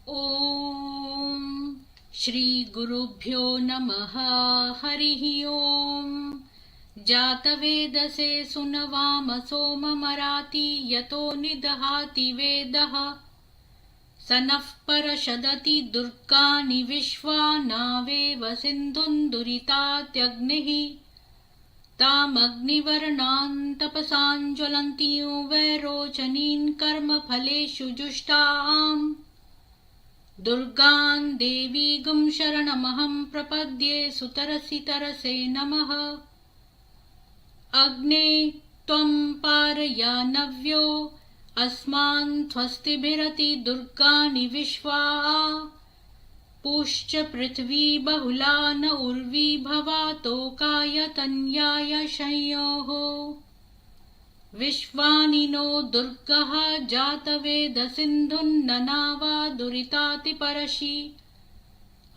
ॐ श्रीगुरुभ्यो नमः। हरिः ॐ। जातवेदसे सुनवामसो मराति यतो निदहाति वेदः। स नः परषदति दुर्गानि विश्वा नावेव सिन्धुं दुरितात्यग्निः। तामग्निवर्णान् तपसां ज्वलन्तीं वैरोचनीन् कर्मफलेषु जुष्टाम्। दुर्गां देवीगुं शरणमहं प्रपद्ये सुतरसि तरसे नमः। अग्ने त्वं पारयानव्यो अस्मान् स्वस्तिभिरति दुर्गाणि विश्वा। पूश्च पृथ्वी बहुला न उर्वी भवातोकाय तन्याय शंयोः। विश्वानि नो दुर्गः जातवेदसिन्धुन्ननावा दुरितातिपरशि।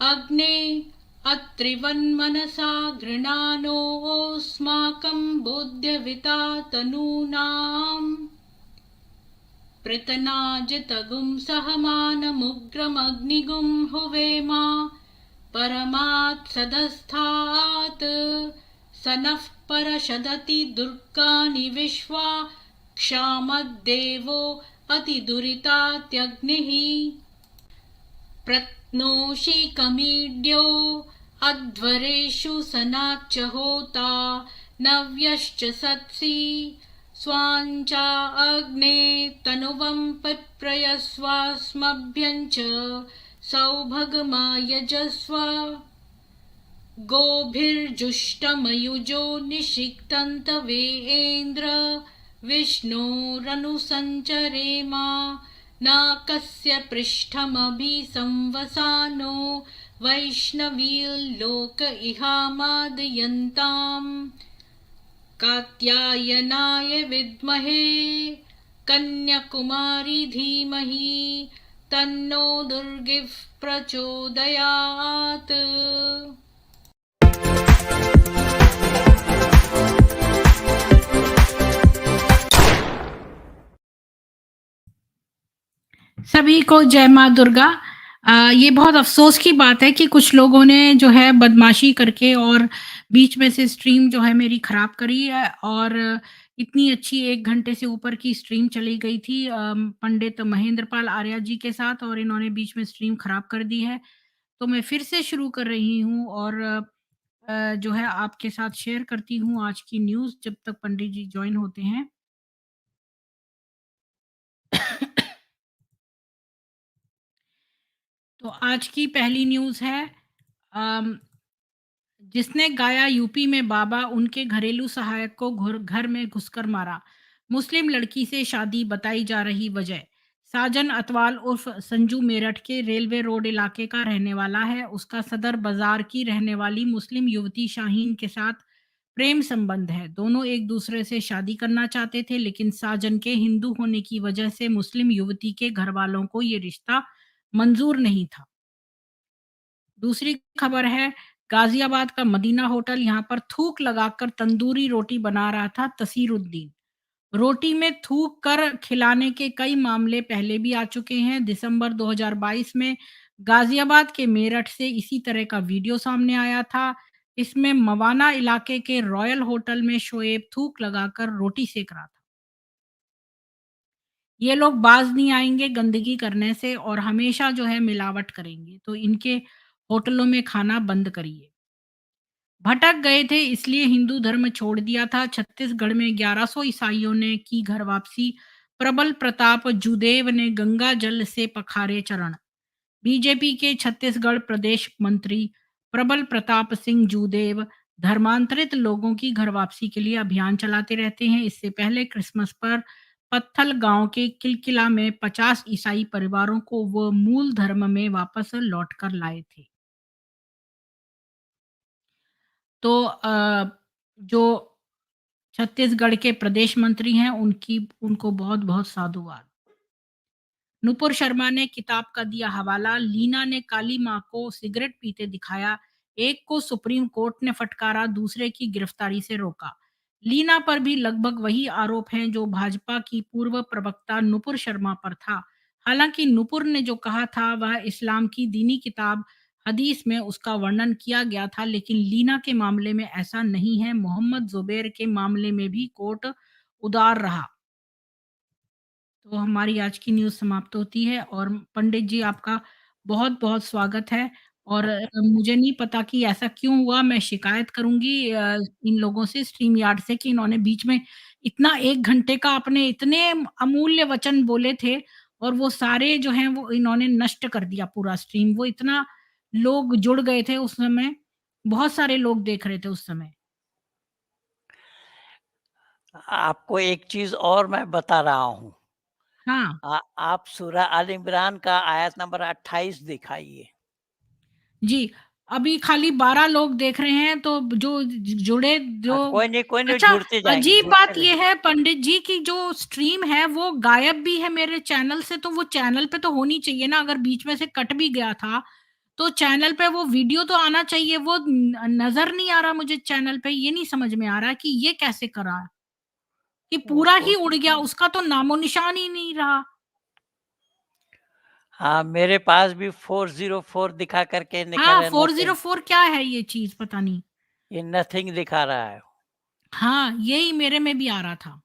अग्ने अत्रिवन्मनसा गृणानोऽस्माकं बोध्यविता तनूनाम्। पृतनाजितगुं सहमानमुग्रमग्निगुं हुवेमा परमात् सदस्थात्। स नः परषदति दुर्गानि विश्वा क्षामद्देवो अतिदुरितात्यग्निः। प्रत्नोषिकमीड्यो अध्वरेषु सनाच्च होता नव्यश्च सत्सि। स्वाञ्चा अग्ने तनुवं पिप्रयस्वास्मभ्यं च सौभगमायजस्व। गोभिर्जुष्टमयुजो निषिक्तन्तवेन्द्र विष्णोरनुसञ्चरेमा। नाकस्य पृष्ठमभि संवसानो वैष्णवीर्लोक इहामादयन्ताम्। कात्यायनाय विद्महे कन्याकुमारी धीमहि तन्नो दुर्गिः प्रचोदयात्। सभी को जय माँ दुर्गा। ये बहुत अफ़सोस की बात है कि कुछ लोगों ने जो है बदमाशी करके और बीच में से स्ट्रीम जो है मेरी ख़राब करी है और इतनी अच्छी 1 घंटे से ऊपर की स्ट्रीम चली गई थी पंडित महेंद्र पाल आर्या जी के साथ और इन्होंने बीच में स्ट्रीम ख़राब कर दी है। तो मैं फिर से शुरू कर रही हूँ और जो है आपके साथ शेयर करती हूँ आज की न्यूज़ जब तक पंडित जी जॉइन होते हैं। तो आज की पहली न्यूज़ है अम, जिसने गाया यूपी में बाबा उनके घरेलू सहायक को घर में घुसकर मारा। मुस्लिम लड़की से शादी बताई जा रही वजह। साजन अतवाल उर्फ संजू मेरठ के रेलवे रोड इलाके का रहने वाला है। उसका सदर बाजार की रहने वाली मुस्लिम युवती शाहीन के साथ प्रेम संबंध है। दोनों एक दूसरे से शादी करना चाहते थे लेकिन साजन के हिंदू होने की वजह से मुस्लिम युवती के घर वालों को ये रिश्ता मंजूर नहीं था। दूसरी खबर है गाजियाबाद का मदीना होटल, यहाँ पर थूक लगाकर तंदूरी रोटी बना रहा था तसीरुद्दीन। रोटी में थूक कर खिलाने के कई मामले पहले भी आ चुके हैं। दिसंबर 2022 में गाजियाबाद के मेरठ से इसी तरह का वीडियो सामने आया था। इसमें मवाना इलाके के रॉयल होटल में शोएब थूक लगाकर रोटी सेक रहा था। ये लोग बाज नहीं आएंगे गंदगी करने से और हमेशा जो है मिलावट करेंगे, तो इनके होटलों में खाना बंद करिए। भटक गए थे इसलिए हिंदू धर्म छोड़ दिया था। छत्तीसगढ़ में 1100 ईसाइयों ने की घर वापसी। प्रबल प्रताप जूदेव ने गंगा जल से पखारे चरण। बीजेपी के छत्तीसगढ़ प्रदेश मंत्री प्रबल प्रताप सिंह जूदेव धर्मांतरित लोगों की घर वापसी के लिए अभियान चलाते रहते हैं। इससे पहले क्रिसमस पर पत्थल गांव के किलकिला में 50 ईसाई परिवारों को वो मूल धर्म में वापस लौट कर लाए थे। तो जो छत्तीसगढ़ के प्रदेश मंत्री हैं उनको बहुत-बहुत साधुवाद। नुपुर शर्मा ने किताब का दिया हवाला। लीना ने काली मां को सिगरेट पीते दिखाया। एक को सुप्रीम कोर्ट ने फटकारा, दूसरे की गिरफ्तारी से रोका। लीना पर भी लगभग वही आरोप हैं जो भाजपा की पूर्व प्रवक्ता नुपुर शर्मा पर था। हालाँकि नुपुर ने जो कहा था वह इस्लाम की दीनी किताब हदीस में उसका वर्णन किया गया था, लेकिन लीना के मामले में ऐसा नहीं है। मोहम्मद ज़ुबैर के मामले में भी कोर्ट उदार रहा। तो हमारी आज की न्यूज़ समाप्त होती है और पंडित जी आपका बहुत-बहुत स्वागत है और मुझे नहीं पता कि ऐसा क्यों हुआ, मैं शिकायत करूँगी इन लोगों से स्ट्रीम यार्ड से कि इन्होंने बीच में इतना 1 घंटे का अपने इतने अमूल्य वचन बोले थे और वो सारे जो हैं वो इन्होंने नष्ट कर दिया पूरा स्ट्रीम। वो इतना लोग जुड़ गए थे उस समय, बहुत सारे लोग देख रहे थे उस समय। आपको एक चीज़ और मैं बता रहा हूँ। हाँ। आप सूरा आल इमरान का आयत नंबर 28 दिखाइए। जी, अभी खाली 12 लोग देख रहे हैं तो जो जुड़े जो कोई नहीं अच्छा जुड़ते जाएँगे, अजीब जुड़ते बात रहे। ये है पंडित जी कि जो स्ट्रीम है वो गायब भी है मेरे चैनल से, तो वो चैनल पे तो होनी चाहिए ना, अगर बीच में से कट भी गया था, तो चैनल पे वो वीडियो तो आना चाहिए, वो नज़र नहीं आ रहा मुझे चैनल पे, ये नहीं समझ में आ रहा कि ये कैसे करा? कि वो पूरा तो ही उड़ गया, उसका तो नामो-निशान ही नहीं रहा। हाँ, मेरे पास भी 404 दिखा कर के निकल हाँ, है, नथिंग। 404 क्या है ये चीज़ पता नहीं। ये नथिंग दिखा रहा है। हाँ, यही मेरे में भी आ रहा था।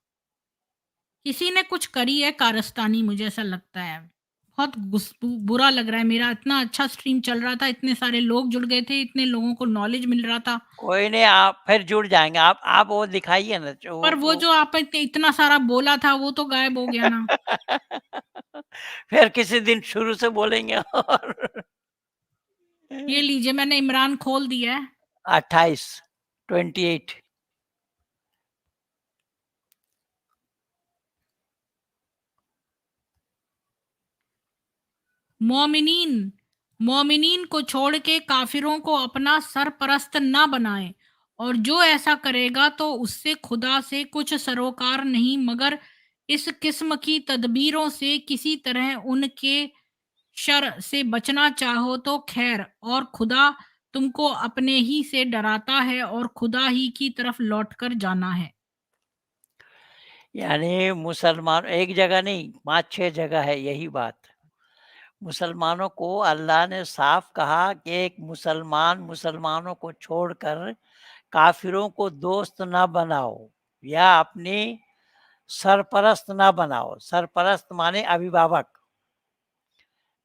किसी ने कुछ करी है कारस्तानी मुझे ऐसा लगता है। बहुत बुरा लग रहा है मेरा इतना अच्छा स्ट्रीम चल रहा था, इतने सारे लोग जुड़ गए थे, इतने लोगों को नॉलेज मिल रहा था। कोई नहीं, आप फिर जुड़ जाएँगे। आप वो दिखाइए ना जो पर वो वो जो आपने इतना सारा बोला था वो तो गायब हो गया ना। फिर किसी दिन शुरू से बोलेंगे और ये लीजिए मैंने इमरान खोल दिया है। 28 28 मोमिनीन मोमिनीन को छोड़ के काफिरों को अपना सरपरस्त ना बनाएं और जो ऐसा करेगा तो उससे खुदा से कुछ सरोकार नहीं मगर इस किस्म की तदबीरों से किसी तरह उनके शर से बचना चाहो तो खैर और खुदा तुमको अपने ही से डराता है और खुदा ही की तरफ लौटकर जाना है। यानी मुसलमान एक जगह नहीं, 5-6 जगह है यही बात। मुसलमानों को अल्लाह ने साफ कहा कि एक मुसलमान मुसलमानों को छोड़कर काफिरों को दोस्त ना बनाओ या अपनी सरपरस्त ना बनाओ। सरपरस्त माने अभिभावक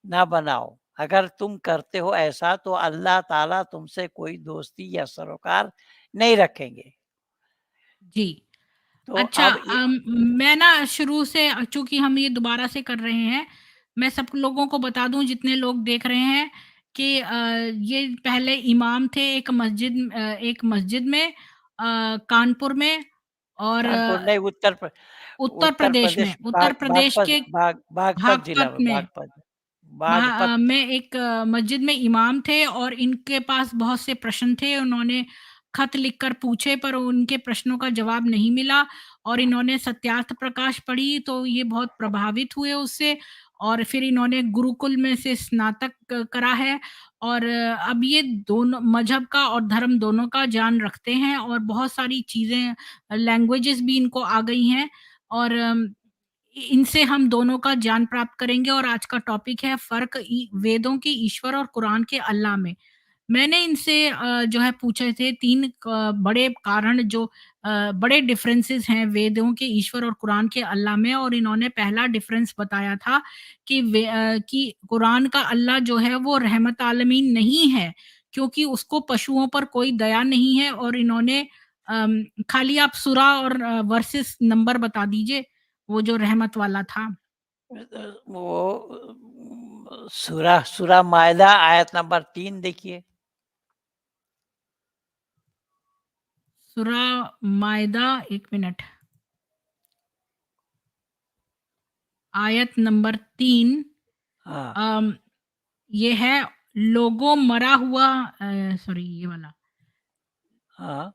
ना बनाओ। अगर तुम करते हो ऐसा तो अल्लाह ताला तुमसे कोई दोस्ती या सरोकार नहीं रखेंगे। जी। तो अच्छा अब ये मैं ना शुरू से चूँकि हम ये दोबारा से कर रहे हैं, मैं सब लोगों को बता दूँ जितने लोग देख रहे हैं कि ये पहले इमाम थे एक मस्जिद में कानपुर में और कानपुर नहीं, उत्तर प्रदेश उत्तर प्रदेश के बागपत जिला बागपत में, में बागपत। में एक मस्जिद में इमाम थे और इनके पास बहुत से प्रश्न थे। उन्होंने खत लिखकर पूछे पर उनके प्रश्नों का जवाब नहीं मिला और इन्होंने सत्यार्थ प्रकाश पढ़ी तो ये बहुत प्रभावित हुए उससे और फिर इन्होंने गुरुकुल में से स्नातक करा है और अब ये दोनों मज़हब का और धर्म दोनों का ज्ञान रखते हैं और बहुत सारी चीज़ें लैंग्वेजेस भी इनको आ गई हैं और इनसे हम दोनों का ज्ञान प्राप्त करेंगे और आज का टॉपिक है फ़र्क वेदों के ईश्वर और कुरान के अल्लाह में। मैंने इनसे जो है पूछे थे 3 बड़े कारण जो बड़े डिफरेंसेस हैं वेदों के ईश्वर और कुरान के अल्लाह में और इन्होंने पहला डिफरेंस बताया था कि कि कुरान का अल्लाह जो है वो रहमत आलमीन नहीं है, क्योंकि उसको पशुओं पर कोई दया नहीं है और इन्होंने खाली आप सूरा और वर्सेस नंबर बता दीजिए, वो जो रहमत वाला था। वो सूरा सूरा मायदा आयत नंबर 3 देखिए। सूरा मायदा 1 मिनट। आयत नंबर 3 हाँ, अम, ये है लोगों मरा हुआ सॉरी ये वाला हाँ।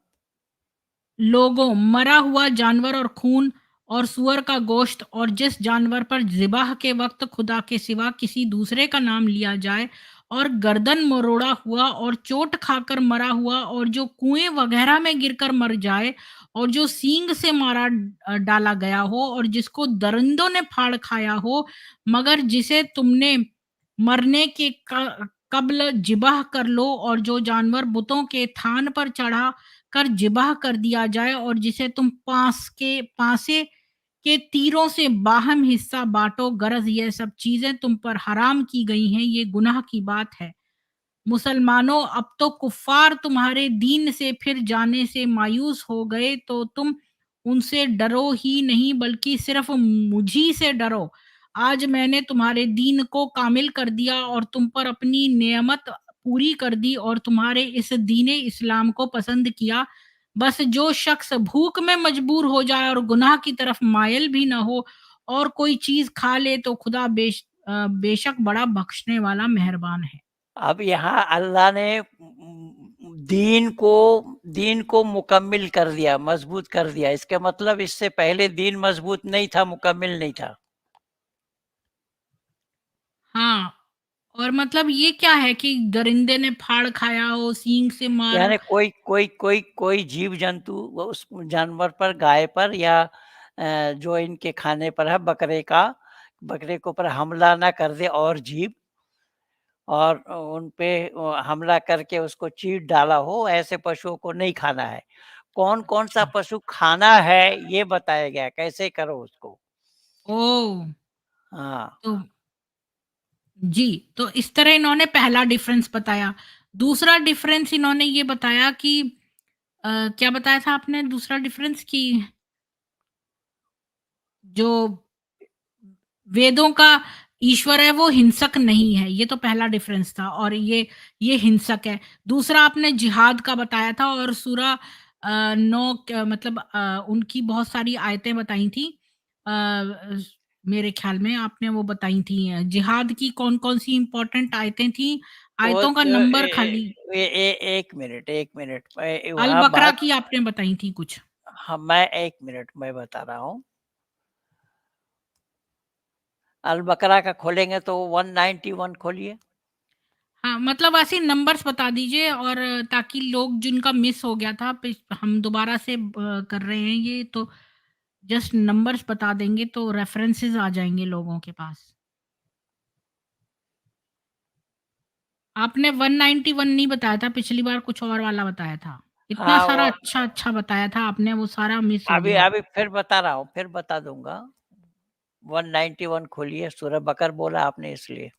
लोगों मरा हुआ जानवर और खून और सूअर का गोश्त और जिस जानवर पर ज़िबाह के वक्त खुदा के सिवा किसी दूसरे का नाम लिया जाए और गर्दन मरोड़ा हुआ और चोट खाकर मरा हुआ और जो कुएं वगैरह में गिरकर मर जाए और जो सींग से मारा डाला गया हो और जिसको दरिंदों ने फाड़ खाया हो, मगर जिसे तुमने मरने के कब्ल ज़िबह कर लो, और जो जानवर बुतों के थान पर चढ़ा कर ज़िबह कर दिया जाए, और जिसे तुम पासे के तीरों से बाहम हिस्सा बाँटो, गरज ये सब चीज़ें तुम पर हराम की गई हैं, ये गुनाह की बात है। मुसलमानों, अब तो कुफ़ार तुम्हारे दीन से फिर जाने से मायूस हो गए, तो तुम उनसे डरो ही नहीं बल्कि सिर्फ़ मुझी से डरो। आज मैंने तुम्हारे दीन को कामिल कर दिया और तुम पर अपनी नेमत पूरी कर दी और तुम्हारे इस दीन-ए इस्लाम को पसंद किया। बस जो शख्स भूख में मजबूर हो जाए और गुनाह की तरफ मायल भी ना हो और कोई चीज़ खा ले, तो खुदा बेशक बड़ा बख्शने वाला मेहरबान है। अब यहाँ अल्लाह ने दीन को मुकम्मिल कर दिया, मजबूत कर दिया। इसका मतलब इससे पहले दीन मजबूत नहीं था, मुकम्मिल नहीं था। हाँ, और मतलब ये क्या है कि दरिंदे ने फाड़ खाया हो, सींग से मारा? यानी कोई जीव जंतु वो उस जानवर पर, गाय पर या जो इनके खाने पर है, बकरे के ऊपर हमला ना कर दे और जीव, और उन पे हमला करके उसको चीर डाला हो, ऐसे पशुओं को नहीं खाना है। कौन-कौन सा अच्छा। पशु खाना है ये बताया गया है, कैसे करो उसको। ओह! हाँ, तो जी, तो इस तरह इन्होंने पहला डिफ़रेंस बताया। दूसरा डिफ़रेंस इन्होंने ये बताया कि क्या बताया था आपने दूसरा डिफ़रेंस कि जो वेदों का ईश्वर है वो हिंसक नहीं है, ये तो पहला डिफरेंस था और ये हिंसक है। दूसरा आपने जिहाद का बताया था और सूरा 9 मतलब उनकी बहुत सारी आयतें बताई थी। मेरे ख्याल में आपने वो बताई थी, जिहाद की कौन-कौन सी इम्पोर्टेंट आयतें थी? वो आयतों का तो नंबर खाली। 1 मिनट, मैं अल वहाँ बकरा बात। की आपने बताई थी कुछ। हाँ, मैं 1 मिनट मैं बता रहा हूँ। अल बकरा का खोलेंगे तो 191 खोलिए। हाँ, मतलब ऐसे नंबर्स बता दीजिए और ताकि लोग जिनका मिस हो गया था हम दोबारा से कर रहे हैं ये, तो जस्ट नंबर्स बता देंगे तो रेफरेंसेस आ जाएँगे लोगों के पास। आपने 191 नहीं बताया था, पिछली बार कुछ और वाला बताया था। इतना हाँ, सारा वो अच्छा-अच्छा बताया था आपने, वो सारा मिस हो अभी गया। अभी फिर बता रहा हूँ, फिर बता दूँगा। 191 खोलिए, सूरह बकर बोला आपने इसलिए।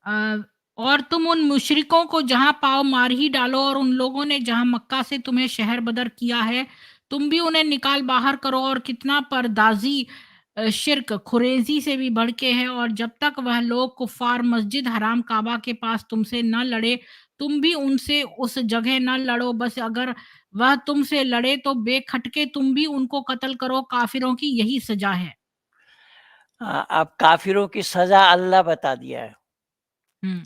अ, और तुम उन मुशरिकों को जहाँ पाओ मार ही डालो, और उन लोगों ने जहाँ मक्का से तुम्हें शहर बदर किया है, तुम भी उन्हें निकाल बाहर करो, और कितना परदाज़ी शिर्क खुरेज़ी से भी बढ़ के है, और जब तक वह लोग कुफ़ार मस्जिद हराम काबा के पास तुमसे न लड़े, तुम भी उनसे उस जगह न लड़ो, बस अगर वह तुमसे लड़े तो बेखटके तुम भी उनको कत्ल करो, काफ़िरों की यही सज़ा है। हाँ, अब काफ़िरों की सज़ा अल्लाह बता दिया है। हुँ,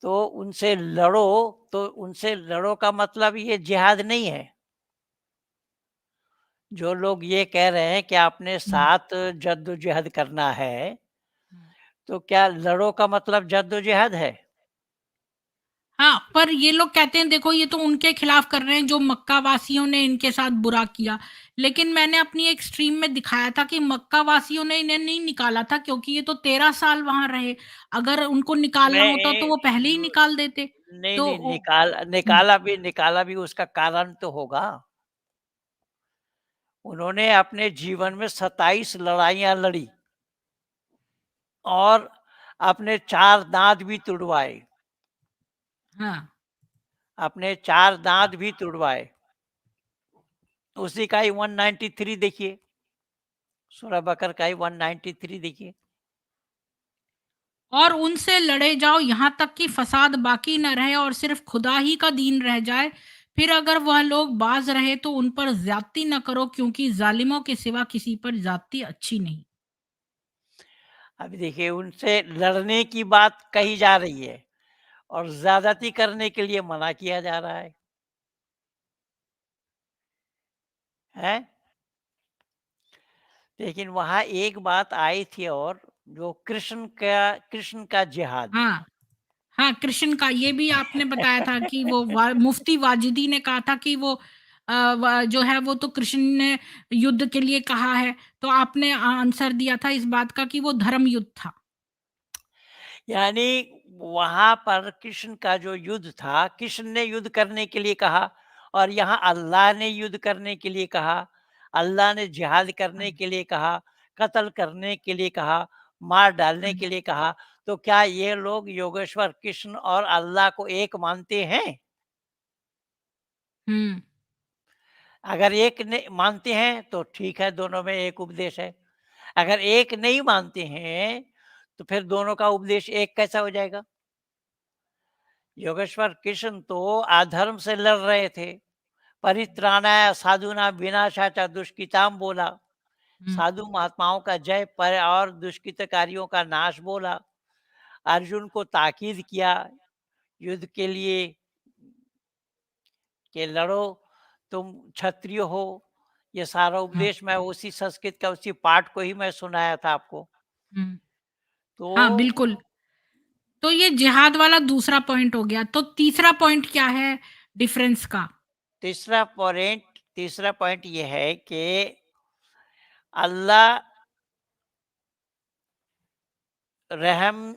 तो उनसे लड़ो का मतलब ये जिहाद नहीं है। जो लोग ये कह रहे हैं कि आपने हुँ, साथ जद्दोजहद करना है, हुँ। तो क्या लड़ो का मतलब जद्दोजहद है? हाँ, पर ये लोग कहते हैं देखो ये तो उनके खिलाफ कर रहे हैं जो मक्का वासियों ने इनके साथ बुरा किया। लेकिन मैंने अपनी एक स्ट्रीम में दिखाया था कि मक्का वासियों ने इन्हें नहीं निकाला था, क्योंकि ये तो 13 साल वहाँ रहे। अगर उनको निकालना होता तो नहीं, वो पहले ही निकाल देते। नहीं, तो नहीं, ओ हुँ, निकाला भी उसका कारण तो होगा। उन्होंने अपने जीवन में 27 लड़ाइयाँ लड़ी और अपने 4 दाँत भी तुड़वाए, हाँ। अपने 4 दाँत भी तुड़वाए। उसी का ही 193 देखिए, सूरह बकर का ही 193 देखिए। और उनसे लड़े जाओ यहाँ तक कि फ़साद बाकी न रहे और सिर्फ़ खुदा ही का दीन रह जाए। फिर अगर वह लोग बाज़ रहे तो उन पर ज़्यादती न करो, क्योंकि ज़ालिमों के सिवा किसी पर ज़्यादती अच्छी नहीं। अभी देखिए, उनसे लड़ने की बात कही जा रही है और ज़्यादती करने के लिए मना किया जा रहा है। हैं? लेकिन वहाँ एक बात आई थी और जो कृष्ण का जिहाद। हाँ। हाँ, कृष्ण का ये भी आपने बताया था कि वो मुफ्ती वाजिदी ने कहा था कि वो जो है वो तो कृष्ण ने युद्ध के लिए कहा है, तो आपने आंसर दिया था इस बात का कि वो धर्म युद्ध था। यानी वहाँ पर कृष्ण का जो युद्ध था, कृष्ण ने युद्ध करने के लिए कहा और यहाँ अल्लाह ने युद्ध करने के लिए कहा। अल्लाह ने जिहाद करने हाँ। के लिए कहा, कत्ल करने के लिए कहा, मार डालने हुँ, के लिए कहा। तो क्या ये लोग योगेश्वर कृष्ण और अल्लाह को एक मानते हैं? हुँ, अगर एक ने मानते हैं तो ठीक है, दोनों में एक उपदेश है। अगर एक नहीं मानते हैं, तो फिर दोनों का उपदेश एक कैसा हो जाएगा? योगेश्वर कृष्ण तो अधर्म से लड़ रहे थे। परित्राणाय साधूनां विनाशाय दुष्कृताम बोला। हुँ, साधु महात्माओं का जय पर और दुष्कृतकारियों का नाश बोला। अर्जुन को ताकीद किया युद्ध के लिए कि लड़ो, तुम क्षत्रिय हो। ये सारा हाँ, उपदेश मैं उसी संस्कृत का उसी पाठ को ही मैं सुनाया था आपको। हुँ। तो हाँ, बिल्कुल। तो ये जिहाद वाला दूसरा पॉइंट हो गया, तो तीसरा पॉइंट क्या है डिफरेंस का? तीसरा पॉइंट ये है कि अल्लाह रहम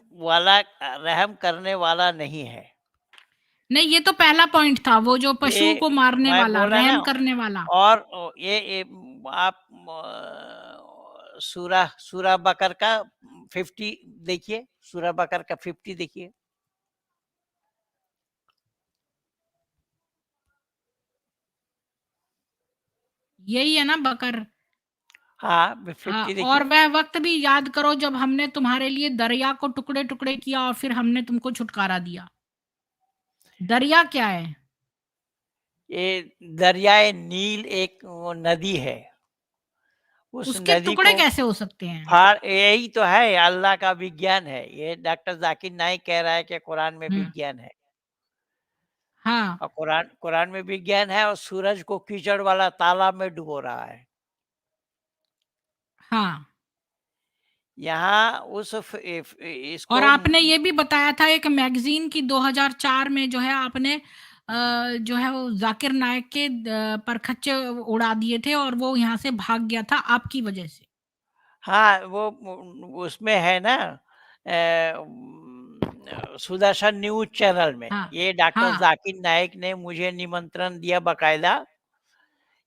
रहम करने वाला नहीं है। नहीं, ये तो पहला पॉइंट था, वो जो पशुओं ये को मारने मैं वाला, बोला ना। रहम करने वाला। और ये आप सूरा सूरा बकर का 50 देखिए, सूरा बकर का 50 देखिए। यही है ना बकर? हाँ, हाँ, 50 और देखिए। वह वक़्त भी याद करो जब हमने तुम्हारे लिए दरिया को टुकड़े-टुकड़े किया और फिर हमने तुमको छुटकारा दिया। दरिया क्या है? ये दरियाए नील एक वो नदी है। उस उसके नदी टुकड़े को कैसे हो सकते हैं? फाड़ यही तो है अल्लाह का विज्ञान है। ये डॉक्टर ज़ाकिर नाइक कह रहा है कि कुरान में हुँ, विज्ञान है। हाँ, और कुरान कुरान में विज्ञान है और सूरज को कीचड़ वाला तालाब में डुबो रहा है। हाँ। यहाँ उस फ इफ और इसको आपने ये भी बताया था एक मैगज़ीन की 2004 में जो है आपने जो है वो ज़ाकिर नाइक के परखच्चे उड़ा दिए थे और वो यहाँ से भाग गया था आपकी वज़ह से। हाँ, वो उसमें है ना सुदर्शन न्यूज़ चैनल में। हाँ, ये डॉक्टर हाँ। ज़ाकिर नाइक ने मुझे निमंत्रण दिया बाकायदा,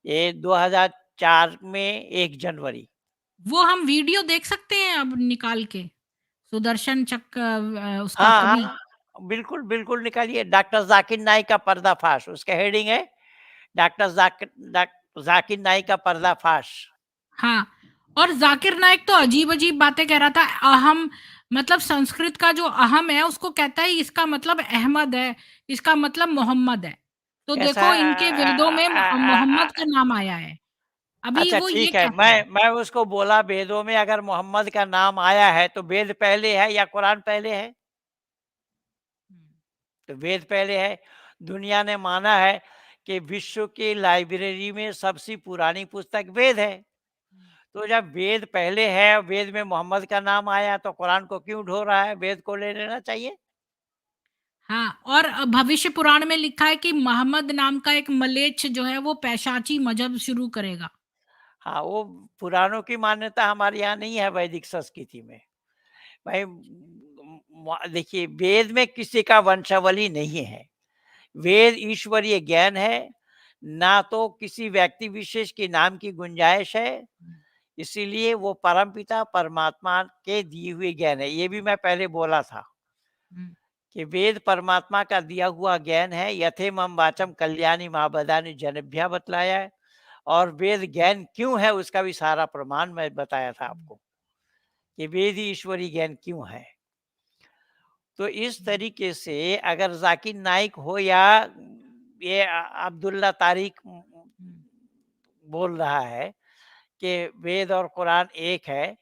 ये 2004 में 1 जनवरी। वो हम वीडियो देख सकते हैं अब निकाल के? सुदर्शन उसका हाँ, कवि। हाँ, बिल्कुल, बिल्कुल निकालिए। डॉक्टर ज़ाकिर नाइक का पर्दाफ़ाश, उसका हेडिंग है ज़ाकिर नाइक का पर्दाफ़ाश। हाँ, और ज़ाकिर नाइक तो अजीब-अजीब बातें कह रहा था। अहम मतलब संस्कृत का जो अहम है उसको कहता है इसका मतलब अहमद है, इसका मतलब मोहम्मद है। तो ऐसा देखो इनके वेदों में मोहम्मद का नाम आया है। अभी अच्छा वो ये ठीक है, कहता है। मैं उसको बोला वेदों में अगर मोहम्मद का नाम आया है तो वेद पहले है या कुरान पहले है? हुँ, तो वेद पहले है। दुनिया ने माना है कि विश्व की लाइब्रेरी में सबसे पुरानी पुस्तक वेद है। हुँ। तो जब वेद पहले है, वेद में मोहम्मद का नाम आया तो कुरान को क्यों ढो रहा है? वेद को ले लेना चाहिए। हाँ, और भविष्य पुराण में लिखा है कि मोहम्मद नाम का एक मलेच्छ जो है वो पैशाची मज़हब शुरू करेगा। हाँ, वो पुराणों की मान्यता हमारे यहाँ नहीं है वैदिक संस्कृति में। भाई देखिए वेद में किसी का वंशावली नहीं है। वेद ईश्वरीय ज्ञान है, ना तो किसी व्यक्ति विशेष के नाम की गुंजाइश है। हुँ, इसीलिए वो परमपिता परमात्मा के दिए हुए ज्ञान है। ये भी मैं पहले बोला था हुँ, कि वेद परमात्मा का दिया हुआ ज्ञान है। यथेमम वाचम कल्याणी महाबदानी जनभ्या बतलाया है। और वेद ज्ञान क्यों है उसका भी सारा प्रमाण मैं बताया था हुँ, आपको कि वेद ही ईश्वरीय ज्ञान क्यों है। तो इस हुँ, तरीके से अगर जाकिर नाइक हो या ये अब्दुल्ला तारिक हुँ, बोल रहा है कि वेद और कुरान एक है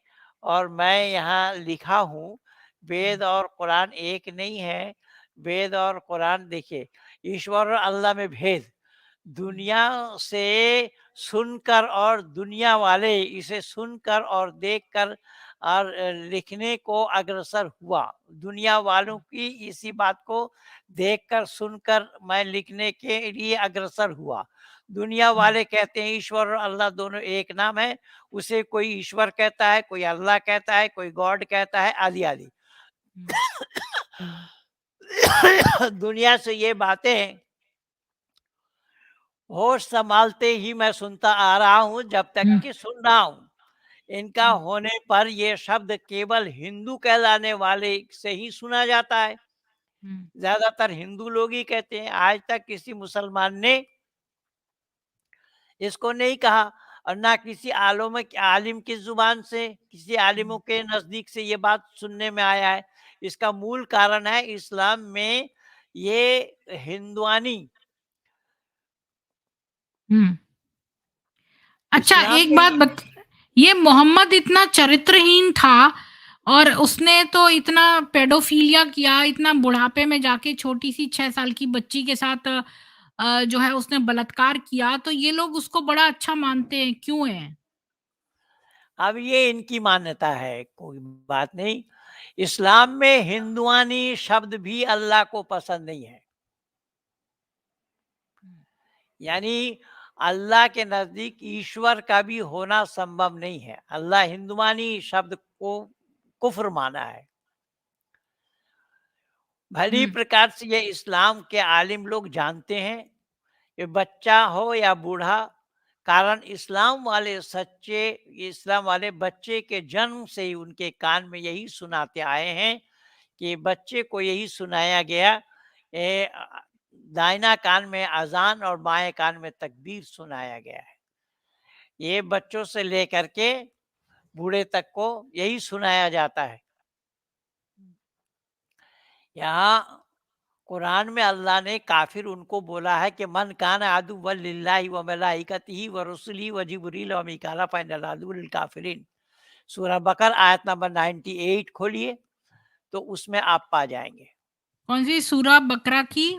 और मैं यहाँ लिखा हूँ हुँ, वेद और कुरान एक नहीं है। वेद और कुरान देखिए ईश्वर और अल्लाह में भेद हुँ, दुनिया से सुनकर और दुनिया वाले इसे सुनकर और देखकर और लिखने को अग्रसर हुआ। दुनिया वालों की इसी बात को देखकर, सुनकर मैं लिखने के लिए अग्रसर हुआ। दुनिया हुँ, वाले कहते हैं ईश्वर और अल्लाह दोनों एक नाम है, उसे कोई ईश्वर कहता है, कोई अल्लाह कहता है, कोई गॉड कहता है, आदि-आदि। हुँ, दुनिया से ये बातें होश संभालते ही मैं सुनता आ रहा हूँ, जब तक हुँ, कि सुन रहा हूँ। इनका हुँ, होने पर ये शब्द केवल हिंदू कहलाने वाले से ही सुना जाता है। हुँ, ज़्यादातर हिंदू लोग ही कहते हैं, आज तक किसी मुसलमान ने इसको नहीं कहा, और ना किसी आलिम की ज़ुबान से, किसी आलिमों हुँ, के नज़दीक से ये बात सुनने में आया है। इसका मूल कारण है इस्लाम में ये हिंदुआनी, हुँ। अच्छा, इस्लाम एक में बात बत ये मोहम्मद इतना चरित्रहीन था और उसने तो इतना पेडोफिलिया किया, इतना बुढ़ापे में जाके छोटी-सी 6 साल की बच्ची के साथ जो है उसने बलात्कार किया, तो ये लोग उसको बड़ा अच्छा मानते हैं, क्यों है? अब ये इनकी मान्यता है, कोई बात नहीं। इस्लाम में हिंदुआनी शब्द भी अल्लाह को पसंद नहीं है। हुँ, यानी अल्लाह के नज़दीक ईश्वर का भी होना संभव नहीं है। अल्लाह हिंदुआनी शब्द को कुफ़्र माना है। भली हुँ, प्रकार से ये इस्लाम के आलिम लोग जानते हैं, ये बच्चा हो या बूढ़ा, कारण इस्लाम वाले बच्चे के जन्म से ही उनके कान में यही सुनाते आए हैं कि बच्चे को यही सुनाया गया, दाहिना कान में अज़ान और बाएँ कान में तकबीर सुनाया गया है। ये बच्चों से लेकर के बूढ़े तक को यही सुनाया जाता है। यहाँ कुरान में अल्लाह ने काफ़िर उनको बोला है कि मन कान अदुव्वन लिल्लाहि व मलाइकतिही व रुसुलिही व जिब्रील व मीकाला फ़इन्नल अदुव्वु लिल काफ़िरीन। सूरह बकर आयत नंबर 98 खोलिए, तो उसमें आप पा जाएँगे। कौन-सी सूरह बकरा की?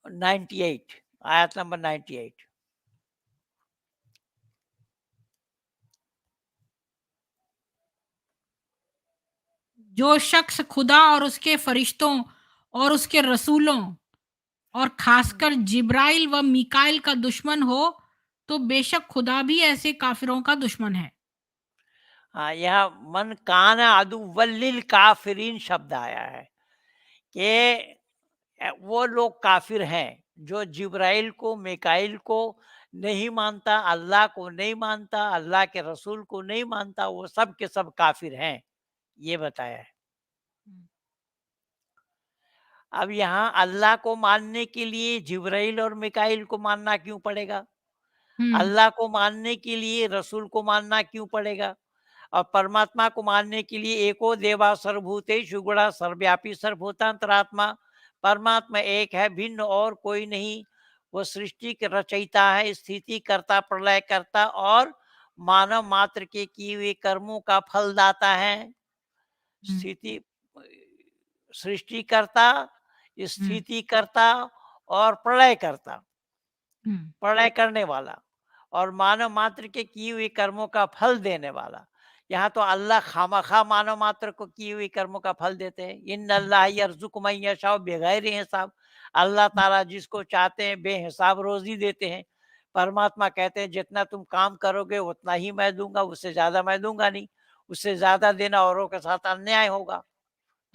98, आयत नंबर 98। जो शख्स खुदा और उसके फरिश्तों और उसके रसूलों और खासकर जिब्राइल व मीकाइल का दुश्मन हो, तो बेशक खुदा भी ऐसे काफ़िरों का दुश्मन है। हाँ, यह मन कान अदुव्वन लिल काफ़िरीन शब्द आया है कि वो लोग काफ़िर हैं, जो जिब्राइल को, मीकाईल को नहीं मानता, अल्लाह को नहीं मानता, अल्लाह के रसूल को नहीं मानता, वो सब के सब काफ़िर हैं, ये बताया है। हुँ, अब यहाँ अल्लाह को मानने के लिए जिब्राइल और मीकाईल को मानना क्यों पड़ेगा? हुँ, अल्लाह को मानने के लिए रसूल को मानना क्यों पड़ेगा? और परमात्मा को मानने के लिए एको देवा सर्वभूतेषु गुणा सर्वव्यापी सर्वभूतांतरात्मा, परमात्मा एक है, भिन्न और कोई नहीं। वो सृष्टि के रचयिता है, स्थिति करता, प्रलय करता और मानव मात्र के किए हुए कर्मों का फलदाता है। हुँ, स्थिति सृष्टिकर्ता, हुँ, स्थितिकर्ता और प्रलयकर्ता, हुँ, प्रलय करने वाला और मानव मात्र के किए हुए कर्मों का फल देने वाला। यहाँ तो अल्लाह खामखा मानव मात्र को किए हुए कर्मों का फल देते हैं। इन अल्लाह यरजुकु मन यशाओ बिगैर हिसाब। अल्लाह हुँ, ताला जिसको चाहते हैं बेहिसाब रोजी देते हैं। परमात्मा कहते हैं जितना तुम काम करोगे उतना ही मैं दूंगा, उससे ज्यादा मैं दूंगा नहीं। उससे ज्यादा देना औरों के साथ अन्याय होगा।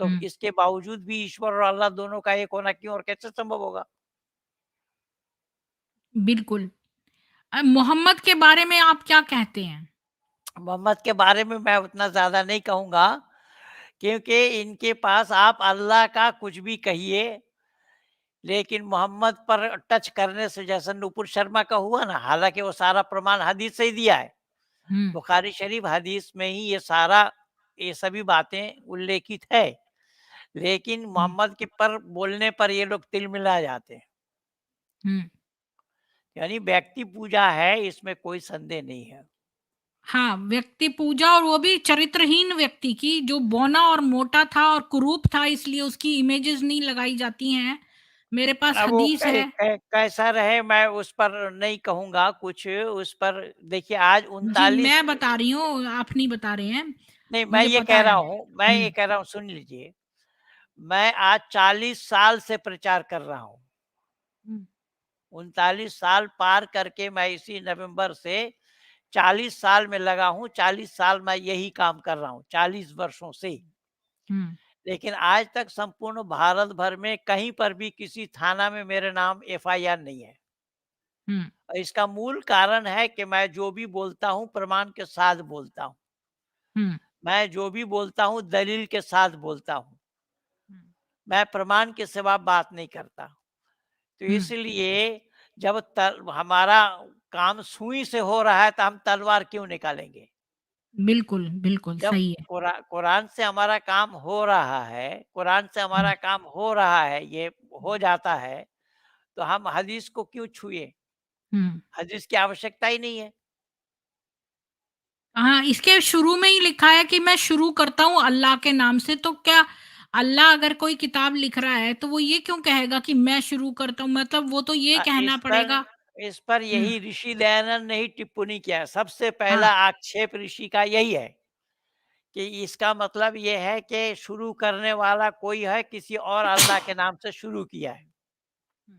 तो हुँ, इसके बावजूद भी ईश्वर और अल्लाह दोनों का एक होना क्यों और कैसे संभव होगा? बिल्कुल। मोहम्मद के बारे में आप क्या कहते हैं? मोहम्मद के बारे में मैं उतना ज़्यादा नहीं कहूँगा, क्योंकि इनके पास आप अल्लाह का कुछ भी कहिए, लेकिन मोहम्मद पर टच करने से जैसा नुपुर शर्मा का हुआ ना, हालाँकि वो सारा प्रमाण हदीस से ही दिया है। हुँ, बुखारी शरीफ हदीस में ही ये सभी बातें उल्लेखित है। लेकिन हुँ, मोहम्मद के पर बोलने पर ये लोग तिलमिला जाते हैं। हुँ। यानी व्यक्ति पूजा है, इसमें कोई संदेह नहीं है। हाँ, व्यक्ति पूजा और वो भी चरित्रहीन व्यक्ति की, जो बौना और मोटा था और कुरूप था, इसलिए उसकी इमेजेस नहीं लगाई जाती हैं। मेरे पास अब वो हदीस कै है। कै कैसा रहे मैं उस पर नहीं कहूँगा कुछ, उस पर देखिए आज जी, 39। मैं बता रही हूँ, आप नहीं बता रहे हैं। नहीं, मैं मुझे ये पता कह रहा है। हूँ मैं ये हुँ, कह रहा हूँ सुन लीजिए, मैं आज 40 साल से प्रचार कर रहा हूँ। हुँ, 39 साल पार करके मैं इसी नवंबर से 40 साल में लगा हूँ, 40 साल मैं यही काम कर रहा हूँ, 40 वर्षों से। हुँ, लेकिन आज तक संपूर्ण भारत भर में कहीं पर भी किसी थाना में मेरे नाम एफआईआर नहीं है। हुँ, और इसका मूल कारण है कि मैं जो भी बोलता हूँ प्रमाण के साथ बोलता हूँ। हुँ, मैं जो भी बोलता हूँ दलील के साथ बोलता हूँ। हुँ, मैं प्रमाण के सिवा बात नहीं करता। तो हुँ। इसलिए जब हमारा काम सुई से हो रहा है तो हम तलवार क्यों निकालेंगे? बिल्कुल, बिल्कुल, जब सही है। कुरान से हमारा काम हो रहा है, कुरान से हुँ, हमारा काम हो रहा है, ये हुँ, हो जाता है, तो हम हदीस को क्यों छुएँ? हुँ। हदीस की आवश्यकता ही नहीं है। हाँ, इसके शुरू में ही लिखा है कि मैं शुरू करता हूँ अल्लाह के नाम से, तो क्या अल्लाह अगर कोई किताब लिख रहा है, तो वो ये क्यों कहेगा कि मैं शुरू करता हूँ? मतलब वो तो ये अ, कहना इस पर पड़ेगा। इस पर हुँ, यही ऋषि दयानंद ने ही टिप्पणी किया है। सबसे हाँ। पहला आक्षेप ऋषि का यही है कि इसका मतलब ये है कि शुरू करने वाला कोई है, किसी और अल्लाह के नाम से शुरू किया है। हुँ।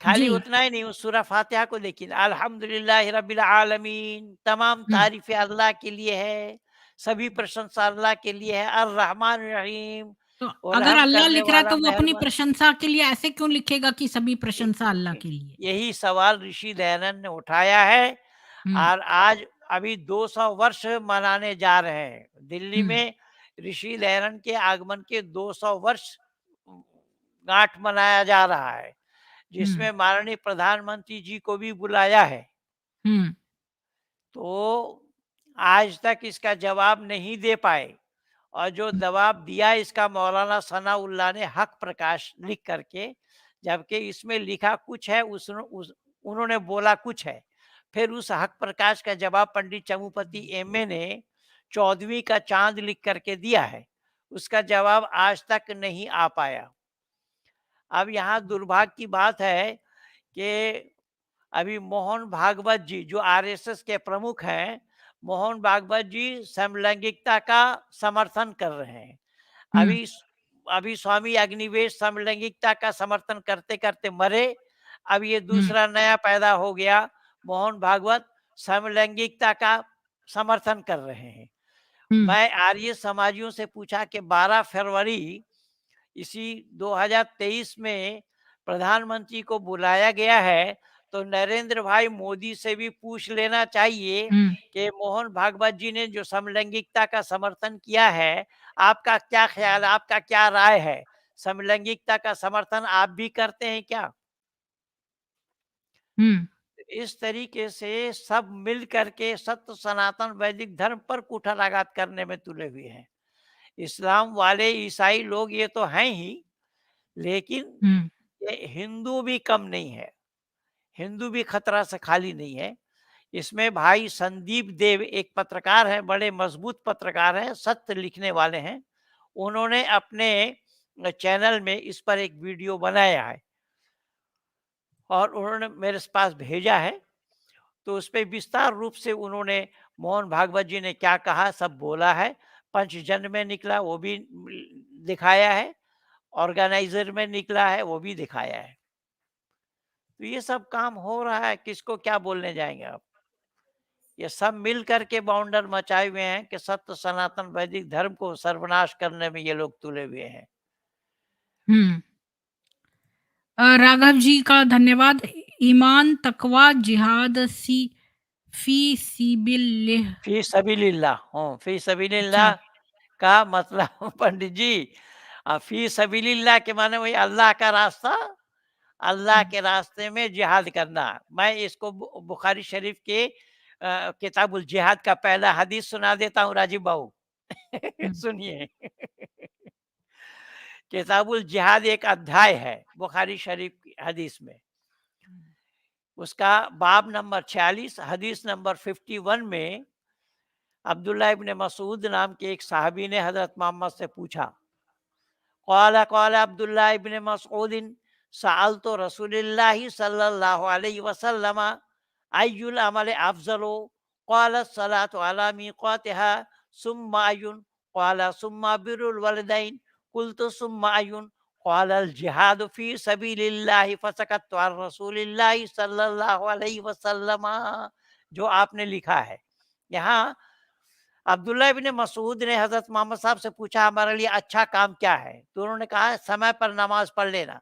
खाली जी। उतना ही नहीं, उस सूरह फातिहा को देखिए, अल्हम्दुलिल्लाहि रब्बिल आलमीन, तमाम हुँ, तारीफ़ें अल्लाह के लिए है, सभी हुँ। प्रशंसा अल्लाह के लिए है, अर्रहमान रहीम, तो वो अगर रहम अल्लाह करने लिख रहा है, वाला तो वो अपनी मेहरबान। प्रशंसा के लिए ऐसे क्यों लिखेगा कि सभी य प्रशंसा अल्लाह य के लिए? यही सवाल ऋषि दयानंद ने उठाया है हुँ, और आज अभी 200 वर्ष मनाने जा रहे हैं। दिल्ली हुँ, में ऋषि दयानंद के आगमन के 200 वर्ष गाँठ मनाया जा रहा है, हुँ, जिसमें माननीय प्रधानमंत्री जी को भी बुलाया है। हुँ, तो आज तक इसका जवाब नहीं दे पाए और जो हुँ, जवाब दिया इसका मौलाना सनाउल्लाह ने हक प्रकाश लिख करके, जबकि इसमें लिखा कुछ है, उन्होंने बोला कुछ है। फिर उस हक प्रकाश का जवाब पंडित चमुपति एमए ने 14वीं का चाँद लिख करके दिया है। उसका जवाब आज तक नहीं आ पाया। अब यहाँ दुर्भाग्य की बात है कि अभी मोहन भागवत जी जो आरएसएस के प्रमुख हैं, मोहन भागवत जी समलैंगिकता का समर्थन कर रहे हैं। हुँ, अभी अभी स्वामी अग्निवेश समलैंगिकता का समर्थन करते-करते मरे। अब ये हुँ, दूसरा नया पैदा हो गया, मोहन भागवत समलैंगिकता का समर्थन कर रहे हैं। हुँ, मैं आर्य समाजियों से पूछा कि 12 फरवरी इसी 2023 में प्रधानमंत्री को बुलाया गया है, तो नरेंद्र भाई मोदी से भी पूछ लेना चाहिए हुँ, कि मोहन भागवत जी ने जो समलैंगिकता का समर्थन किया है, आपका क्या ख़्याल है, आपका क्या राय है? समलैंगिकता का समर्थन आप भी करते हैं क्या? हुँ, इस तरीके से सब मिल कर के सत्य सनातन वैदिक धर्म पर कुठाराघात करने में तुले हुए हैं। इस्लाम वाले, ईसाई लोग ये तो हैं ही, लेकिन हुँ, ये हिंदू भी कम नहीं है, हिंदू भी खतरा से खाली नहीं है। इसमें भाई संदीप देव एक पत्रकार हैं, बड़े मजबूत पत्रकार हैं, सत्य लिखने वाले हैं। उन्होंने अपने चैनल में इस पर एक वीडियो बनाया है और उन्होंने मेरे पास भेजा है। तो उसपे विस्तार रूप से उन्होंने मोहन भागवत जी ने क्या कहा सब बोला है। पंचजन्य में निकला वो भी दिखाया है, ऑर्गेनाइज़र में निकला है वो भी दिखाया है। तो ये सब काम हो रहा है, किसको क्या बोलने जाएँगे आप? ये सब मिल कर के बवंडर मचाए हुए हैं कि सत्य सनातन वैदिक धर्म को सर्वनाश करने में ये लोग तुले हुए हैं। हुँ। राघव जी का धन्यवाद। ईमान, तकवा, जिहाद फ़ी सिबिलिल्लाह। फ़ी सबीलिल्लाह फ़ी अच्छा। सबीलिल्लाह का मतलब पंडित जी फ़ी सबीलिल्लाह के माने वही अल्लाह का रास्ता, अल्लाह हुँ, के रास्ते में जिहाद करना। मैं इसको बुखारी शरीफ के किताबुल जिहाद का पहला हदीस सुना देता हूँ राजीव बाबू। हुँ, सुनिए। किताबुल जिहाद एक अध्याय है बुखारी शरीफ की हदीस में। हुँ, उसका बाब नंबर 46 हदीस नंबर 51 में अब्दुल्ला इब्न मसूद नाम के एक साहबी ने हज़रत मोहम्मद से पूछा, क़ाल क़ाल अब्दुल्ला इब्न मसऊदिन सअलतु रसूलल्लाहि सल्लल्लाहु अलैहि वसल्लम अय्युल अमल अफ़ज़लु क़ालत सलातु अला मीक़ातिहा सुम्मा अय्युन, क़ाला सुम्मा बिर्रुल वलिदैन, क़ुल्तु सुम्मा अय्युन, क़ाला अल जिहादु फ़ी सबीलिल्लाहि, फ़सकत्तु अन रसूलिल्लाहि सल्लल्लाहु अलैहि वसल्लम। जो आपने लिखा है। यहाँ अब्दुल्ला इब्न मसूद ने हज़रत मोहम्मद साहब से पूछा, हमारे लिए अच्छा काम क्या है? तो उन्होंने कहा समय पर नमाज़ पढ़ लेना।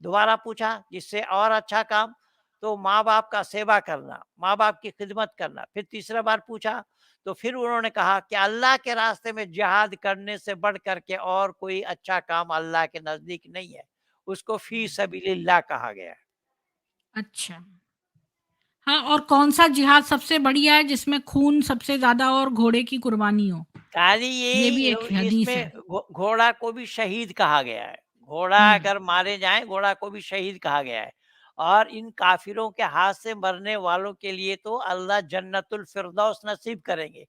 दोबारा पूछा जिससे और अच्छा काम, तो माँ-बाप का सेवा करना, माँ-बाप की खिदमत करना। फिर तीसरा बार पूछा, तो फिर उन्होंने कहा कि अल्लाह के रास्ते में जिहाद करने से बढ़ कर के और कोई अच्छा काम अल्लाह के नज़दीक नहीं है। उसको फ़ी सबीलिल्लाह कहा गया है। अच्छा। हाँ, और कौन-सा जिहाद सबसे बढ़िया है जिसमें खून सबसे ज़्यादा और घोड़े की कुर्बानी हो? खाली ये भी यही एक हदीस है। इसमें घोड़ा को भी शहीद कहा गया है। घोड़ा हुँ। अगर मारे जाएँ, घोड़ा को भी शहीद कहा गया है। और इन काफ़िरों के हाथ से मरने वालों के लिए तो अल्लाह जन्नतुल फ़िरदौस नसीब करेंगे।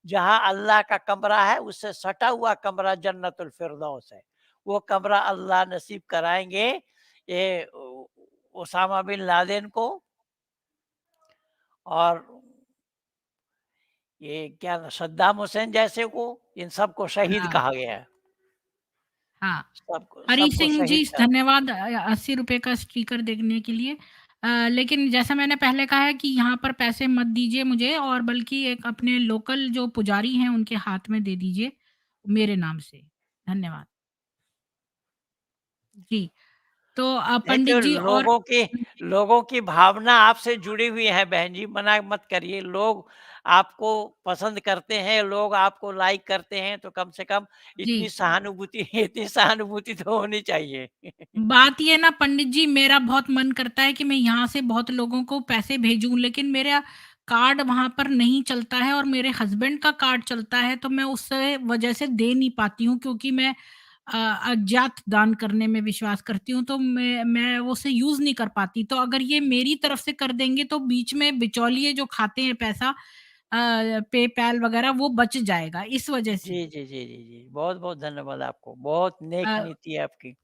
जहाँ अल्लाह का कमरा है, उससे सटा हुआ कमरा जन्नतुल फ़िरदौस है। वो कमरा अल्लाह नसीब कराएँगे ये ओसामा बिन लादेन को, और ये क्या सद्दाम हुसैन जैसे को, इन सबको शहीद हाँ, कहा गया है। हाँ। सबको हरी सबको सिंह शहीद जी, करा। धन्यवाद ₹80 का स्टिकर देने के लिए। लेकिन जैसा मैंने पहले कहा है कि यहाँ पर पैसे मत दीजिए मुझे, और बल्कि एक अपने लोकल जो पुजारी हैं उनके हाथ में दे दीजिए मेरे नाम से। धन्यवाद। जी, तो नहीं पंडित तो जी और लोगों की भावना आपसे जुड़ी हुई है बहन जी, मना मत करिए। लोग आपको पसंद करते हैं, लोग आपको लाइक करते हैं, तो कम से कम जी। इतनी सहानुभूति इतनी सहानुभूति तो होनी चाहिए। बात ये ना पंडित जी, मेरा बहुत मन करता है कि मैं यहाँ से बहुत लोगों को पैसे भेजूँ, लेकिन मेरा कार्ड वहाँ पर नहीं चलता है और मेरे हस्बैंड का कार्ड चलता है, तो मैं उस वजह से दे नहीं पाती हूँ, क्योंकि मैं अज्ञात दान करने में विश्वास करती हूँ, तो मैं उसे यूज़ नहीं कर पाती। तो अगर ये मेरी तरफ से कर देंगे तो बीच में बिचौलिए जो खाते हैं पैसा, पेपैल वगैरह, वो बच जाएगा, इस वजह से। जी, जी, जी, जी, जी। बहुत-बहुत धन्यवाद आपको। बहुत नेक अ नीति है आपकी।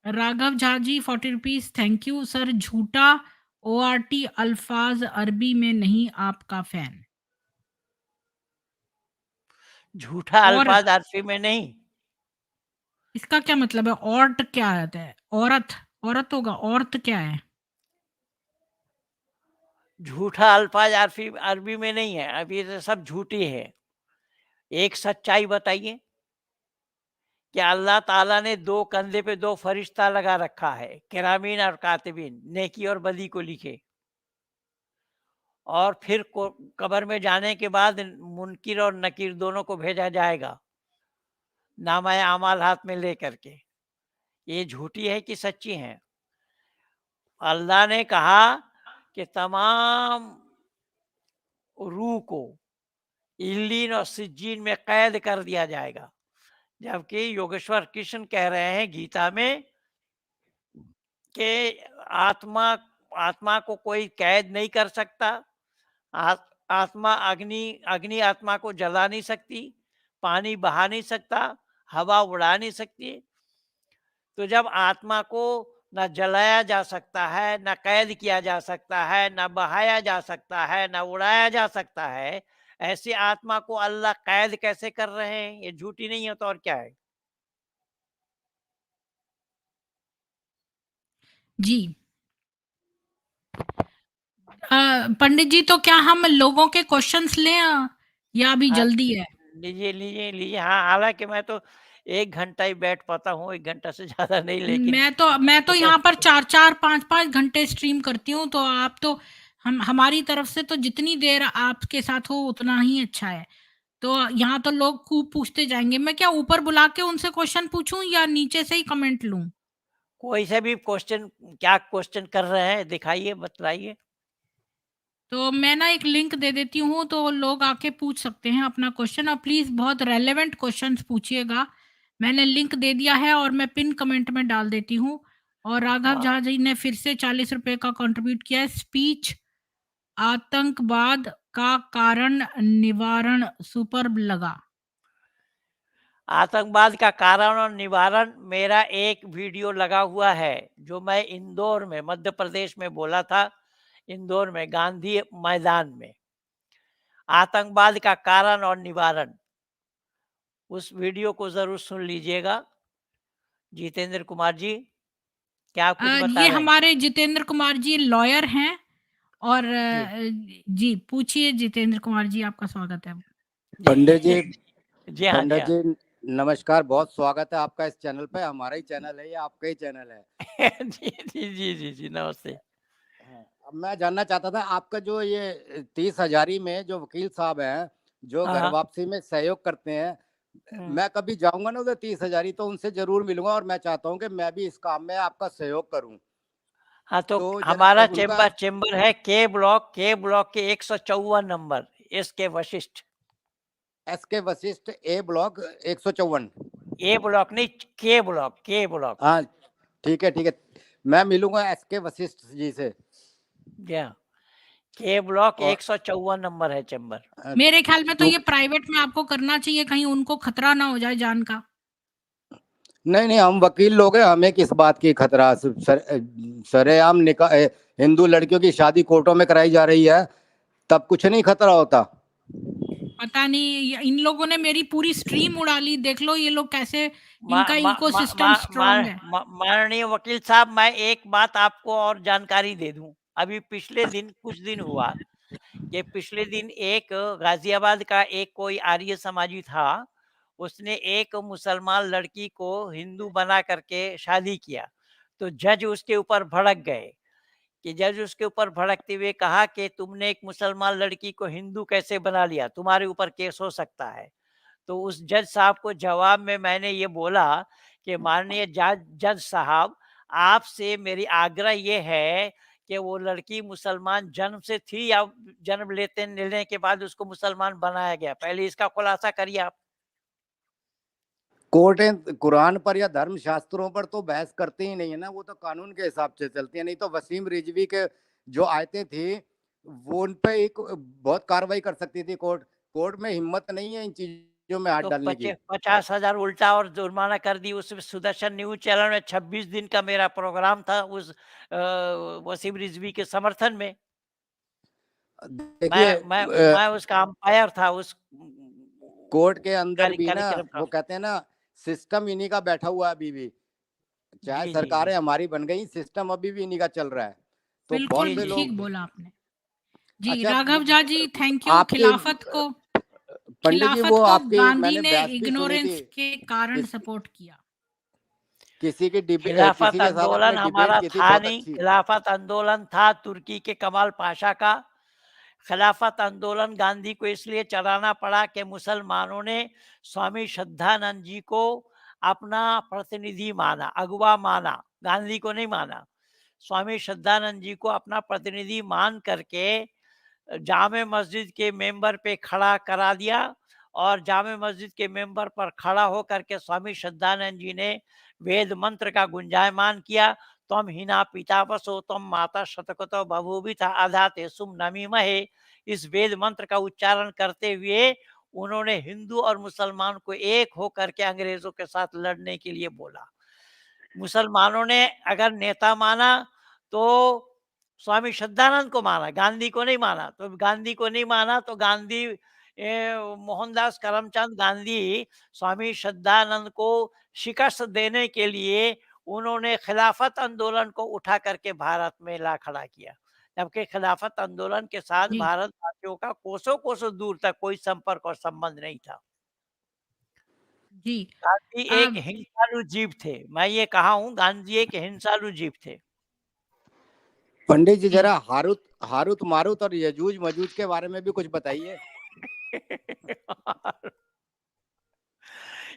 राघव झा जी, ₹40 थैंक यू सर। झूठा ओआरटी अल्फाज अरबी में नहीं, आपका फैन। झूठा और अल्फ़ाज़ अरफ़ी में नहीं। इसका क्या मतलब है? औरत क्या आता है? औरत, औरत होगा, औरत क्या है? झूठा अल्फ़ाज़ अरफ़ी अरबी में नहीं है। अब ये तो सब झूठी है। एक सच्चाई बताइए कि अल्लाह ताला ने 2 कंधे पे 2 फरिश्ता लगा रखा है, किरामीन और कातिबीन, नेकी और बदी को लिखे। और फिर को कब्र में जाने के बाद मुनकिर और नकीर दोनों को भेजा जाएगा, नामा-ए-आमाल हाथ में लेकर के। ये झूठी है कि सच्ची हैं? अल्लाह ने कहा कि तमाम रूह को इल्लीन और सिज्जीन में कैद कर दिया जाएगा। जबकि योगेश्वर कृष्ण कह रहे हैं गीता में कि आत्मा आत्मा को कोई कैद नहीं कर सकता। आ, आत्मा अग्नि अग्नि आत्मा को जला नहीं सकती, पानी बहा नहीं सकता, हवा उड़ा नहीं सकती। तो जब आत्मा को न जलाया जा सकता है, न कैद किया जा सकता है, न बहाया जा सकता है, न उड़ाया जा सकता है, ऐसी आत्मा को अल्लाह कैद कैसे कर रहे हैं? ये झूठी नहीं है तो और क्या है? जी। पंडित जी, तो क्या हम लोगों के क्वेश्चन्स लें, या अभी हाँ, जल्दी है? लीजिए, लीजिए, लीजिए। हाँ, हालाँकि मैं तो 1 घंटा ही बैठ पाता हूँ, 1 घंटा से ज़्यादा नहीं, लेकिन मैं तो जैसे यहाँ पर 4-4 5-5 घंटे स्ट्रीम करती हूँ, तो आप तो हम हमारी तरफ से तो जितनी देर आपके साथ हो उतना ही अच्छा है। तो यहाँ तो लोग खूब पूछते जाएँगे। मैं क्या ऊपर बुला के उनसे क्वेश्चन पूछूँ या नीचे से ही कमेंट लूँ? कोई से भी क्वेश्चन, क्या क्वेश्चन कर रहे हैं दिखाइए, बतलाइए। तो मैं ना एक लिंक दे देती हूँ, तो लोग आके पूछ सकते हैं अपना क्वेश्चन, और प्लीज़ बहुत रेलेवेंट क्वेश्चंस पूछिएगा। मैंने लिंक दे दिया है और मैं पिन कमेंट में डाल देती हूँ। और राघव हाँ, झा जी ने फिर से ₹40 का कंट्रीब्यूट किया है। स्पीच आतंकवाद का कारण निवारण सुपर्ब लगा। आतंकवाद का कारण और निवारण मेरा एक वीडियो लगा हुआ है, जो मैं इंदौर में, मध्य प्रदेश में बोला था, इंदौर में गांधी मैदान में। आतंकवाद का कारण और निवारण। उस वीडियो को ज़रूर सुन लीजिएगा। जितेंद्र कुमार जी, क्या आप कुछ बता ये रहे हैं? हमारे जितेंद्र कुमार जी लॉयर हैं और जी, जी, पूछिए जितेंद्र कुमार जी, आपका स्वागत है। जी। पंडित जी जी हाँ, जी पंडित हाँ। जी नमस्कार, बहुत स्वागत है आपका इस चैनल पे। हमारा ही चैनल है, ये आपका ही चैनल है। जी, जी, जी, जी, जी, नमस्ते। हाँ, अब मैं जानना चाहता था आपका जो ये 30 हजारी में जो वकील साहब हैं, जो हाँ, घर हाँ। वापसी में सहयोग करते हैं, हुँ। मैं कभी जाऊंगा ना उधर 30 हजारी, तो उनसे जरूर मिलूंगा और मैं चाहता हूँ कि मैं भी इस काम में आपका सहयोग करूँ। हाँ, तो तो जरा हमारा उनका चेंबर है के ब्लॉक के 154 नंबर, S K Vashishth. SK Vashishth A block 154। A block नहीं, के ब्लॉक। हाँ, ठीक है, ठीक है। मैं मिलूंगा SK वशिष्ठ जी से। जी हाँ, के ब्लॉक और 154 नंबर है चेंबर। मेरे ख्याल में तो क्यों ये प्राइवेट में आपको करना चाहिए, कहीं उनको खतरा ना हो जाए जान का। नहीं नहीं, हम वकील लोग हैं, हमें किस बात की खतरा। सरेआम निकाह हिंदू लड़कियों की शादी कोर्टों में कराई जा रही है, तब कुछ नहीं खतरा होता। पता नहीं इन लोगों ने मेरी पूरी स्ट्रीम उड़ा ली, देख लो ये लोग कैसे, मा इनका मा मा मा इकोसिस्टम मा स्ट्रांग है। मा माननीय वकील साहब, मैं एक बात आपको और जानकारी दे दूँ। अभी पिछले दिन कुछ दिन हुआ कि पिछले दिन एक गाज़ियाबाद का एक कोई आर्य समाजी था, उसने एक मुसलमान लड़की को हिंदू बना करके शादी किया। तो जज उसके ऊपर भड़क गए, कि जज उसके ऊपर भड़कते हुए कहा कि तुमने एक मुसलमान लड़की को हिंदू कैसे बना लिया? तुम्हारे ऊपर केस हो सकता है। तो उस जज साहब को जवाब में मैंने ये बोला कि माननीय जज जज साहब, आपसे मेरी आग्रह ये है कि वो लड़की मुसलमान जन्म से थी या जन्म लेने के बाद उसको मुसलमान बनाया गया? पहले इसका खुलासा करिए आप। कोर्टें कुरान पर या धर्म शास्त्रों पर तो बहस करती ही नहीं है ना, वो तो कानून के हिसाब से चलती है। नहीं तो वसीम रिजवी के जो आयतें थी, वो उन पे एक बहुत कार्रवाई कर सकती थी कोर्ट। कोर्ट में हिम्मत नहीं है इन चीजों में हाथ तो डालने की। 50,000 उल्टा और जुर्माना कर दी। उसमें सुदर्शन न्यूज़ चैनल में 26 दिन का मेरा प्रोग्राम था उस वसीम रिज़वी के समर्थन में। देखिए मैं उसका अंपायर था उस कोर्ट के अंदर भी ना, कार्यक्रम का। वो कहते हैं ना, सिस्टम इन्हीं का बैठा हुआ है अभी भी। चाहे जी, जी, जी। सरकारें हमारी बन गई, सिस्टम अभी भी इन्हीं का चल रहा है। तो बहुत बिल्कुल जी, से जी, जी, ठीक लोग। जी। बोला आपने। जी, अच्छा, राघव झा जी, थैंक यू। आपके पंडित जी, खिलाफत वो को आपकी गांधी मैंने ने बहस भी सुनी थी। इग्नोरेंस के कारण किस सपोर्ट किया। किसी खिलाफत के साथ आपने आंदोलन डिबेट हमारा की थी, था बहुत नहीं, अच्छी। खिलाफत आंदोलन था तुर्की के कमाल पाशा का। खिलाफत आंदोलन गांधी को इसलिए चलाना पड़ा कि मुसलमानों ने स्वामी श्रद्धानंद जी को अपना प्रतिनिधि माना, अगुवा माना, गांधी को नहीं माना। स्वामी श्रद्धानंद जी को अपना प्रतिनिधि मान करके जामे मस्जिद के मेंबर पे खड़ा करा दिया, और जामे मस्जिद के मेंबर पर खड़ा होकर के स्वामी श्रद्धानंद जी ने वेद मंत्र का गुंजायमान किया। त्वम हिना पितावसो त्वम माता शतकतो बभूविता आधाते सुम नमीमहे। इस वेद मंत्र का उच्चारण करते हुए उन्होंने हिंदू और मुसलमान को एक होकर के अंग्रेजों के साथ लड़ने के लिए बोला। मुसलमानों ने अगर नेता माना तो स्वामी श्रद्धानंद को माना, गांधी को नहीं माना। तो गांधी को नहीं माना तो गांधी मोहनदास करमचंद गांधी स्वामी श्रद्धानंद को शिकस्त देने के लिए उन्होंने खिलाफत आंदोलन को उठा करके भारत में ला खड़ा किया। जबकि खिलाफत आंदोलन के साथ जी, भारतवासियों का कोसों-कोसों दूर तक कोई संपर्क और संबंध नहीं था। जी। गांधी एक अब हिंसालु जीव थे। मैं ये कहा हूँ, गांधी एक हिंसालु जीव थे। पंडित जी, जी, जरा हारुत हारुत मारुत और यजूज मजूज के बारे में भी कुछ बताइए।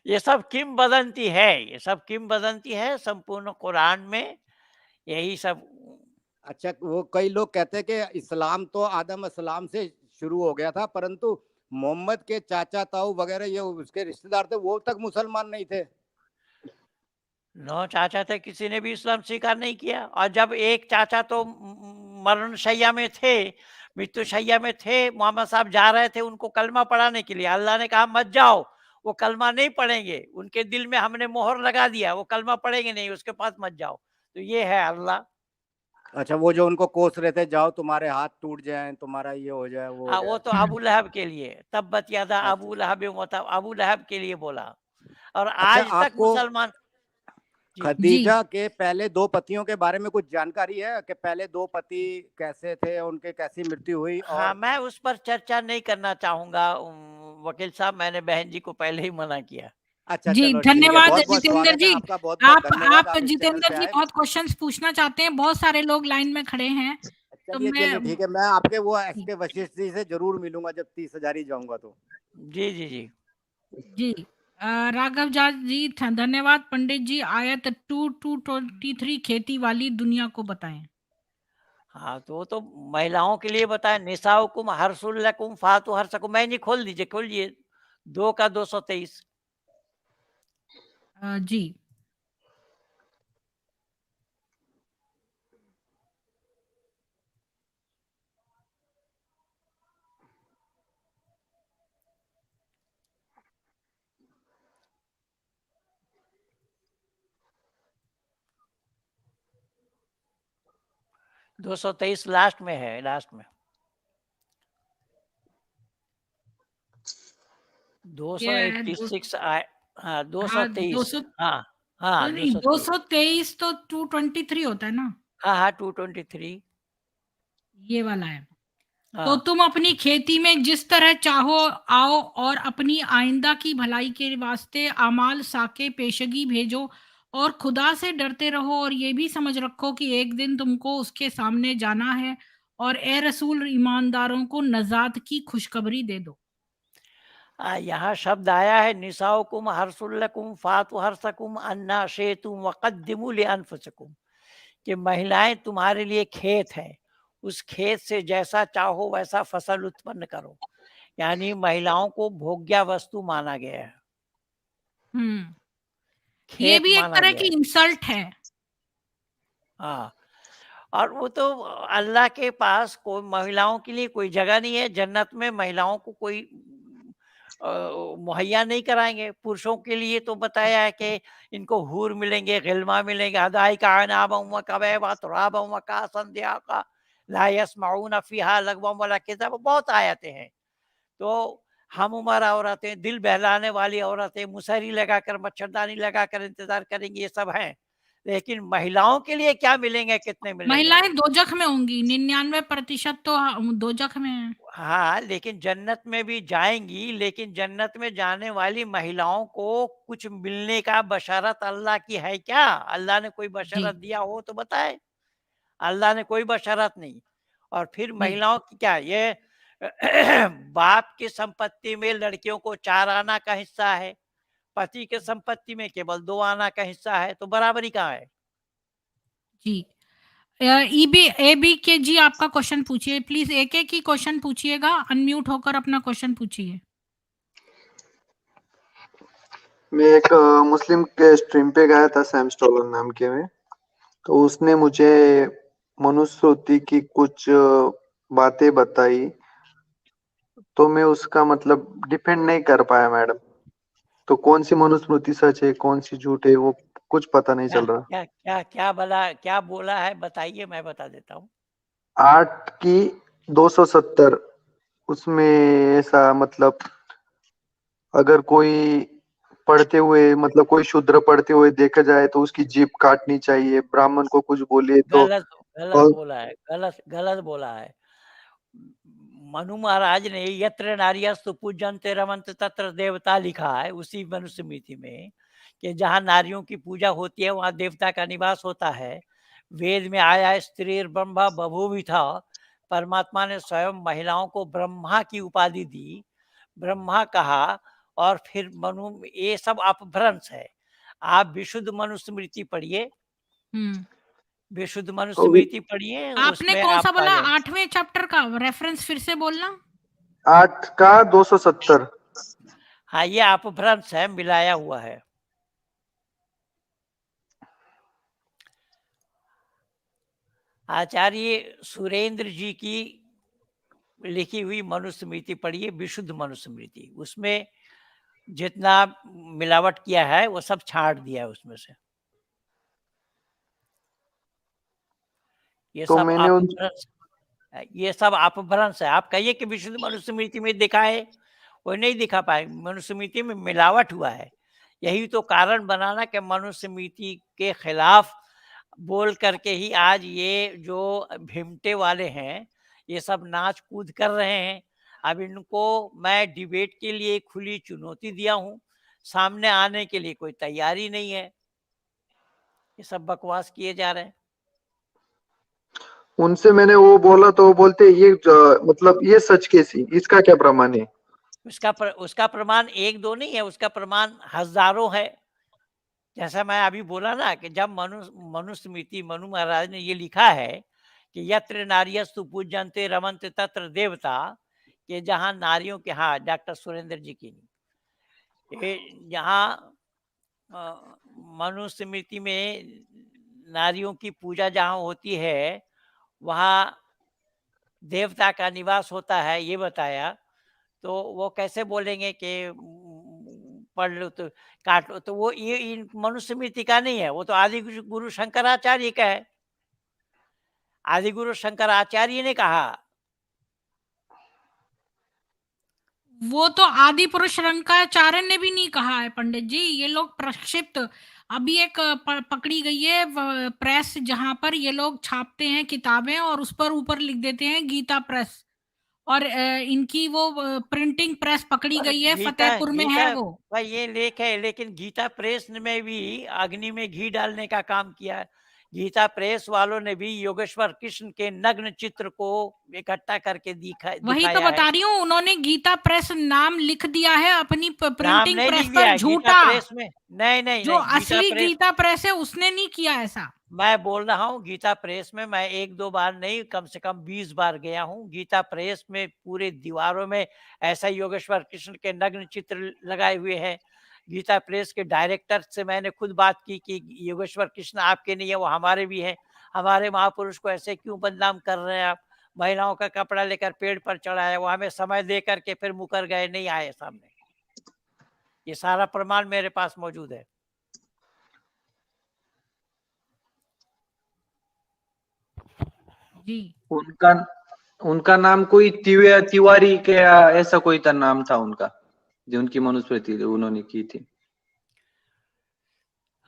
ये सब किंवदंती है, ये सब किंवदंती है। संपूर्ण कुरान में यही सब। अच्छा, वो कई लोग कहते हैं कि इस्लाम तो आदम अस्सलाम से शुरू हो गया था, परंतु मोहम्मद के चाचा ताऊ वगैरह ये उसके रिश्तेदार थे, वो तक मुसलमान नहीं थे। नौ चाचा थे, किसी ने भी इस्लाम स्वीकार नहीं किया। और जब एक चाचा तो मरण शैया में थे, मृत्यु शैया में थे, मोहम्मद साहब जा रहे थे उनको कलमा पढ़ाने के लिए। अल्लाह ने कहा मत जाओ, वो कलमा नहीं पढ़ेंगे, उनके दिल में हमने मोहर लगा दिया, वो कलमा पढ़ेंगे नहीं, उसके पास मत जाओ। तो ये है अल्लाह। अच्छा, वो जो उनको कोस रहे थे, जाओ तुम्हारे हाथ टूट जाएँ, तुम्हारा ये हो जाए, वो हो वो जाए। तो अबू लहब के लिए, तब्बत यदा अच्छा। अबू लहब मतलब अबू लहब के लिए बोला। और अच्छा, आज तक आपको मुसलमान। जी। जी। खदीजा के पहले 2 पतियों के बारे में कुछ जानकारी है कि पहले 2 पति कैसे थे, उनकी कैसी मृत्यु हुई? हाँ, और मैं उस पर चर्चा नहीं करना चाहूँगा वकील साहब, मैंने बहन जी को पहले ही मना किया। अच्छा, जी, चलो ठीक है। धन्यवाद बहुत-बहुत जितेंद्र स्वागत है जी। आपका, बहुत-बहुत धन्यवाद आप आप इस चैनल जितेंद्र पे जी आए। बहुत क्वेश्चन्स पूछना चाहते हैं, बहुत सारे लोग लाइन में खड़े हैं, तो चलिए, मैं चलिए ठीक है, मैं आपके वो एसके वशिष्ठ जी से ज़रूर मिलूँगा जब 30 हज़ारी जाऊँगा तो। जी, जी, जी। जी। राघव झा जी धन्यवाद। पंडित जी आयत 2:23 खेती वाली दुनिया को बताएं। हाँ, तो वो तो महिलाओं के लिए बताया, निसाउकुम हर्सुल लकुम फातु हर्सकुम। मैं नहीं, खोल दीजिए, खोलिए 2 का 223। जी। 223 लास्ट में है, लास्ट में। क्या है 286 आय हाँ, हाँ, 223। 200 हाँ, हाँ, नहीं 223। 223 तो 223 होता है ना? हाँ, हाँ, 223। ये वाला है। तो हाँ। तुम अपनी खेती में जिस तरह चाहो आओ और अपनी आइंदा की भलाई के वास्ते आमाल साके पेशगी भेजो और खुदा से डरते रहो और ये भी समझ रखो कि एक दिन तुमको उसके सामने जाना है और ए रसूल ईमानदारों को नजात की खुशखबरी दे दो। यहाँ शब्द आया है, निसाउकुम हर्सुल लकुम फातु हर्सकुम अन्ना शेतुम वक़द्दिमू लिअन्फुसिकुम, कि महिलाएं तुम्हारे लिए खेत है, उस खेत से जैसा चाहो वैसा फसल उत्पन्न करो। यानी महिलाओं को भोग्य वस्तु माना गया है, हम्म। ये खेत भी एक माना तरह गया की है। इंसल्ट है। हाँ, और वो तो अल्लाह के पास कोई महिलाओं के लिए कोई जगह नहीं है। जन्नत में महिलाओं को कोई मुहैया नहीं कराएँगे। पुरुषों के लिए तो बताया है कि इनको हूर मिलेंगे, गिलमा मिलेंगे, हदाइका अनाबम व कबैबा तुराबम व कासन दियाका ला यस्माऊन फ़ीहा लगवम वला किज़ब, बहुत आयतें हैं। तो हम उम्र औरतें, दिल बहलाने वाली औरतें, मुसहरी लगाकर, मच्छरदानी लगाकर इंतज़ार करेंगी, ये सब हैं। लेकिन महिलाओं के लिए क्या मिलेंगे, कितने मिलेंगे? महिलाएं दोजख में होंगी, 99% तो दोजख में है। हाँ, लेकिन जन्नत में भी जाएँगी, लेकिन जन्नत में जाने वाली महिलाओं को कुछ मिलने का बशारत अल्लाह की है क्या? अल्लाह ने कोई जी। बशारत दिया हो तो बताएँ? अल्लाह ने कोई बशारत नहीं। और फिर जी। महिलाओं की क्या ये बाप की संपत्ति में लड़कियों को 4 आना का हिस्सा है, पति के संपत्ति में केवल 2 आना का हिस्सा है, तो बराबरी कहाँ है? जी। ईबी एबी के जी आपका क्वेश्चन पूछिए प्लीज, एक एक ही क्वेश्चन पूछिएगा, अनम्यूट होकर अपना क्वेश्चन पूछिए। मैं एक मुस्लिम के स्ट्रीम पे गया था, सैम स्टोलन नाम के में। तो उसने मुझे मनुस्मृति की कुछ बातें बताई, तो मैं उसका मतलब डिफेंड नहीं कर पाया मैडम। तो कौन सी मनुस्मृति सच है, कौन सी झूठ है, वो कुछ पता नहीं क्या चल रहा। क्या क्या क्या बोला, क्या बोला है बताइए, मैं बता देता हूँ। 8 की 270, उसमें ऐसा मतलब अगर कोई पढ़ते हुए मतलब कोई शूद्र पढ़ते हुए देखा जाए तो उसकी जीभ काटनी चाहिए, ब्राह्मण को कुछ बोलिए तो गलत गलत बोला है, गलत गलत बोला है। मनु महाराज ने यत्र नार्यस्तु पूज्यन्ते रमन्ते तत्र देवता लिखा है उसी मनुस्मृति में, कि जहाँ नारियों की पूजा होती है वहाँ देवता का निवास होता है। वेद में आया है स्त्री ब्रह्मा बभूविथा, परमात्मा ने स्वयं महिलाओं को ब्रह्मा की उपाधि दी, ब्रह्मा कहा। और फिर मनु, ये सब अपभ्रंश है। आप विशुद्ध मनुस्मृति पढ़िए, हम्म। विशुद्ध तो भी मनुस्मृति पढ़िए, आपने उसमें कौन सा आप पा बोला, जाएंगे। 8वें चैप्टर का रेफरेंस फिर से बोलना। 8 का 270। हाँ, ये अपभ्रंश है, मिलाया हुआ है। आचार्य सुरेंद्र जी की लिखी हुई मनुस्मृति पढ़िए, विशुद्ध मनुस्मृति, उसमें जितना मिलावट किया है वो सब छांट दिया है उसमें से। ये तो सब मैंने उन अपभ्रंश ये सब अपभ्रंश है। आप कहिए कि विशुद्ध मनुस्मृति में दिखा है, वो नहीं दिखा पाए। मनुस्मृति में मिलावट हुआ है। यही तो कारण बनाना कि मनुस्मृति के खिलाफ बोल करके ही आज ये जो भिमटे वाले हैं, ये सब नाच कूद कर रहे हैं। अब इनको मैं डिबेट के लिए खुली चुनौती दिया हूँ, सामने आने के लिए कोई तैयारी नहीं है। ये सब बकवास किए जा रहे हैं। उनसे मैंने वो बोला तो वो बोलते ये मतलब ये सच कैसी, इसका क्या प्रमाण है? उसका प्रमाण 1-2 नहीं है, उसका प्रमाण हज़ारों है। जैसा मैं अभी बोला ना कि जब मनुस्मृति मनु महाराज ने ये लिखा है कि यत्र नार्यस्तु पूज्यन्ते रमन्ते तत्र देवता, कि जहाँ नारियों के, हाँ, डॉक्टर सुरेंद्र जी की, ये यहाँ मनुस्मृति में नारियों की पूजा जहाँ होती है, वहाँ देवता का निवास होता है, ये बताया। तो वो कैसे बोलेंगे कि पढ़ लो तो काट लो, तो वो ये इन मनुस्मृति का नहीं है, वो तो आदि गुरु शंकराचार्य का है। आदि गुरु शंकराचार्य ने कहा। वो तो आदि पुरुष शंकराचार्य ने भी नहीं कहा है पंडित जी। ये लोग प्रक्षिप्त, अभी एक पकड़ी गई है प्रेस, जहां पर ये लोग छापते हैं किताबें और उस पर ऊपर लिख देते हैं गीता प्रेस। और इनकी वो प्रिंटिंग प्रेस पकड़ी पर गई है, गीता फतेहपुर में है गीता वो। भाई ये लेख है, लेकिन गीता प्रेस में भी अग्नि में घी डालने का काम किया है। गीता प्रेस वालों ने भी योगेश्वर कृष्ण के नग्न चित्र को इकट्ठा करके वही तो दिखाया है। बता रही हूँ, उन्होंने गीता प्रेस नाम लिख दिया है अपनी नाम प्रिंटिंग नहीं प्रेस लिख दिया पर, है गीता झूठा। प्रेस में। नहीं नहीं जो नहीं, गीता असली प्रेस, गीता प्रेस है उसने नहीं किया ऐसा। मैं बोल रहा हूँ गीता प्रेस में मैं 1-2 बार नहीं, कम से कम 20 बार गया हूँ। गीता प्रेस में पूरे दीवारों में ऐसा योगेश्वर कृष्ण के नग्न चित्र लगाए हुए हैं। गीता प्रेस के डायरेक्टर से मैंने खुद बात की कि योगेश्वर कृष्ण आपके नहीं है, वो हमारे भी हैं। हमारे महापुरुष को ऐसे क्यों बदनाम कर रहे हैं आप? महिलाओं का कपड़ा लेकर पेड़ पर चढ़ाया, वो हमें समय दे करके फिर मुकर गए, नहीं आए सामने। ये सारा प्रमाण मेरे पास मौजूद है। जी, उनका उनका नाम कोई तिवारी के ऐसा कोई था, नाम था उनका, जो उनकी मनुस्मृति उन्होंने की थी।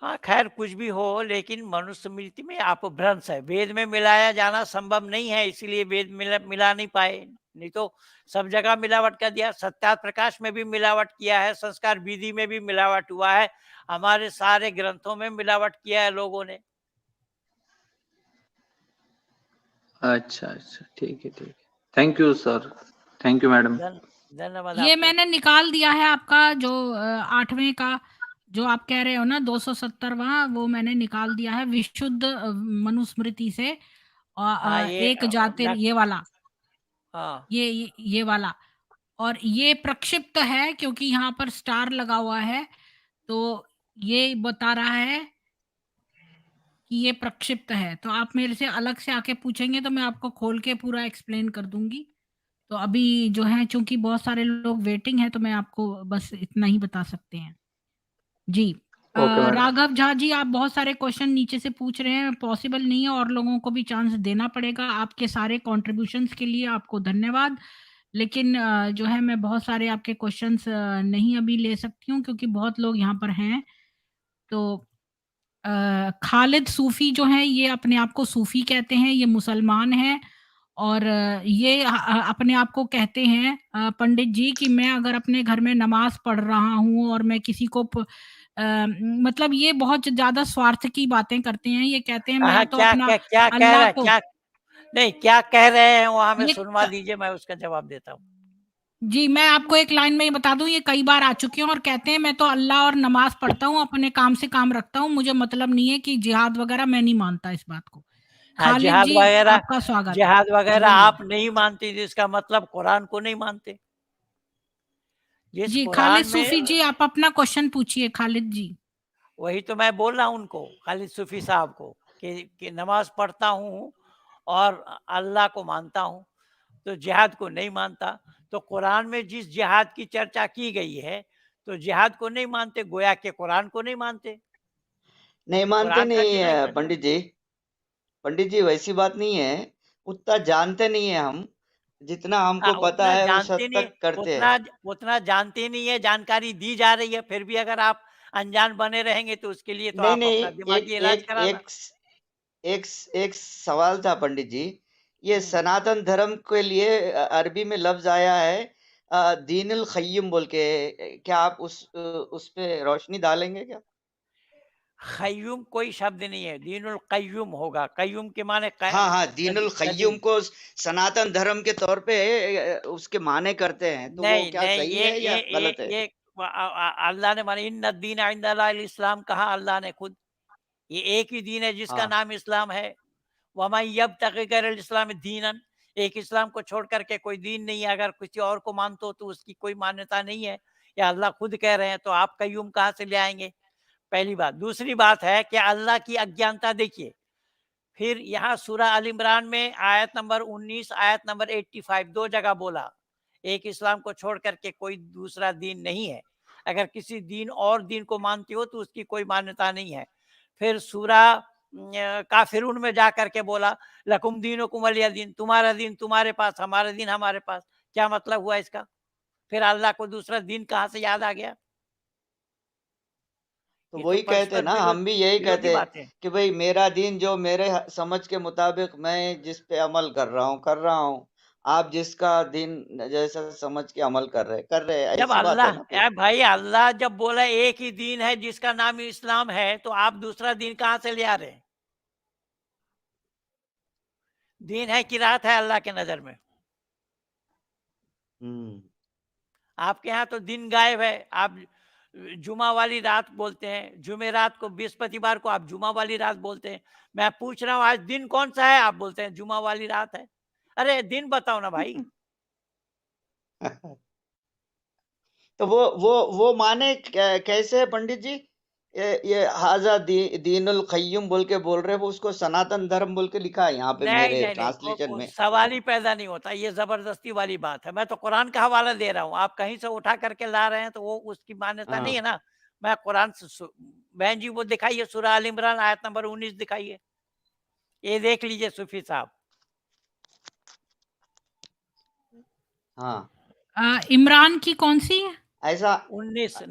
हाँ, खैर कुछ भी हो, लेकिन मनुस्मृति में अपभ्रंश है। वेद में मिलाया जाना संभव नहीं है, इसीलिए वेद मिला नहीं पाए। नहीं तो सब जगह मिलावट कर दिया। सत्यार्थ प्रकाश में भी मिलावट किया है, संस्कार विधि में भी मिलावट हुआ है, हमारे सारे ग्रंथों में मिलावट किया है लोगों ने। अच्छा अच्छा, ठीक है ठीक है। Thank you sir, thank you madam. धन्यवाद ये आपको। मैंने निकाल दिया है आपका जो 8वें का जो आप कह रहे हो ना 270वां, वो मैंने निकाल दिया है विशुद्ध मनुस्मृति से। हाँ, ये एक जातिर, ये वाला, हाँ, ये वाला। और ये प्रक्षिप्त है क्योंकि यहाँ पर स्टार लगा हुआ है, तो ये बता रहा है कि ये प्रक्षिप्त है। तो आप मेरे से अलग से आके पूछेंगे तो मैं आपको खोल के पूरा एक्सप्लेन कर दूंगी। तो अभी जो है, चूंकि बहुत सारे लोग वेटिंग है, तो मैं आपको बस इतना ही बता सकते हैं। जी। Okay madam. राघव झा जी, आप बहुत सारे क्वेश्चन नीचे से पूछ रहे हैं, पॉसिबल नहीं है, और लोगों को भी चांस देना पड़ेगा। आपके सारे कॉन्ट्रीब्यूशंस के लिए आपको धन्यवाद। लेकिन जो है, मैं बहुत सारे आपके क्वेश्चंस नहीं अभी ले सकती हूँ क्योंकि बहुत लोग यहाँ पर हैं। तो खालिद सूफी जो है, ये अपने आप को सूफी कहते हैं, ये मुसलमान हैं। और ये अपने आप को कहते हैं पंडित जी कि मैं अगर अपने घर में नमाज पढ़ रहा हूँ और मैं किसी को मतलब ये बहुत ज्यादा स्वार्थ की बातें करते हैं। ये कहते हैं हाँ, मैं तो अपना क्या कह रहा अल्लाह है, को, क्या नहीं, क्या कह रहे हैं वो हमें ये सुनवा दीजिए, मैं उसका जवाब देता हूँ। जी, मैं आपको एक लाइन में ये बता दूं, ये कई बार आ चुके हैं और कहते हैं मैं तो अल्लाह और नमाज पढ़ता हूँ, अपने काम से काम रखता हूँ, मुझे मतलब नहीं है कि जिहाद वगैरह, मैं नहीं मानता इस बात को। हाँ, खालिद जी, आपका स्वागत है। जिहाद वगैरह बोलिए। आप नहीं मानते, इसका मतलब कुरान को नहीं मानते। जिस जी, खालिद कुरान सूफी में, जी, आप अपना क्वेश्चन पूछिए खालिद जी। वही तो मैं बोल रहा हूँ उनको, खालिद सूफी साहब को, कि नमाज पढ़ता हूँ और अल्लाह को मानता हूँ, तो जिहाद को नहीं मानता। तो कुरान में जिस जिहाद की चर्चा की गई है, तो जिहाद को नहीं मानते, गोया के कुरान को नहीं मानते। नहीं मानते कुरान का नहीं डिनाई कर रहे हैं। पंडित जी, पंडित जी वैसी बात नहीं है, उतना जानते नहीं है हम, जितना हमको हाँ, पता उतना है उस जानते हद नहीं, तक करते हैं। उतना उतना जानते नहीं है, जानकारी दी जा रही है, फिर भी अगर आप अनजान बने रहेंगे तो उसके लिए तो नहीं आप नहीं, अपना दिमागी एक इलाज एक कराना। एक एक एक सवाल था पंडित जी, ये हम्म। सनातन धर्म के लिए अरबी में लफ्ज आया है दीनुल क़य्युम बोल के, क्या आप उस पे रोशनी डालेंगे क्या? क़य्यूम कोई शब्द नहीं है, दीनुल क़य्यूम होगा। क़य्यूम के माने हाँ हाँ, दीनुल क़य्युम कदीम। को सनातन धर्म के तौर पे उसके माने करते हैं, तो वो नहीं क्या नहीं, सही है या गलत है? ये अल्लाह ने माने इन्न दीन इंदल्लाहिल इस्लाम कहा अल्लाह ने खुद। ये एक ही दीन है जिसका हाँ नाम इस्लाम है। वमन यब्तगि गैरल इस्लाम दीनन, एक इस्लाम को छोड़ करके कोई दीन नहीं है। अगर किसी और को मानते हो तो उसकी कोई मान्यता नहीं है, या अल्लाह खुद कह रहे हैं, तो आप कय्यूम कहाँ से ले आएंगे? पहली बात। दूसरी बात है कि अल्लाह की अज्ञानता देखिए। फिर यहाँ सूरह अल इमरान में आयत नंबर 19, आयत नंबर 85, दो जगह बोला, एक इस्लाम को छोड़ करके कोई दूसरा दीन नहीं है। अगर किसी दीन और दीन को मानते हो तो उसकी कोई मान्यता नहीं है। फिर सूरह काफिरून में जा करके बोला, लकुम दीनुकुम वलिय दीन, तुम्हारा दीन तुम्हारे पास, हमारा दीन हमारे पास। क्या मतलब हुआ इसका? फिर अल्लाह को दूसरा दीन कहाँ से याद आ गया? तो ये तो वही कहते परस्पर ना, हम भी यही विरोधी कहते बातें हैं। कि भाई मेरा दीन जो मेरे समझ के मुताबिक मैं जिस पे अमल कर रहा हूँ, आप जिसका दीन जैसा समझ के अमल कर रहे हैं, जब ऐसी बात है अल्लाह ना फिर। भाई, अल्लाह जब बोला एक ही दीन है जिसका नाम इस्लाम है, तो आप दूसरा दीन कहाँ से ले आ रहे हैं? दीन है कि रात है अल्लाह के नजर में? हम्म। आपके यहाँ तो दिन गायब है। आप जुमा वाली रात बोलते हैं, जुमेरात को, बृहस्पतिवार को आप जुमा वाली रात बोलते हैं। मैं पूछ रहा हूँ आज दिन कौन सा है, आप बोलते हैं जुमा वाली रात है। अरे दिन बताओ ना भाई। तो वो माने कैसे है पंडित जी? ये हाजा दीनुल क़य्युम बोल के बोल रहे हैं, वो उसको सनातन धर्म बोल के लिखा है यहाँ पे नहीं मेरे नहीं नहीं, ट्रांसलेशन वो में। सवाल ही पैदा नहीं होता, ये जबरदस्ती वाली बात है। मैं तो कुरान का हवाला दे रहा हूँ, आप कहीं से उठा करके ला रहे हैं तो वो उसकी मान्यता नहीं हाँ है ना। मैं कुरान से बहन जी वो दिखाइए, सूरह अल इमरान आयत नंबर 19 दिखाइए, ये देख लीजिए सूफी साहब। हाँ, इमरान की कौन सी है? ऐसा 19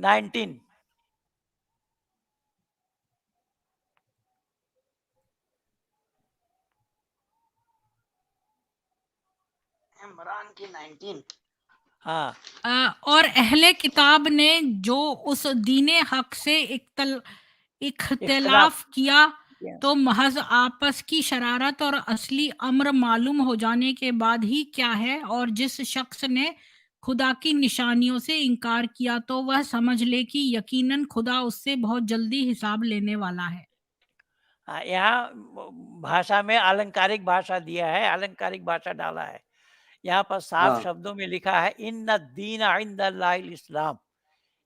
इमरान की 19। हाँ। और अहले किताब ने जो उस दीने हक से इख्तलाफ इख्तिलाफ किया, किया। तो महज आपस की शरारत और असली अम्र मालूम हो जाने के बाद ही क्या है। और जिस शख्स ने खुदा की निशानियों से इनकार किया, तो वह समझ ले कि यकीनन खुदा उससे बहुत जल्दी हिसाब लेने वाला है। हाँ, यहाँ भाषा में अलंकारिक भाषा दिया है, अलंकारिक भाषा डाला है। यहाँ पर साफ हाँ, शब्दों में लिखा है, इन्न दीन इंदल्लाहिल इस्लाम,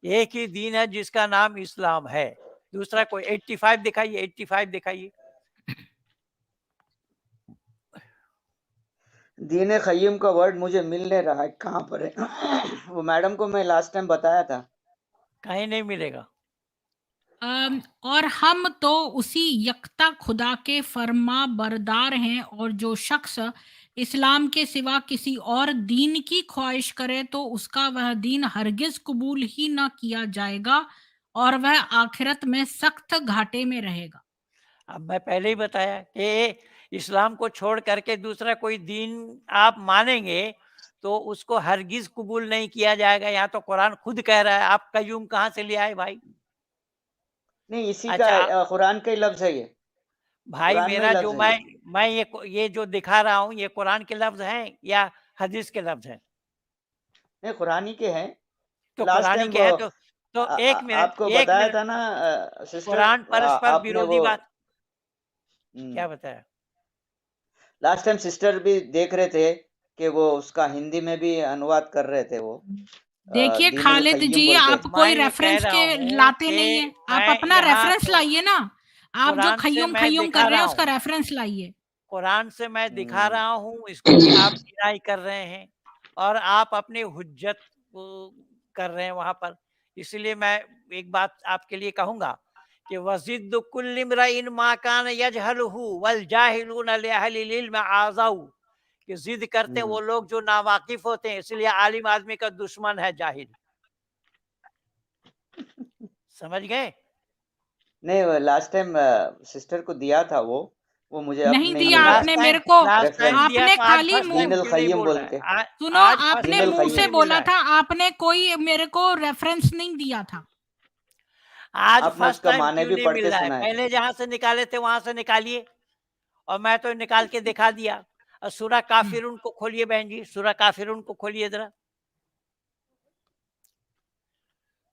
एक ही दीन है जिसका नाम इस्लाम है। दूसरा कोई 85 दिखाइए, 85 दिखाइए। दीन क़य्युम का वर्ड मुझे मिल नहीं रहा है, कहाँ पर है? वो मैडम को मैं लास्ट टाइम बताया था। कहीं नहीं मिलेगा। और हम तो उसी यकता खुदा के फर्मा बरदार हैं, और जो शख्स इस्लाम के सिवा किसी और दीन की ख्वाहिश करे, तो उसका वह दीन हरगिज कबूल ही ना किया जाएगा, और वह आखिरत में सख्त घाटे में रहेगा। अब मैं पहले ही बताया कि इस्लाम को छोड़ करके दूसरा कोई दीन आप मानेंगे तो उसको हरगिज कबूल नहीं किया जाएगा। यहाँ तो कुरान खुद कह रहा है, आप कय्यूम कहाँ से ले आए भाई? नहीं, इसी का अच्छा कुरान का ही लफ्ज है ये, भाई, कुरान में ही मेरा जो लफ्ज है ये। मैं ये जो दिखा रहा हूँ, ये कुरान के लफ्ज हैं या हदीस के लफ्ज हैं? नहीं, कुरान ही के हैं। तो लास्ट कुरान ही टाइम के हैं तो एक मिनट, आपको एक बताया मिनट। था ना सिस्टर, कुरान परस्पर आपने विरोधी वो बात क्या बताया? लास्ट टाइम सिस्टर भी देख रहे थे कि वो उसका हिंदी में भी अनुवाद कर रहे थे वो देखिए दीनुल खालिद क़य्युम जी, बोल के। आप मैं कोई ये कह रेफरेंस रहा के हूँ लाते नहीं कि है, आप मैं अपना यहाँ रेफरेंस लाइए ना। आप जो कुरान से खय्युम मैं खय्युम दिखा कर रहे रहा हैं, उसका हूँ, रेफरेंस लाइए। कुरान से मैं दिखा हम्म, रहा हूँ, इसको भी आप डिनाई कर रहे हैं और आप अपनी हुज्जत को कर रहे हैं वहाँ पर। इसलिए मैं एक बात आपके लिए कहूँगा कि वज़िद्दु कुल्लि इम्रइन मा कान यजहलुहु वल जाहिलून लिअहलिल इल्म आज़ाऊ, कि जिद करते हैं वो लोग जो नावाकिफ होते हैं, इसलिए आलिम आदमी का दुश्मन है जाहिल। समझ गए? नहीं, वो लास्ट टाइम सिस्टर को दिया था वो मुझे अब नहीं नहीं दिया मिल रहा लास्ट आपने है टाइम मेरे को। Last time reference. दिया आपने तो आज खाली फर्स्ट टाइम दीन मुंह अल क्यों नहीं खय्यम बोल बोल रहा के। है? सुनो, आज फर्स्ट आपने दीन अल टाइम मुंह क्यों से नहीं खय्यम। मिल रहा बोला है? था, आपने कोई मेरे को रेफरेंस नहीं दिया था। आज आपने फर्स्ट उसका टाइम माने क्यों भी नहीं पढ़ मिल के रहा है? सुनाए। पहले जहां से निकाले थे वहां से निकालिए, और मैं तो निकाल के दिखा दिया। और सूरह काफिरून को खोलिए बहन जी, सूरह काफिरून को खोलिए जरा,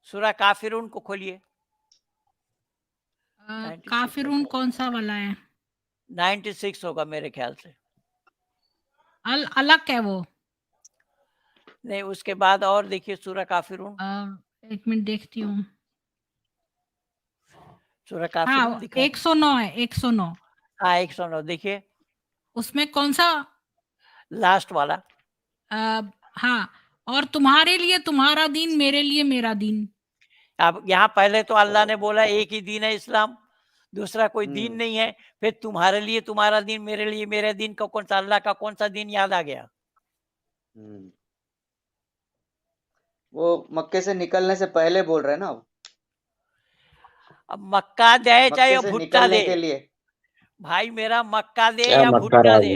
सूरह काफिरून को खोलिए। 96 काफिरून होगा, कौन सा वाला है? 96 होगा मेरे ख्याल से। अलग है वो। नहीं, उसके बाद और देखिए सूरह काफिरून। एक मिनट देखती हूँ। सूरह काफिरून हाँ, दिखा। 109 है, 109। हाँ, 109 देखिए, उसमें कौन सा? लास्ट वाला। हाँ, और तुम्हारे लिए तुम्हारा दीन, मेरे लिए मेरा दीन। अब यहाँ पहले तो अल्लाह ने बोला एक ही दीन है इस्लाम, दूसरा कोई दीन नहीं है। फिर तुम्हारे लिए तुम्हारा दीन, मेरे लिए मेरे दीन का कौन सा, अल्लाह का कौन सा दीन याद आ गया? वो मक्के से निकलने से पहले बोल रहे हैं ना, अब मक्का दे चाहे मक्के से भुट्टा निकलने दे, के लिए। भाई मेरा मक्का दे क्या या मक्का भुट्टा दे,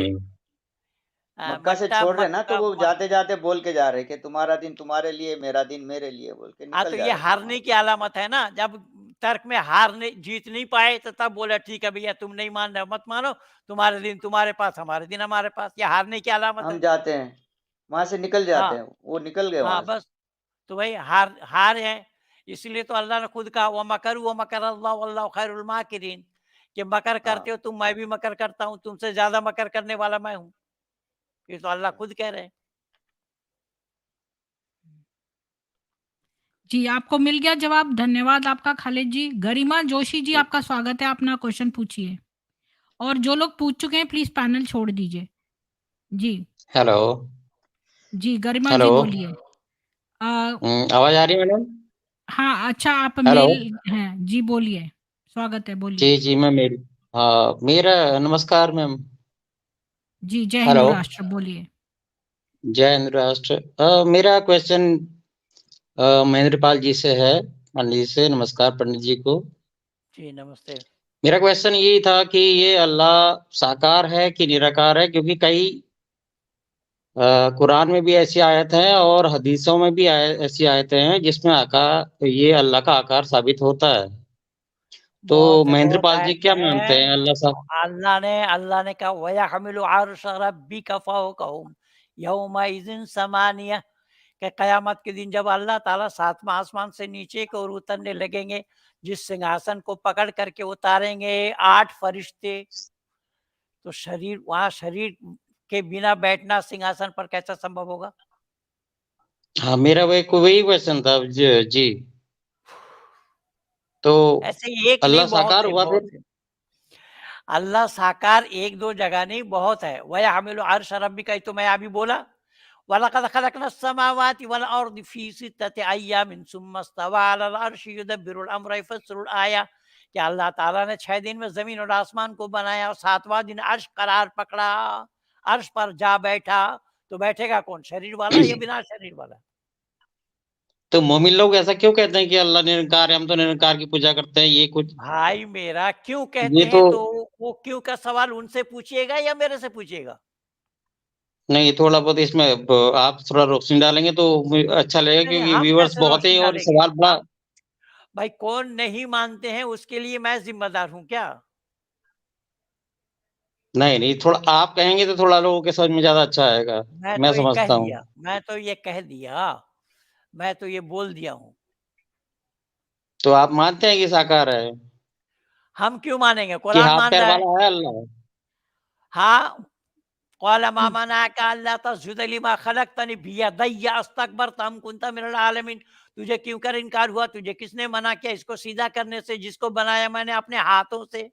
राज मक्का से मट्टा छोड़ रहे ना, तो मक्का वो जाते जाते बोल के जा रहे कि तुम्हारा दिन तुम्हारे लिए, मेरा दिन मेरे लिए, बोल के हाँ, निकल तो जा ये रहे। हारने की अलामत है ना। जब तर्क में हार नहीं, जीत नहीं पाए तो तब बोला ठीक है भैया तुम नहीं मान रहे हो, मत मानो, तुम्हारे दिन तुम्हारे पास, हमारे दिन हमारे पास, ये हारने की अलामत हम है। जाते हैं वहां से, निकल जाते हाँ हैं, वो निकल गए वहां हाँ, से। बस। तो भाई हार हार है, इसलिए तो अल्लाह ने खुद कहा व मकरू व मकर अल्लाह वल्लाहु खैरुल माकिरीन, कि मकर करते हो तुम, मैं भी मकर करता हूँ, तुमसे ज्यादा मकर करने वाला मैं हूँ। ये तो अल्लाह खुद कह रहे हैं। जी, आपको मिल गया जवाब। धन्यवाद आपका खालिद जी। गरिमा जोशी जी, आपका स्वागत है, अपना क्वेश्चन पूछिए। और जो लोग पूछ चुके हैं प्लीज पैनल छोड़ दीजिए। जी हेलो जी, गरिमा हेलो जी बोलिए। आवाज आ रही है मैडम? हाँ, अच्छा आप हेलो मेल हैं जी, बोलिए, स्वागत है, बोलिए। जी जी मैं मेरी हाँ मेरा नमस्कार मैम। जी, जय हिंदू हेलो राष्ट्र, बोलिए। जय हिंद राष्ट्र। मेरा क्वेश्चन महेंद्रपाल जी से है, पंडित जी से। नमस्कार पंडित जी को। जी नमस्ते। मेरा क्वेश्चन ये था कि ये अल्लाह साकार है कि निराकार है, क्योंकि कई कुरान में भी ऐसी आयत है और हदीसों में भी ऐसी आयतें हैं जिसमें आकार, ये अल्लाह का आकार साबित होता है। तो बहुत महेंद्रपाल जी क्या आयतें मानते हैं। हैं अल्लाह सा? अल्लाह ने कहा वयहमिलु अर्श रब्बिका फौकहुम यौमइज़िन समानिया, कि कयामत के दिन जब अल्लाह ताला सातवां आसमान से नीचे की ओर उतरने लगेंगे, जिस सिंहासन को पकड़ करके उतारेंगे 8 फरिश्ते, तो शरीर वहाँ, शरीर के बिना बैठना सिंहासन पर कैसा संभव होगा? हाँ मेरा वही क्वेश्चन था जी। तो ऐसे एक नहीं, अल्लाह बहुत साकार है, हुआ बहुत फिर? है। अल्लाह साकार एक दो जगह नहीं, बहुत है। वयहमिलु अर्श रब्बिका, तो मैं अभी बोला, वलक़द ख़लक़नस समावाति वल अर्ज़ फ़ी सित्तति अय्यामिन सुम्मा इस्तवा अलल अर्शि युदब्बिरुल अम्रा युफ़स्सिरुल आया, कि अल्लाह ताला ने 6 दिन में ज़मीन और आसमान को बनाया और 7वां दिन अर्श करार पकड़ा, अर्श पर जा बैठा। तो बैठेगा कौन, शरीर वाला या बिना शरीर वाला? तो मोमिन लोग ऐसा क्यों कहते हैं कि अल्लाह निरंकार है, हम तो निरंकार की पूजा करते हैं, ये कुछ भाई मेरा क्यों ये कहते तो हैं, तो वो क्यों का सवाल उनसे पूछिएगा या मेरे से पूछिएगा? नहीं। थोड़ा बहुत इसमें आप थोड़ा रोशनी डालेंगे तो अच्छा लगेगा, नहीं, नहीं, क्योंकि हम व्यूअर्स कैसे बहुत रोशनी हैं और डालेंगे? सवाल बड़ा। हम भाई कौन नहीं मानते हैं उसके लिए मैं जिम्मेदार हूँ क्या? नहीं नहीं, थोड़ा आप कहेंगे तो थोड़ा लोगों के समझ में ज्यादा अच्छा आएगा, मैं मैं तो ये कह समझता हूँ। दिया, मैं तो ये कह दिया, मैं तो ये बोल दिया हूँ। तो आप मानते हैं कि साकार है, हम क्यों मानेंगे, कि कुरान हाथ मान पैर रहा है। वाला है अल्लाह? हाँ, क़ाल मा मनाअका अल्ला तस्जुद लिमा खलक़तनी बियदैया अस्तकबरत अम कुन्त मिनल आलमीन, तुझे क्यों कर इनकार हुआ, तुझे किसने मना किया इसको सीधा करने से, जिसको बनाया मैंने अपने हाथों से?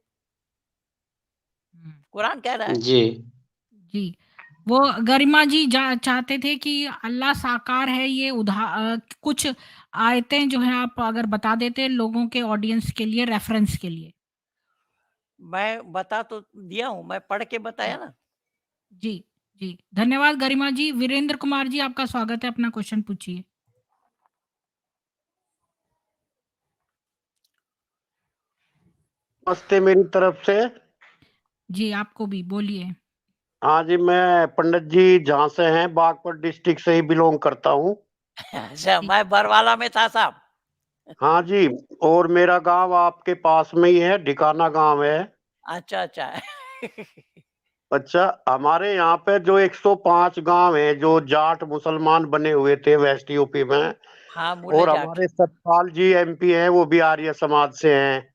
कुरान कह रहा है। जी जी, वो गरिमा जी चाहते थे कि अल्लाह साकार है, ये कुछ आयतें जो हैं आप अगर बता देते लोगों के ऑडियंस के लिए, रेफरेंस के लिए। मैं बता तो दिया हूँ, मैं पढ़ के बताया ना। जी, जी। धन्यवाद गरिमा जी। वीरेंद्र कुमार जी आपका स्वागत है, अपना क्वेश्चन पूछिए। नमस्ते मेरी तरफ से। जी, आपको भी बोलिए। हाँ जी, मैं पंडित जी जहाँ से हैं बागपत डिस्ट्रिक्ट से ही बिलोंग करता हूँ। अच्छा, जी, मैं बरवाला में था साहब। हाँ जी, और मेरा गांव आपके पास में ही है, ढिकाना गांव है। अच्छा, अच्छा। अच्छा, हमारे यहाँ पे जो 105 गांव हैं जो जाट मुसलमान बने हुए थे वेस्ट यूपी में, हाँ, मूले और जाट। हमारे सतपाल जी एमपी हैं वो भी आर्य समाज से हैं।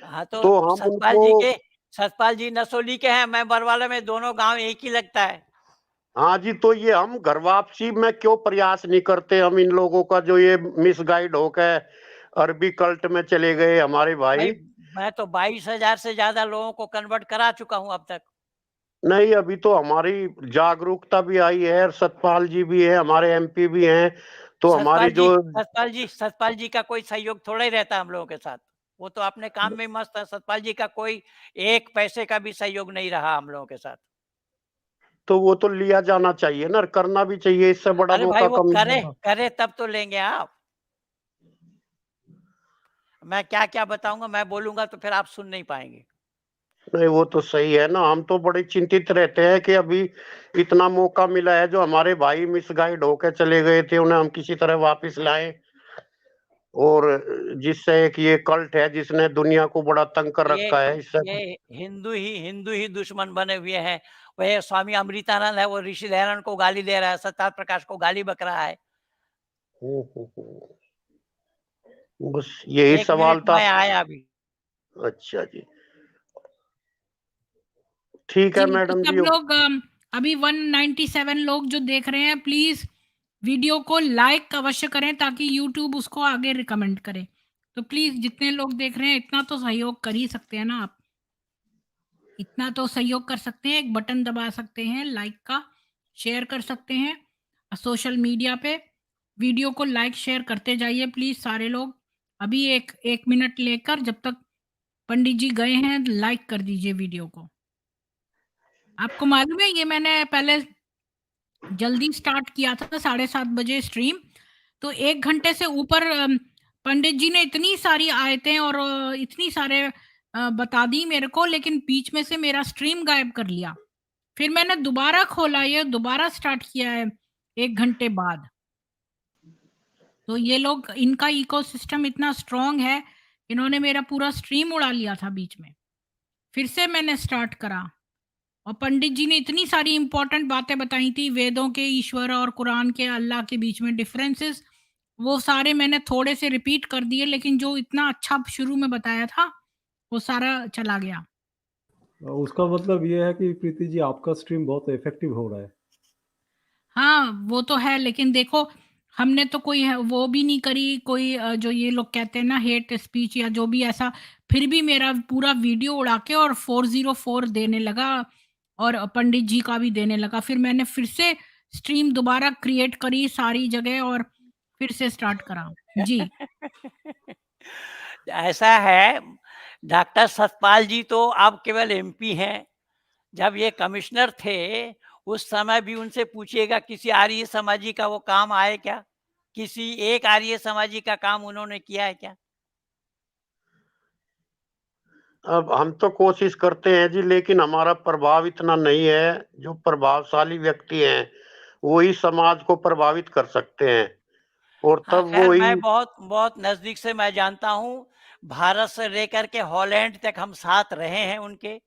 हाँ, तो तो हम उनको सतपाल जी नसोली के हैं, मैं बरवाला में, दोनों गाँव एक ही लगता है। हाँ जी, तो ये हम घर वापसी में क्यों प्रयास नहीं करते हम इन लोगों का जो ये मिसगाइड होकर अरबी कल्ट में चले गए हमारे भाई, भाई। मैं तो 22,000 से ज़्यादा लोगों को कन्वर्ट करा चुका हूँ अब तक। नहीं, अभी तो हमारी जागरूकता भी आई है, सतपाल जी भी है, हमारे एमपी भी हैं, तो हमारी जो सतपाल जी का कोई सहयोग थोड़ा ही रहता है हम लोगों के साथ। वो तो अपने काम में मस्त है। सतपाल जी का कोई 1 पैसे का भी सहयोग नहीं रहा हम लोगों के साथ। तो वो तो लिया जाना चाहिए ना, करना भी चाहिए, इससे बड़ा अरे भाई, मौका वो कम करे मिलेगा। करे तब तो लेंगे आप। मैं क्या-क्या बताऊँगा, मैं बोलूँगा तो फिर आप सुन नहीं पाएँगे। नहीं, वो तो सही है ना, हम तो बड़े चिंतित रहते हैं कि अभी इतना मौका मिला है, जो हमारे भाई मिसगाइड होकर चले गए थे उन्हें हम किसी तरह वापस लाएं, और जिससे एक ये कल्ट है जिसने दुनिया को बड़ा तंग कर ये रखा है, इससे ये हिंदू ही दुश्मन बने हुए हैं। वह स्वामी अमृतानंद है, वो ऋषि दयानंद को गाली दे रहा है, सत्यार्थ प्रकाश को गाली बक रहा है। बस यही 1 सवाल मिनट, था। मैं आया अभी। अच्छा जी, ठीक है जी, तो मैडम सब जी। लोग अभी 197 लोग जो देख रहे हैं, प्लीज़ वीडियो को लाइक अवश्य करें ताकि यूट्यूब उसको आगे रिकमेंड करे। तो प्लीज़ जितने लोग देख रहे हैं, इतना तो सहयोग कर ही सकते हैं ना आप। इतना तो सहयोग कर सकते हैं, एक बटन दबा सकते हैं लाइक का, शेयर कर सकते हैं सोशल मीडिया पे। वीडियो को लाइक शेयर करते जाइए प्लीज़ सारे लोग। अभी 1 मिनट लेकर जब तक पंडित जी गए हैं, लाइक कर दीजिए वीडियो को। आपको मालूम है ये मैंने पहले जल्दी स्टार्ट किया था 7:30 बजे स्ट्रीम, तो 1 घंटे से ऊपर पंडित जी ने इतनी सारी आयतें और इतनी सारे बता दी मेरे को, लेकिन बीच में से मेरा स्ट्रीम गायब कर लिया। फिर मैंने दोबारा खोला, ये दोबारा स्टार्ट किया है 1 घंटे बाद। तो ये लोग, इनका इकोसिस्टम इतना स्ट्रॉन्ग है, इन्होंने मेरा पूरा स्ट्रीम उड़ा लिया था बीच में। फिर से मैंने स्टार्ट करा, और पंडित जी ने इतनी सारी इम्पोर्टेंट बातें बताई थी, वेदों के ईश्वर और कुरान के अल्लाह के बीच में डिफरेंसेस, वो सारे मैंने थोड़े से रिपीट कर दिए, लेकिन जो इतना अच्छा शुरू में बताया था, वो सारा चला गया। उसका मतलब ये है कि प्रीति जी आपका स्ट्रीम बहुत इफेक्टिव हो रहा है। हाँ, वो तो है, लेकिन देखो हमने तो कोई वो भी नहीं करी, कोई जो ये लोग कहते हैं ना हेट स्पीच या जो भी ऐसा, फिर भी मेरा पूरा वीडियो उड़ा के और 404 देने लगा, और पंडित जी का भी देने लगा। फिर मैंने फिर से स्ट्रीम दोबारा क्रिएट करी सारी जगह और फिर से स्टार्ट करा। जी। ऐसा है, डॉक्टर सतपाल जी तो अब केवल एमपी हैं। जब ये कमिश्नर थे, उस समय भी उनसे पूछिएगा किसी आर्य समाजी का वो काम आए क्या? किसी एक आर्य समाजी का काम उन्होंने किया है क्या? अब हम तो कोशिश करते हैं जी, लेकिन हमारा प्रभाव इतना नहीं है। जो प्रभावशाली व्यक्ति हैं वही समाज को प्रभावित कर सकते हैं, और हाँ, तब वो खैर ही। मैं बहुत बहुत नज़दीक से मैं जानता हूँ। भारत से लेकर के हॉलैंड तक हम साथ रहे हैं उनके।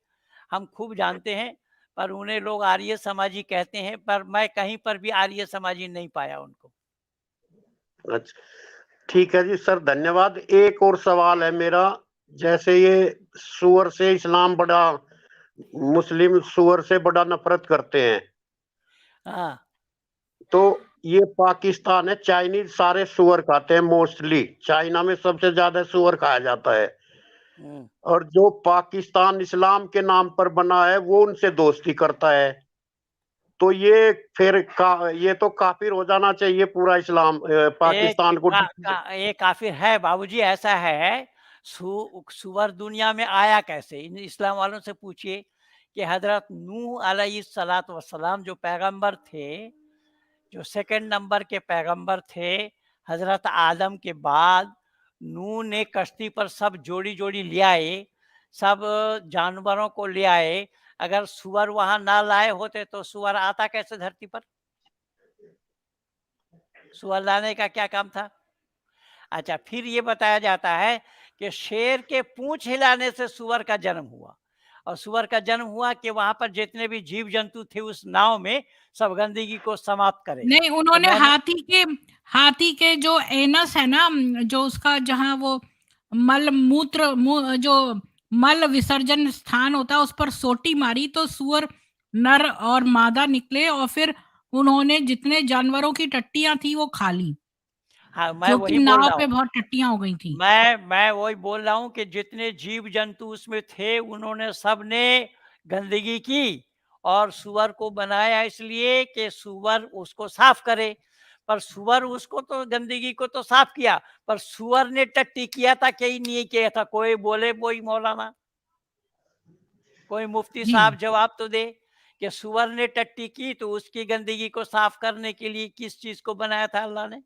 हम खूब जानते हैं, पर उन्हें लोग आर्य समाजी कहते हैं, पर मैं कहीं पर भी आर्य समाजी नहीं पाया उनको। अच्छा, ठीक है जी सर, धन्यवाद। एक और सवाल है मेरा, जैसे ये सुअर से इस्लाम बड़ा, मुस्लिम सुअर से बड़ा नफरत करते हैं, हाँ। तो ये पाकिस्तान है, चाइनीज सारे सुअर खाते हैं मोस्टली, चाइना में सबसे ज्यादा सुअर खाया जाता है, हुँ। और जो पाकिस्तान इस्लाम के नाम पर बना है वो उनसे दोस्ती करता है। तो ये फिर ये तो काफिर हो जाना चाहिए पूरा इस्लाम पाकिस्तान को। ये काफिर है बाबूजी, ऐसा है। सुअर दुनिया में आया कैसे? इन इस्लाम वालों से पूछिए कि हजरत नूह अलैहिस्सलात वस्सलाम जो पैगंबर थे, जो सेकंड नंबर के पैगंबर थे, हजरत आदम के बाद नूह ने कश्ती पर सब जोड़ी जोड़ी ले आए, सब जानवरों को ले आए। अगर सुअर वहां ना लाए होते तो सुअर आता कैसे धरती पर? सुअर लाने का क्या काम था? अच्छा, फिर ये बताया जाता है कि शेर के पूंछ हिलाने से सुअर का जन्म हुआ, और सुअर का जन्म हुआ कि वहां पर जितने भी जीव जंतु थे उस नाव में सब गंदगी को समाप्त करे। नहीं, तो उन्होंने मैंने हाथी के जो एनस है ना, जो उसका जहाँ वो मल मूत्र जो मल विसर्जन स्थान होता है उस पर सोटी मारी तो सुअर नर और मादा निकले, और फिर उन्होंने जितने जानवरों की टट्टियां थी वो खा ली, हाँ, मैं क्योंकि वही बोल नाव रहा पे हूँ। बहुत टट्टियां हो गई थी। मैं वही बोल रहा हूँ कि जितने जीव जंतु उसमें थे उन्होंने सबने गंदगी की, और सुअर को बनाया इसलिए कि सुअर उसको साफ करे। पर सुअर उसको तो गंदगी को तो साफ किया, पर सुअर ने टट्टी किया था कि नहीं किया था? कोई बोले, कोई मौलाना, कोई मुफ्ती जी साहब जवाब तो दे कि सुअर ने टट्टी की तो उसकी गंदगी को साफ करने के लिए किस चीज को बनाया था अल्लाह ने?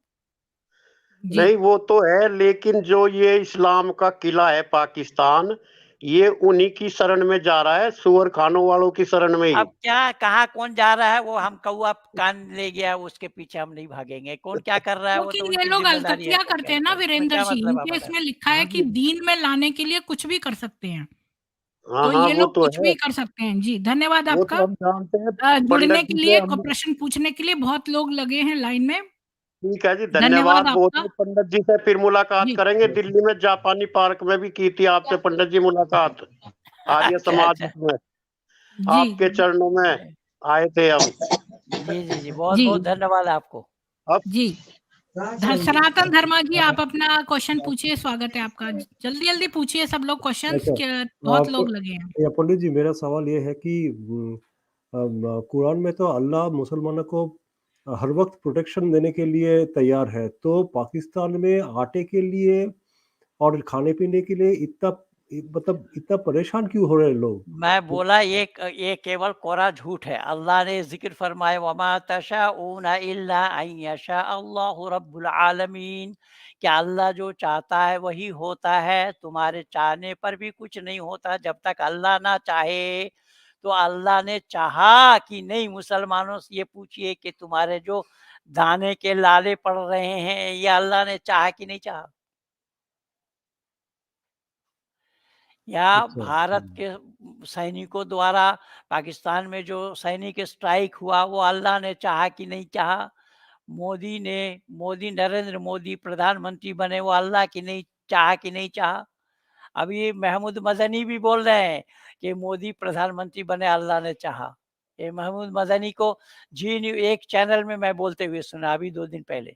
जी नहीं वो तो है, लेकिन जो ये इस्लाम का किला है पाकिस्तान, ये उन्हीं की शरण में जा रहा है, सुअर खानों वालों की शरण में ही। अब क्या कहाँ कौन जा रहा है, वो हम कौआ कान ले गया उसके पीछे हम नहीं भागेंगे। कौन क्या कर रहा है वो क्योंकि तो ये उनकी लोग जिम्मेदारी है, अलकतियां तो क्या करते हैं ना इसमें वीरेंद्र क्या जी, मतलब इनके हमारा? इसमें लिखा है कि दीन में लाने के लिए कुछ भी कर सकते हैं, हाँ तो हाँ ये वो लोग तो कुछ है, भी कर सकते हैं। जी धन्यवाद वो आपका। तो हम जानते हैं। जुड़ने पंडित के जी से लिए, हम, प्रश्न पूछने के लिए बहुत लोग लगे हैं लाइन में। ठीक है जी, धन्यवाद धन्यवाद बहुत आपका। बहुत। पंडित जी से फिर मुलाकात जी करेंगे, दिल्ली में जापानी पार्क में भी की थी आपसे पंडित जी मुलाकात, आर्य अच्छा, समाज अच्छा। में, जी आपके चरणों में आए थे हम। जी, जी बहुत-बहुत धन्यवाद आपको। अब जी सनातन धर्मा जी, आप अपना क्वेश्चन पूछिए, स्वागत है आपका। जल्दी जल्दी पूछिए सब लोग क्वेश्चंस, अच्छा, बहुत आप लोग लगे हैं। या पंडित जी, मेरा सवाल ये है कि कुरान में तो अल्लाह मुसलमानों को हर वक्त प्रोटेक्शन देने के लिए तैयार है, तो पाकिस्तान में आटे के लिए और खाने पीने के लिए मतलब इतना परेशान क्यों हो रहे हैं लोग? मैं बोला ये केवल कोरा झूठ है। अल्लाह ने ज़िक्र फरमाया वमा तशाऊन इल्ला अन यशा अल्लाहु रब्बुल आलमीन, क्या अल्लाह जो चाहता है वही होता है। तुम्हारे चाहने पर भी कुछ नहीं होता जब तक अल्लाह ना चाहे। तो अल्लाह ने चाहा कि नहीं? मुसलमानों से ये पूछिए कि तुम्हारे जो दाने के लाले पड़ रहे हैं, ये अल्लाह ने चाहा कि नहीं चाहा? या अच्छा, अच्छा। भारत के सैनिकों द्वारा पाकिस्तान में जो सैनिक स्ट्राइक हुआ वो अल्लाह ने चाहा कि नहीं चाहा? मोदी नरेंद्र मोदी प्रधानमंत्री बने, वो अल्लाह की नहीं चाहा कि नहीं चाहा? अभी महमूद मदनी भी बोल रहे हैं कि मोदी प्रधानमंत्री बने, अल्लाह ने चाहा। ये महमूद मदनी को जी न्यू एक चैनल में मैं बोलते हुए सुना अभी 2 दिन पहले।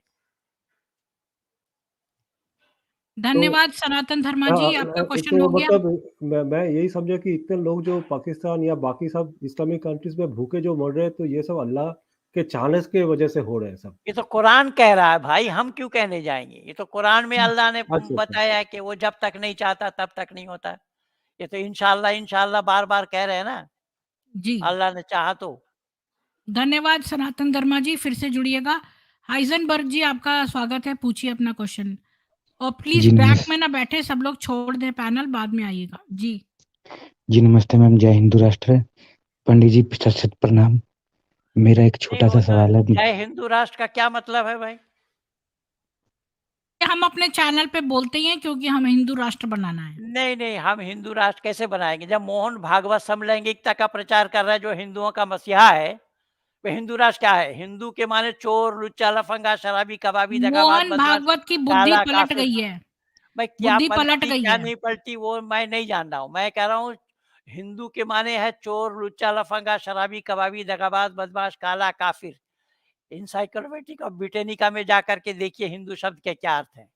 तो धन्यवाद सनातन धर्मा जी, आपका क्वेश्चन तो हो गया। मतलब मैं यही समझा कि इतने लोग जो पाकिस्तान या बाकी सब इस्लामिक कंट्रीज में भूखे जो मर रहे हैं, तो ये सब अल्लाह के चाहने के वजह से हो रहे हैं सब। ये तो कुरान कह रहा है भाई, हम क्यों कहने जाएँगे? ये तो कुरान में अल्लाह ने अच्छा, अच्छा। बताया है कि वो जब तक नहीं चाहता तब तक नहीं होता। ये तो इंशाअल्लाह, इंशाअल्लाह बार-बार कह रहे हैं ना, जी अल्लाह ने चाहा तो। धन्यवाद सनातन धर्मा जी, फिर से जुड़िएगा। हाइजनबर्ग जी, आपका स्वागत है, पूछिए अपना क्वेश्चन। और प्लीज जी बैक नमस में ना बैठे, सब लोग छोड़ दें पैनल, बाद में आइएगा। जी जी नमस्ते मैम, जय हिंदू राष्ट्र। पंडित जी शत प्रणाम। मेरा एक नहीं छोटा सा होता, सवाल है। जय हिंदू राष्ट्र का क्या मतलब है भाई? हम अपने चैनल पे बोलते ही हैं क्योंकि हमें हिंदू राष्ट्र बनाना है। नहीं, हम हिंदू राष्ट्र कैसे बनाएँगे? जब मोहन भागवत समलैंगिकता का प्रचार कर रहा है, जो हिंदुओं का मसीहा है, वो हिंदू राष्ट्र क्या है? हिंदू के माने चोर, लुच्चा, लफंगा, शराबी, कबाबी, दगाबाज, मोहन बदमाश, भागवत की बुद्धि काला, पलट काफिर। गई है, भाई क्या बुद्धि पलट पलटी गई क्या है। नहीं पलटी वो मैं नहीं जान रहा हूँ। मैं कह रहा हूँ हिंदू के माने है चोर, लुच्चा, लफंगा, शराबी, कबाबी, दगाबाज, बदमाश, काला, काफिर। एनसाइक्लोपीडिया ऑफ ब्रिटानिका में जाकर के देखिए हिंदू शब्द के क्या अर्थ हैं।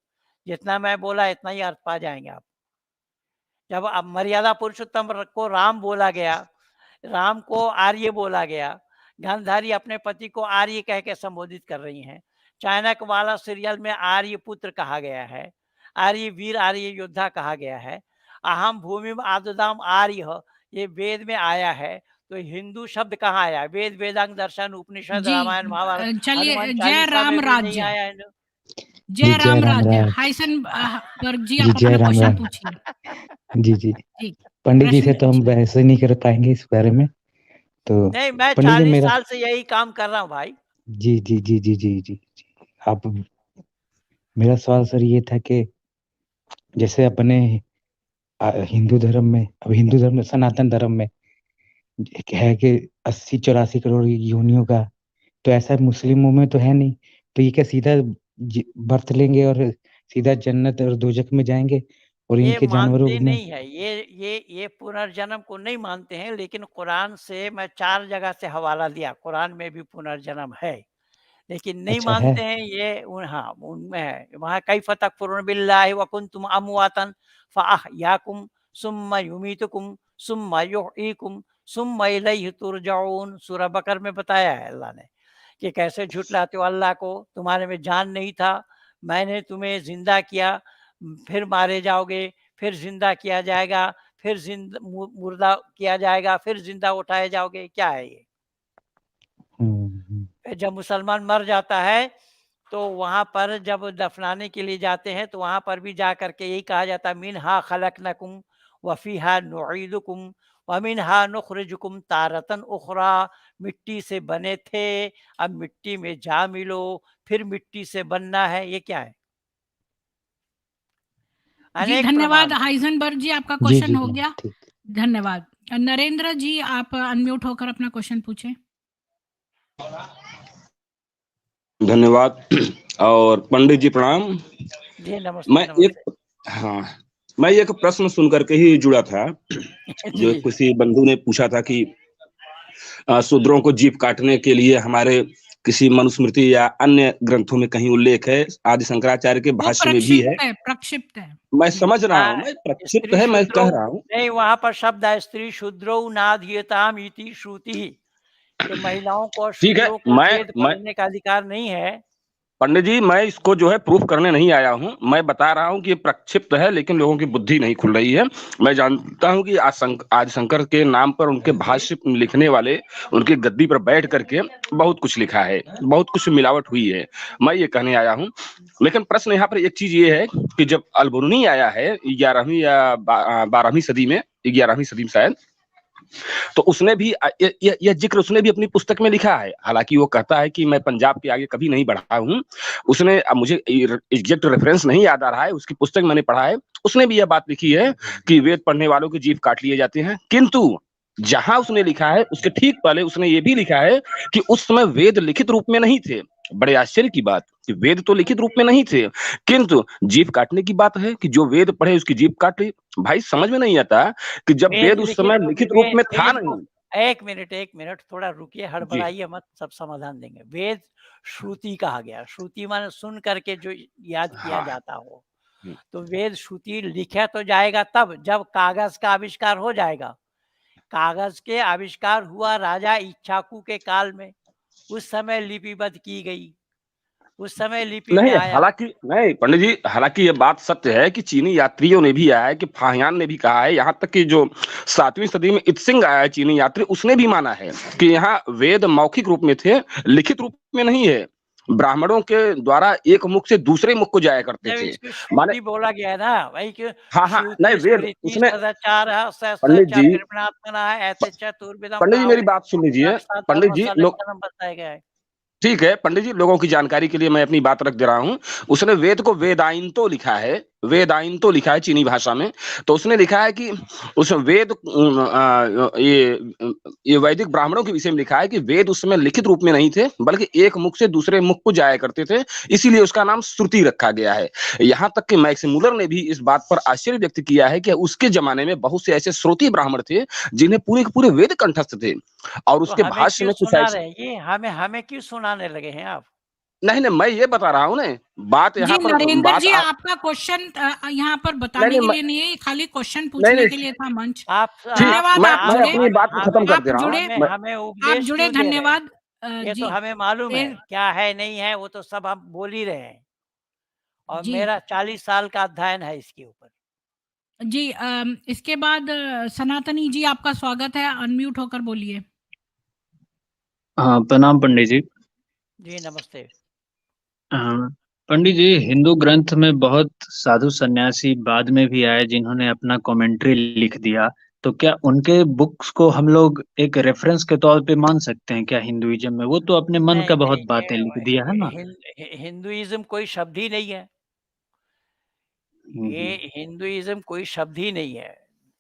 जितना मैं बोला इतना ही अर्थ पा जाएंगे आप। जब अब मर्यादा पुरुषोत्तम को राम बोला गया, राम को आर्य बोला गया, गांधारी अपने पति को आर्य कह के संबोधित कर रही हैं। चाणक वाला सीरियल में आर्य पुत्र कहा गया है, आर्य वीर, आर्य योद्धा कहा गया है। अहम भूमि में आदुदाम आर्य, ये वेद में आया है। तो हिंदू शब्द कहाँ आया? वेद, वेदांग, दर्शन, उपनिषद, जी रामायण, महाभारत, चलिए हनुमान जय चालीसा राम में भी नहीं राज्य, आया है ना। जय जी जय राम राम राज्य। राज हाइसेनबर्ग जी जी आप जय अपना राम क्वेश्चन राज पूछिए। जी जी जी पंडित जी प्रश्न से तो हम पूछिए। बहस ही नहीं कर पाएंगे इस बारे में। तो नहीं, मैं पंडित जी 40 मेरा साल से यही काम कर रहा हूँ भाई। जी जी जी जी जी जी जी आप मेरा सवाल सर ये था कि जैसे अपने हिंदू धर्म में, अब हिंदू धर्म में, सनातन धर्म में एक है कि 80-84 करोड़ योनियों का, तो ऐसा मुस्लिमों में तो है नहीं। तो ये क्या सीधा बर्थ लेंगे और सीधा जन्नत और दोजख में जाएंगे और ये इनके जानवरों मानते में? नहीं है, ये पुनर्जन्म को नहीं मानते हैं। लेकिन कुरान से मैं 4 जगह से हवाला दिया, कुरान में भी पुनर्जन्म है, लेकिन नहीं अच्छा है। मानते हैं ये। हाँ, उनमें है। वहाँ कैफ़ तकफुरून बिल्लाहि व कुंतुम अमवातन फ़अहयाकुम सुम्मा युमीतुकुम सुम्मा युहयीकुम सुम्मा इलैहि तुरजऊन। सूरह बकर में बताया है अल्लाह ने कि कैसे झुठलाते हो अल्लाह को, तुम्हारे में जान नहीं था, मैंने तुम्हें ज़िंदा किया, फिर मारे जाओगे, फिर ज़िंदा किया जाएगा, फिर मुर्दा किया जाएगा, फिर ज़िंदा उठाए जाओगे। क्या है ये? जब मुसलमान मर जाता है तो वहाँ पर जब दफनाने के लिए जाते हैं तो वहाँ पर भी जा कर के यही कहा जाता है, मिनहा खलकनकुम व फीहा नुईदुकुम व मिनहा नुखरिजुकुम तारतन उखरा। मिट्टी से बने थे, अब मिट्टी में जा मिलो, फिर मिट्टी से बनना है। ये क्या है? जी अनेक धन्यवाद प्रमाण। हाइजेनबर्ग जी, आपका जी क्वेश्चन जी हो जी गया। ठीक। धन्यवाद। नरेंद्र जी आप अनम्यूट होकर अपना क्वेश्चन पूछें। धन्यवाद और पंडित जी प्रणाम। जी नमस्ते, मैं नमस्ते। मैं एक प्रश्न सुन करके ही जुड़ा था। जो जी। किसी बंधु ने पूछा था कि शूद्रों को जीभ काटने के लिए हमारे किसी मनुस्मृति या अन्य ग्रंथों में कहीं उल्लेख है? आदि शंकराचार्य के वो भाष्य में भी है। प्रक्षिप्त है। मैं जी समझ रहा हूँ, हाँ, मैं प्रक्षिप्त स्त्री है, मैं शूद्रौ कह रहा हूँ। नहीं, वहाँ पर शब्द है स्त्री शूद्रौ नाधीयताम इति श्रुति, कि महिलाओं को और ठीक है, शूद्रों को मैं वेद मैं पढ़ने का अधिकार नहीं है। पंडित जी, मैं इसको जो है प्रूफ करने नहीं आया हूँ। मैं बता रहा हूँ कि ये प्रक्षिप्त है, लेकिन लोगों की बुद्धि नहीं खुल रही है। मैं जानता हूँ कि आदि शंकर के नाम पर उनके भाष्य लिखने वाले उनकी गद्दी पर बैठ करके बहुत कुछ लिखा है, बहुत कुछ मिलावट हुई है। मैं ये कहने आया हूँ। लेकिन प्रश्न यहाँ पर एक चीज ये है कि जब अलबरूनी आया है 11वीं या 12वीं सदी में, 11वीं सदी में शायद, तो उसने भी यह जिक्र उसने भी अपनी पुस्तक में लिखा है। हालांकि वो कहता है कि मैं पंजाब के आगे कभी नहीं बढ़ा हूँ। उसने, अब मुझे एग्जैक्ट रेफरेंस नहीं याद आ रहा है, उसकी पुस्तक मैंने पढ़ा है, उसने भी यह बात लिखी है कि वेद पढ़ने वालों की जीभ काट लिए जाते हैं। किंतु जहां उसने लिखा है उसके ठीक पहले उसने ये भी लिखा है कि उस समय वेद लिखित रूप में नहीं थे। बड़े आश्चर्य की बात कि वेद तो लिखित रूप में नहीं थे, किंतु जीभ काटने की बात है कि जो वेद पढ़े उसकी जीभ काट ली। भाई समझ में नहीं आता कि जब वेद वेद उस लिखित समय रूप लिखित रूप में, में था वेद को नहीं। 1 मिनट थोड़ा रुकिए, जी हड़बड़ाइए मत, सब समाधान देंगे। वेद श्रुति कहा गया, श्रुति माने सुन करके जो याद किया हाँ। जाता हो। तो वेद श्रुति लिखा तो जाएगा तब जब कागज का आविष्कार हो जाएगा। कागज के आविष्कार हुआ राजा इक्ष्वाकु के काल में, उस समय लिपिबद्ध की गई, उस समय लिपि में नहीं, आया। हालांकि नहीं पंडित जी, हालांकि ये बात सत्य है कि चीनी यात्रियों ने भी आया है, कि फाहियान ने भी कहा है, यहाँ तक कि जो 7वीं सदी में इत्सिंग आया है चीनी यात्री, उसने भी माना है कि यहाँ वेद मौखिक रूप में थे, लिखित रूप में नहीं है। ब्राह्मणों के द्वारा एक मुख से दूसरे मुख को जाया करते जब थे। इसको माने श्रुति बोला गया है ना, वही कि हाँ, नहीं श्रुति वेद स्मृति उसने, सदाचार पंडित सहस्त्र जी कृपणात्मना है, ऐसे चतुर्विधम पंडित जी मेरी प्राहुर बात सुन लीजिए। रक्षा पंडित धर्म जी लोग, संरक्षण बताया गया है। ठीक है पंडित जी, लोगों की जानकारी के लिए मैं अपनी बात रख दे रहा हूँ। उसने वेद को वेदाइन तो लिखा है, वेदाइन तो लिखा है चीनी भाषा में। तो उसने लिखा है कि उस वेद ये वैदिक ब्राह्मणों के विषय में लिखा है कि वेद उस समय लिखित रूप में नहीं थे, बल्कि एक मुख से दूसरे मुख को जाया करते थे, इसीलिए उसका नाम श्रुति रखा गया है। यहाँ तक कि मैक्स मुलर ने भी इस बात पर आश्चर्य व्यक्त किया है कि उसके जमाने में बहुत से ऐसे श्रोती ब्राह्मण थे जिन्हें पूरे के पूरे वेद कंठस्थ थे, और तो उसके हमें भाष्य क्यों में कुछ सुना ऐसे, रहे हैं ये, हमें क्यों सुनाने लगे हैं आप? नहीं, नहीं, मैं ये बता रहा हूँ ना, बात जी यहाँ पर नरेंद्र बात जी, आप आपका क्वेश्चन यहाँ पर नहीं, बताने नहीं, के मैं लिए नहीं है, खाली क्वेश्चन नहीं, पूछने नहीं, के लिए था मंच। आप जी, धन्यवाद, मैं आप आप मैं जुड़े, अपनी बात को खत्म कर आप दे रहा हूँ। जुड़े, हमें मैं हमें आप उपदेश जुड़े, क्यों दे रहे हैं? धन्यवाद। ये तो जी, हमें मालूम है, फिर क्या है नहीं है वो तो सब हम बोल ही रहे हैं, और जी, मेरा 40 साल का अध्ययन है इसके ऊपर। जी इसके बाद सनातनी जी आपका स्वागत है, अनम्यूट होकर बोलिए। हाँ, प्रणाम पंडित जी। जी, नमस्ते। पंडित जी, हिंदू ग्रंथ में बहुत साधु सन्यासी बाद में भी आए जिन्होंने अपना कमेंट्री लिख दिया, तो क्या उनके बुक्स को हम लोग एक रेफरेंस के तौर पे मान सकते हैं क्या हिंदुइज्म में? वो तो अपने मन का नहीं, नहीं, बहुत बातें लिख दिया है ना? हिंदुइज़्म कोई शब्द ही नहीं है। ये हिंदुइज़्म कोई शब्द ही नहीं है।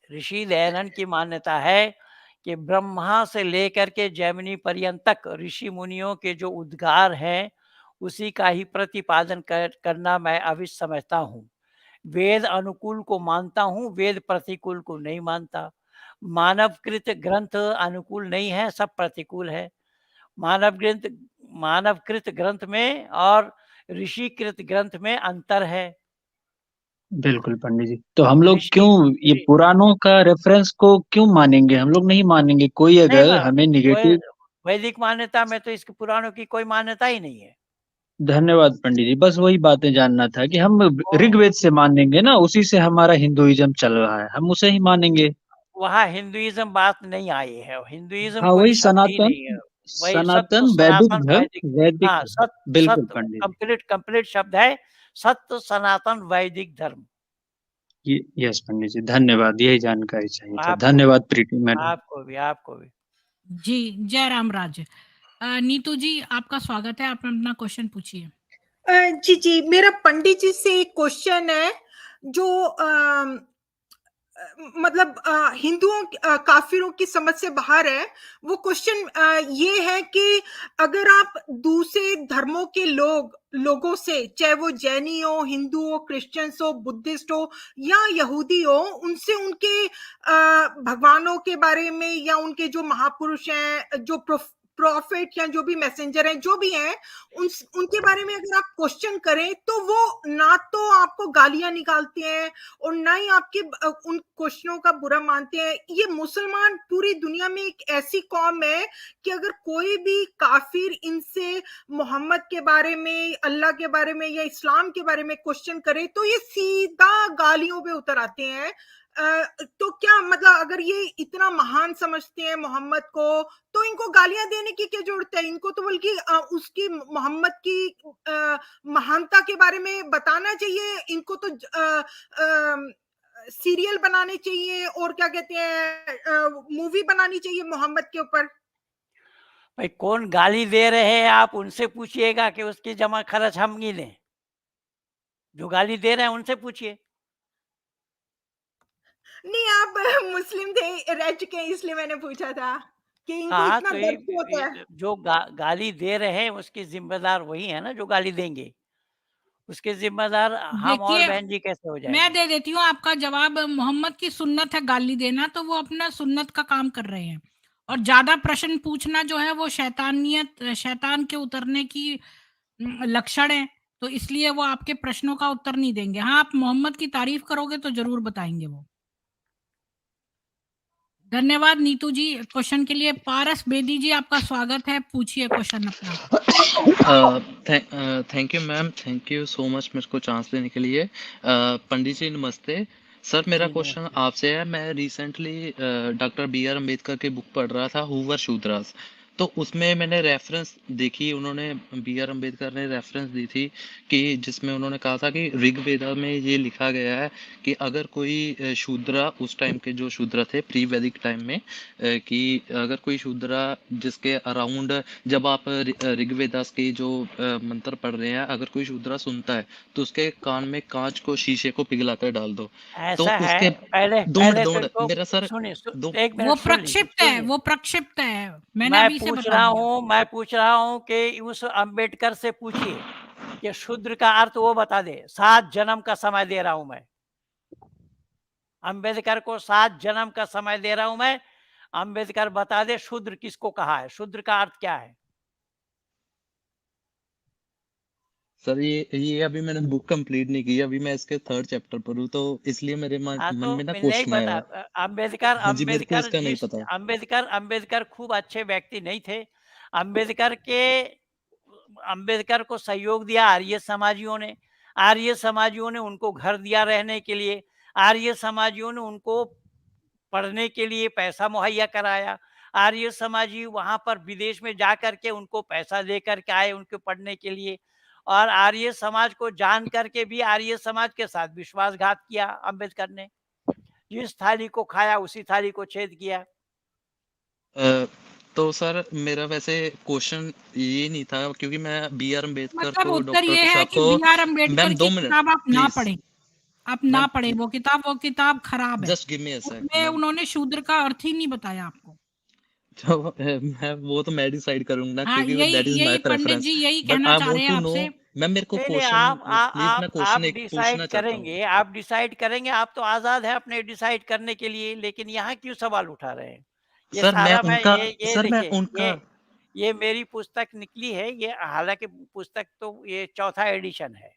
ऋषि दयानंद की मान्यता है कि ब्रह्मा से लेकर के जैमिनी पर्यंत तक ऋषि मुनियों के जो उद्गार हैं, उसी का ही प्रतिपादन करना मैं अवश्य समझता हूँ। वेद अनुकूल को मानता हूँ, वेद प्रतिकूल को नहीं मानता। मानवकृत ग्रंथ अनुकूल नहीं है, सब प्रतिकूल है। मानवकृत मानवकृत ग्रंथ में और ऋषिकृत ग्रंथ में अंतर है। बिल्कुल पंडित जी। तो हम लोग ऋषि क्यों ये ऋ पुराणों का रेफरेंस को क्यों मानेंगे? हम लोग नहीं मानेंगे। कोई नहीं, अगर हमें नेगेटिव वैदिक मान्यता में तो इसके पुराणों की कोई मान्यता ही नहीं है। धन्यवाद पंडित जी। बस वही बातें जानना था कि हम ओ ऋग्वेद से मानेंगे ना, उसी से हमारा हिंदुइज्म चल रहा है, हम उसे ही मानेंगे। वहाँ हिंदुइज़्म बात नहीं आई है, हिंदुइज़्म हाँ, कोई वही शब्द ही सनातन नहीं है। वही सत्य सनातन वैदिक सनातन धर्म, वैदिक, वैदिक हाँ, धर्म। बिल्कुल सत्य पंडित जी। कंप्लीट शब्द है, सत्य सनातन वैदिक धर्म। यस पंडित जी, धन्यवाद। यही जानकारी चाहिए था। आपको भी, धन्यवाद प्रीति मैडम। आपको भी, आपको भी। जी, जय राम राज। नीतू जी आपका स्वागत है, आप अपना क्वेश्चन पूछिए। जी जी, मेरा पंडित जी से एक क्वेश्चन है जो मतलब हिंदुओं काफिरों की समझ से बाहर है। वो क्वेश्चन ये है कि अगर आप दूसरे धर्मों के लोगों से, चाहे वो जैनी हो, हिंदू हो, क्रिश्चियंस हो, बुद्धिस्ट हो या यहूदी हो, उनसे उनके भगवानों के बारे में या उनके जो महापुरुष हैं, जो प्रॉफिट या जो भी मैसेंजर हैं, जो भी हैं, उनके बारे में अगर आप क्वेश्चन करें तो वो ना तो आपको गालियां निकालते हैं और ना ही आपके उन क्वेश्चनों का बुरा मानते हैं। ये मुसलमान पूरी दुनिया में एक ऐसी कौम है कि अगर कोई भी काफिर इनसे मोहम्मद के बारे में, अल्लाह के बारे में या इस्लाम के बारे में क्वेश्चन करे तो ये सीधा गालियों पे उतर आते हैं। तो क्या मतलब अगर ये इतना महान समझते हैं मोहम्मद को, तो इनको गालियां देने की क्या जरूरत है? इनको तो बल्कि उसकी मोहम्मद की महानता के बारे में बताना चाहिए। इनको तो सीरियल बनाने चाहिए और क्या कहते हैं, मूवी बनानी चाहिए मोहम्मद के ऊपर। भाई कौन गाली दे रहे हैं आप उनसे पूछिएगा कि उसकी जमा खर्च हम गिने। जो गाली दे रहे हैं उनसे पूछिए। नहीं, आप मुस्लिम थे, रह चुके हैं, इसलिए मैंने पूछा था कि इनको हाँ, इतना तो दर्द क्यों होता है। जो गाली दे रहे हैं उसके ज़िम्मेदार वही है ना जो गाली देंगे। उसके ज़िम्मेदार हम और देखिए, बहन जी कैसे हो मैं जाएँगे? दे देती हूँ आपका जवाब। मोहम्मद की सुन्नत है गाली देना, तो वो अपना सुन्नत का काम कर रहे हैं। और ज़्यादा प्रश्न पूछना जो है वो शैतान के उतरने की लक्षण है। तो इसलिए वो आपके प्रश्नों का उत्तर नहीं देंगे। हाँ, आप मोहम्मद की तारीफ़ करोगे तो ज़रूर बताएँगे वो। धन्यवाद नीतू जी क्वेश्चन के लिए। पारस बेदी जी आपका स्वागत है, पूछिए क्वेश्चन अपना। Thank you ma'am, thank you so much मेरे को चांस देने के लिए। पंडित जी नमस्ते। सर मेरा जी, क्वेश्चन नमस्ते। आपसे है। मैं recently doctor B R Ambedkar की बुक पढ़ रहा था, हु वर शूद्रास। तो उसमें मैंने रेफरेंस देखी, उन्होंने बी आर अम्बेडकर ने रेफरेंस दी थी कि जिसमें उन्होंने कहा था कि ऋग्वेदा में ये लिखा गया है कि अगर कोई शूद्रा, उस टाइम के जो शूद्र थे प्री वैदिक टाइम में, कि अगर कोई शूद्रा जिसके अराउंड, जब आप ऋग्वेदास के जो मंत्र पढ़ रहे हैं, अगर कोई शूद्रा सुनता है तो उसके कान में कांच को, शीशे को पिघलाकर डाल दो। तो ऐसा है, उसके पहले दो मिनट पहले दो तो मिनट इनको मेरा सर, सुनिए, दो। 1 मिनट सुन लीजिए, सुनिए। वो प्रक्षिप्त है। मैंने अभी से बता दिया। मैं पूछ रहा हूँ कि उस अम्बेडकर से पूछिए कि शूद्र का अर्थ वो बता दे। 7 जन्म का समय दे रहा हूँ मैं। अम्बेडकर को 7 जन्म का समय दे रहा हूँ मैं। अम्बेडकर बता दे शूद्र किसको कहा है, शूद्र का अर्थ क्या है? सर ये अभी मैंने बुक कंप्लीट नहीं की, अभी मैं इसके 3rd चैप्टर पर हूँ, तो इसलिए मेरे मन हाँ, मन तो में ना नहीं क्वेश्चन पता आया। अंबेडकर हाँ जी, मेरे को अंबेडकर इसका नहीं जिस पता। अंबेडकर खूब अच्छे व्यक्ति नहीं थे। अंबेडकर को सहयोग दिया आर्य समाजियों ने। आर्य समाजियों ने उनको घर दिया रहने के लिए। आर्य समाजियों ने उनको पढ़ने के लिए पैसा मुहैया कराया। आर्य समाजी वहाँ पर विदेश में जा कर के उनको पैसा दे कर के आए उनके पढ़ने के लिए। और आर्य समाज को जान करके भी आर्य समाज के साथ विश्वासघात किया अंबेडकर ने। जिस थाली को खाया उसी थाली को छेद किया। तो सर मेरा वैसे क्वेश्चन ये नहीं था, क्योंकि मैं बी आर अम्बेडकर मतलब को, उत्तर डॉक्टर ये है साहब कि को, बी आर अम्बेडकर मैम की 2 मिनट किताब आप ना प्लीज पढ़ें। आप ना मैम, पढ़ें वो किताब खराब है। जस्ट गिव मी अ सेक उसमें मैम। उन्होंने शूद्र का अर्थ ही नहीं बताया आपको। तो मैं वो तो मैं डिसाइड करूंगा ना, हाँ, क्योंकि यही दैट इज माय यही पंडित प्रेफरेंस, जी यही बट कहना आई चाह रहे वांट हैं टू नो। आपसे। मैम मेरे को नहीं, क्वेश्चन प्लीज, मैं क्वेश्चन आप एक डिसाइड पूछना चाहता हूँ। आप डिसाइड करेंगे, आप तो आज़ाद है अपने डिसाइड करने के लिए, लेकिन यहाँ क्यों सवाल उठा रहे हैं? ये सर मैं सारा मैं उनका ये सर मैं देखिए, उनका ये मेरी पुस्तक निकली है, ये हालाँकि पुस्तक तो ये 4था एडिशन है।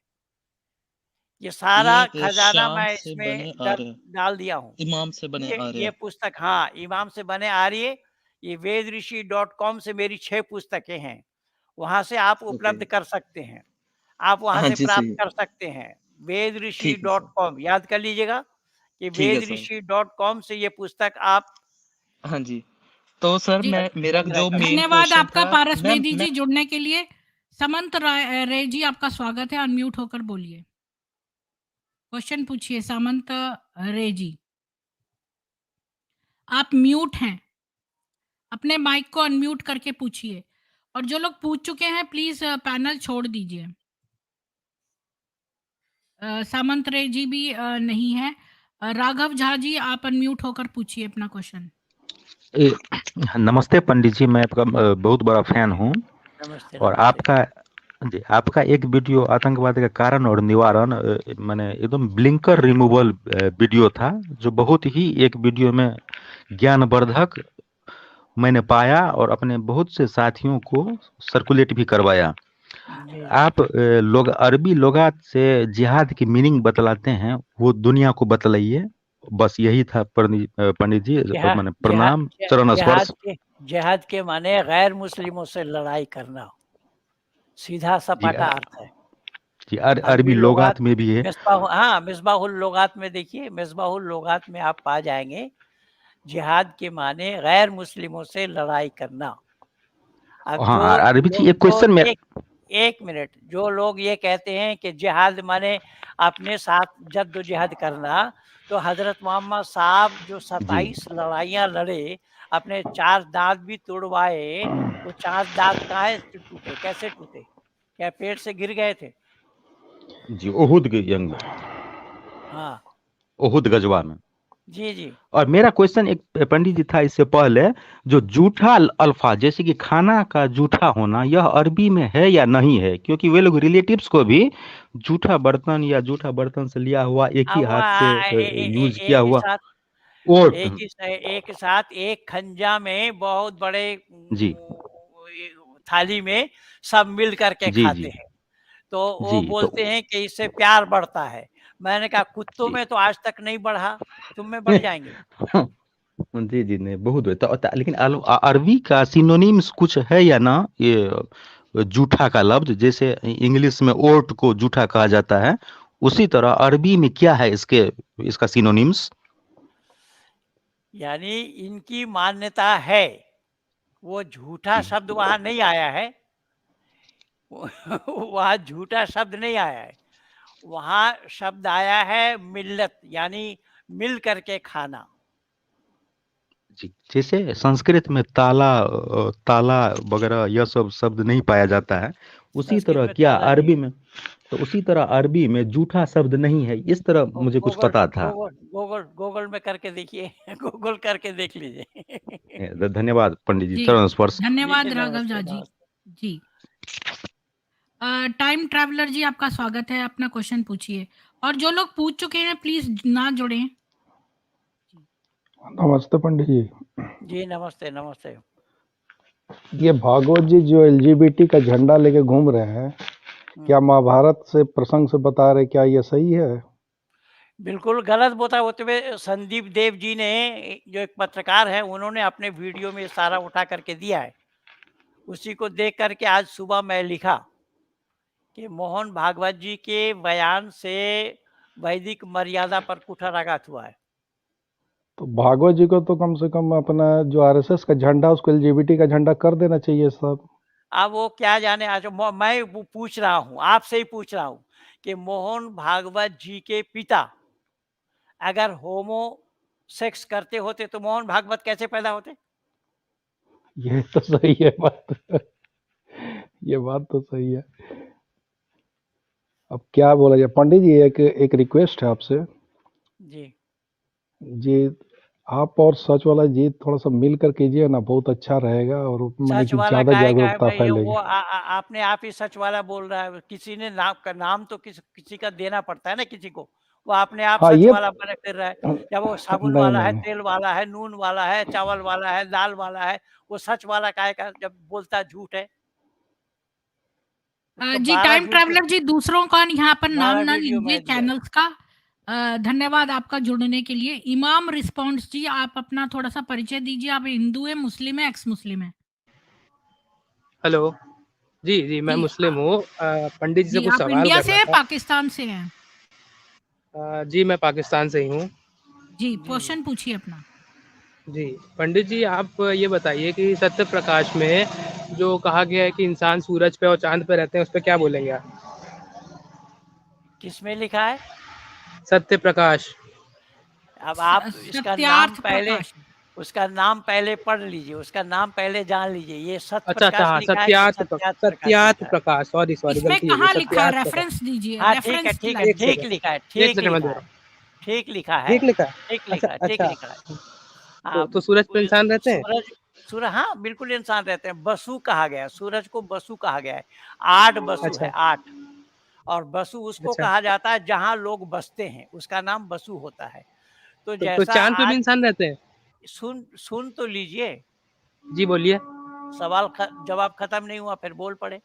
ये सारा ये खजाना शाम मैं से इसमें बने डल आर्य, डाल दिया हूँ। इमाम से बने ये आर्य। पुस्तक, हाँ, इमाम से बने आर्य, ये vedrishi.com से मेरी 6 पुस्तकें हैं। वहाँ से आप ओके, उपलब्ध कर सकते हैं। आप वहाँ हाँ से जी प्राप्त सही, कर सकते हैं। ठीक है सर, vedrishi.com याद कर लीजिएगा कि ठीक है सर, vedrishi.com से ये पुस्तक आप हाँ जी। तो सर जी, मैं मेरा संग्रह जो कर मेन सकते धन्यवाद क्वेश्चन आपका था, पारस मैम बेदी मैं जी जुड़ने के लिए। समंत रे जी आपका स्वागत है, अनम्यूट होकर बोलिए। क्वेश्चन पूछिए सामंत रे जी। आप म्यूट हैं, अपने माइक को अनम्यूट करके पूछिए। और जो लोग पूछ चुके हैं प्लीज पैनल छोड़ दीजिए। सामंत रे जी भी नहीं है। राघव झा जी आप अनम्यूट होकर पूछिए अपना क्वेश्चन। नमस्ते पंडित जी, मैं आपका बहुत बड़ा फैन हूँ। नमस्ते, और आपका एक वीडियो आतंकवाद का कारण और निवारण माने एकदम ब्लिंकर रिमूवल वीडियो था, जो बहुत ही एक वीडियो में ज्ञानवर्धक मैंने पाया और अपने बहुत से साथियों को सर्कुलेट भी करवाया। जी, आप लोग अरबी लुगात से जिहाद की मीनिंग बतलाते हैं, वो दुनिया को बतलाइए। बस यही था पंडित जी, माने प्रणाम, चरण स्पर्श। जिहाद के माने गैर मुस्लिमों से लड़ाई करना, सीधा जी सपाटा अर्थ है। जी, अरबी अरबी लुगात लुगात में भी है। मिसबाहुल लुगात में देखिए, मिसबाहुल लुगात में आप पा जाएंगे जिहाद के माने गैर मुस्लिमों से लड़ाई करना। अब हाँ, अरबी जी, एक क्वेश्चन में एक मिनट, जो लोग ये कहते हैं कि जिहाद माने अपने साथ जद्दोजहद करना, तो हजरत मोहम्मद साहब जो जी 27 लड़ाइयाँ लड़े, अपने 4 दांत भी तुड़वाए, वो 4 दांत काहे टूटे, कैसे टूटे? क्या पेड़ से गिर गए थे? जी, ओहुद के जंग में, हाँ, ओहुद गजवा में। जी, जी। और मेरा क्वेश्चन एक पंडित जी था इससे पहले, जो जूठा अल्फाज जैसे कि खाना का जूठा होना, यह अरबी में है या नहीं है? क्योंकि वे लोग रिलेटिव्स को भी जूठा बर्तन या जूठा बर्तन से लिया हुआ, एक ही अब हाथ से यूज किया एक ही हुआ साथ ओट। एक साथ एक खंजा में बहुत बड़े जी थाली में सब मिल करके जी खाते जी हैं, तो वो जी, तो बोलते हैं कि इससे प्यार बढ़ता है। मैंने कहा कुत्तों जी में तो आज तक नहीं बढ़ा, तुम में बढ़ जाएंगे। जी जी, नहीं बहुत लेकिन अरबी का सिनोनिम्स कुछ है या ना? ये जूठा का लफ्ज, जैसे इंग्लिश में ओट को जूठा कहा जाता है, उसी तरह अरबी में क्या है इसका सिनोनिम्स? यानी इनकी मान्यता है, वो झूठा शब्द वहां नहीं आया है। वहां झूठा शब्द नहीं आया है, वहां शब्द आया है मिल्लत, यानी मिल करके खाना। जी, जैसे संस्कृत में ताला वगैरह यह सब शब्द नहीं पाया जाता है, उसी संस्कृत तरह में क्या ताला नहीं अरबी है। में, तो उसी तरह अरबी में जूठा शब्द नहीं है, इस तरह मुझे कुछ गूगल पता था। गूगल में करके देखिए। गूगल करके देख लीजिए। धन्यवाद पंडित जी, जी, चरण स्पर्श। धन्यवाद राघव नमस्ते, झा जी। नमस्ते। जी, टाइम ट्रैवलर जी आपका स्वागत है, अपना क्वेश्चन पूछिए। और जो लोग पूछ चुके हैं प्लीज ना जुड़ें। नमस्ते पंडित जी। जी, नमस्ते, नमस्ते। ये भागवत जी जो एलजीबीटी का झंडा लेके घूम रहे हैं, क्या महाभारत से प्रसंग से बता रहे, क्या ये सही है? बिल्कुल गलत बोता होते हुए संदीप देव जी ने, जो एक पत्रकार है, उन्होंने अपने वीडियो में सारा उठा करके दिया है। उसी को देख करके आज सुबह मैं लिखा कि मोहन भागवत जी के बयान से वैदिक मर्यादा पर कुठाराघात हुआ है। तो भागवत जी को तो कम से कम अपना जो आरएसएस का झंडा, उसको एलजीबीटी का झंडा कर देना चाहिए साहब। अब वो क्या जाने, आज मैं पूछ रहा हूँ, आपसे ही पूछ रहा हूँ कि मोहन भागवत जी के पिता अगर होमो सेक्स करते होते तो मोहन भागवत कैसे पैदा होते? ये तो सही है बात। ये बात तो सही है। अब क्या बोला जाए पंडित जी, एक रिक्वेस्ट है आपसे जी जी। आप और सच वाला जी थोड़ा सा मिल कर कीजिए ना, बहुत अच्छा रहेगा और माने सच कि वाला ज्यादा काहे का है जागरूकता भाई? ये वो फैलेगी। आपने आप ही सच वाला बोल रहा है। किसी ने नाम तो किसी का देना पड़ता है ना किसी को। वो अपने आप हाँ सच ये वाला बना फिर रहा है। या वो साबुन नहीं वाला है, नहीं, तेल वाला है, नून वाला है, चावल वाला है, दाल वाला है। वो सच वाला काहे का जब बोलता झूठ है? उसको जी 12 टाइम वीडियो ट्रैवलर जी, दूसरों का यहाँ पर नाम 12 ना वीडियो लीजिए मैं दिया है। चैनल्स का। धन्यवाद आपका जुड़ने के लिए। इमाम रिस्पॉन्स जी, आप अपना थोड़ा सा परिचय दीजिए। आप हिंदू है, मुस्लिम है, एक्स मुस्लिम है? हेलो। जी, जी, मैं जी मुस्लिम हूँ। पंडित जी से जी, कुछ आप सवाल इंडिया से करना हैं, था। पाकिस्तान से हैं? जी, मैं पाकिस्तान से ही हूँ। जी, जी क्वेश्चन पूछिए अपना। जी, पंडित जी आप ये बताइए कि सत्य प्रकाश में जो कहा गया है कि इंसान सूरज पे और चाँद पे रहते हैं, उस पे क्या बोलेंगे आप? किसमें लिखा है? सत्य प्रकाश। अब आप इसका नाम सत्यार्थ पहले, प्रकाश। उसका नाम पहले पढ़ लीजिए, उसका नाम पहले जान लीजिए। ये सत्य अच्छा, अच्छा, प्रकाश हाँ, लिखा है कि सत्यार्थ प्रकाश सत्यार्थ लिखा है? प्रकाश, सॉरी, सॉरी, इसमें गलती हो गई, कहाँ लिखा है? सत्यार्थ प्रकाश। रेफरेंस दीजिए, हाँ, रेफरेंस ठीक है, एक लाइए। ठीक सेकंड, लिखा है, 1 ठीक सेकंड मैं दे लिखा रहा है, हूँ। ठीक लिखा है, ठीक लिखा है? ठीक अच्छा, लिखा है, ठीक अच्छा। लिखा है। तो सूरज पे इंसान रहते हैं? हाँ, बिल्कुल इंसान रहते हैं। बसु कहा गया है, सूरज को बसु कहा गया है। 8 बसु है, अच्छा, 8। और बसु उसको अच्छा। कहा जाता है जहाँ लोग बसते हैं, उसका नाम बसु होता है। तो तो जैसा चाँद पे भी आज इंसान रहते हैं? सुन तो लीजिए, जी, बोलिए। जवाब खत्म नहीं हुआ, फिर बोल पड़े।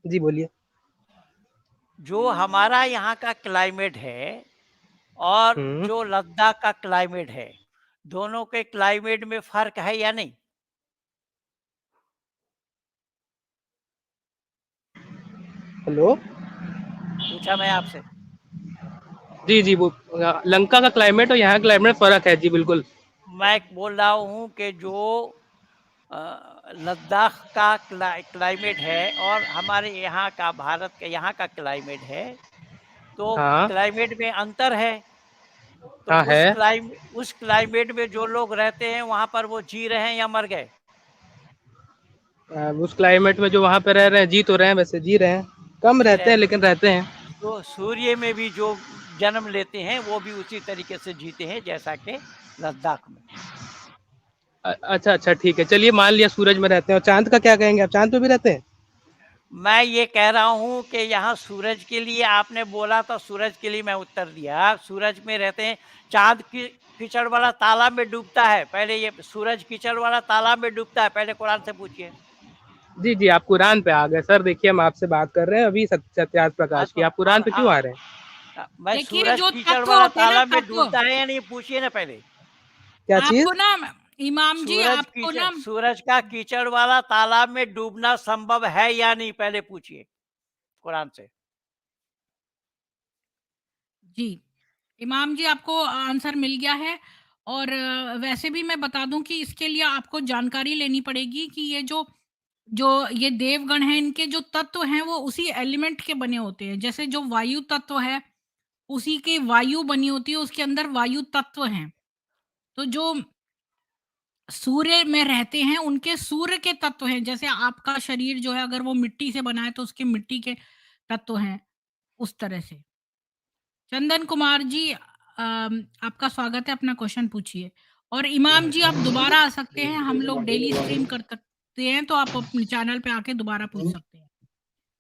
जी, बोलिए। जो हमारा यहाँ का क्लाइमेट है और हुँ। जो लद्दाख का क्लाइमेट है, दोनों के क्लाइमेट में फर्क है या नहीं? हेलो? पूछा मैं आपसे। जी, जी, वो लंका का क्लाइमेट और यहाँ का क्लाइमेट फ़र्क है। जी, बिल्कुल। मैं बोल रहा हूँ कि जो लद्दाख का क्लाइमेट है और हमारे यहाँ का, भारत के यहाँ का क्लाइमेट है, तो हाँ। क्लाइमेट में अंतर है। तो हाँ, है। उस क्लाइमेट में जो लोग रहते हैं वहाँ पर वो जी रहे हैं या मर गए? उस क्लाइमेट में जो वहाँ पे रह रहे हैं, जी तो रहे हैं, वैसे जी रहे हैं। कम जी रहे रहते हैं। हैं, लेकिन रहते हैं। तो सूर्य में भी जो जन्म लेते हैं वो भी उसी तरीके से जीते हैं जैसा कि लद्दाख में। अच्छा, अच्छा, ठीक है। चलिए मान लिया सूरज में रहते हैं, और चाँद का क्या कहेंगे आप? चाँद पे भी रहते हैं? मैं ये कह रहा हूँ कि यहाँ सूरज के लिए आपने बोला तो सूरज के लिए मैं उत्तर दिया। सूरज में रहते हैं, चाँद की कीचड़ वाला तालाब में डूबता है। पहले ये सूरज कीचड़ वाला तालाब में डूबता है, पहले कुरान से पूछिए। जी, जी, आप कुरान पे आ गए। सर देखिए, हम आपसे बात कर रहे हैं अभी सत्यार्थ हाँ, प्रकाश की। तो आप कुरान पे क्यों आ रहे हैं? मैं देखिए, सूरज जो कीचड़ तत्व वाला होते हैं ना, तालाब में तत्व, डूबता है या नहीं, पूछिए ना पहले। क्या चीज़? आपको ना इमाम जी, आपको ना सूरज का कीचड़ वाला तालाब में डूबना संभव है या नहीं, पहले पूछिए कुरान से। जी, इमाम जी, आपको आंसर मिल गया है। और वैसे भी मैं बता दूं कि इसके लिए आपको जानकारी लेनी पड़ेगी कि ये जो जो ये देवगण हैं, इनके जो तत्व हैं वो उसी एलिमेंट के बने होते हैं। जैसे जो वायु तत्व है, उसी की वायु बनी होती है, उसके अंदर वायु तत्व हैं। तो जो सूर्य में रहते हैं, उनके सूर्य के तत्व हैं। जैसे आपका शरीर जो है, अगर वो मिट्टी से बना है तो उसके मिट्टी के तत्व हैं, उस तरह से। चंदन कुमार जी, आपका स्वागत है, अपना क्वेश्चन पूछिए। और इमाम जी, आप दोबारा आ सकते हैं, हम लोग डेली स्ट्रीम कर सकते हैं, तो आप अपने चैनल पे आके दोबारा पूछ सकते हैं।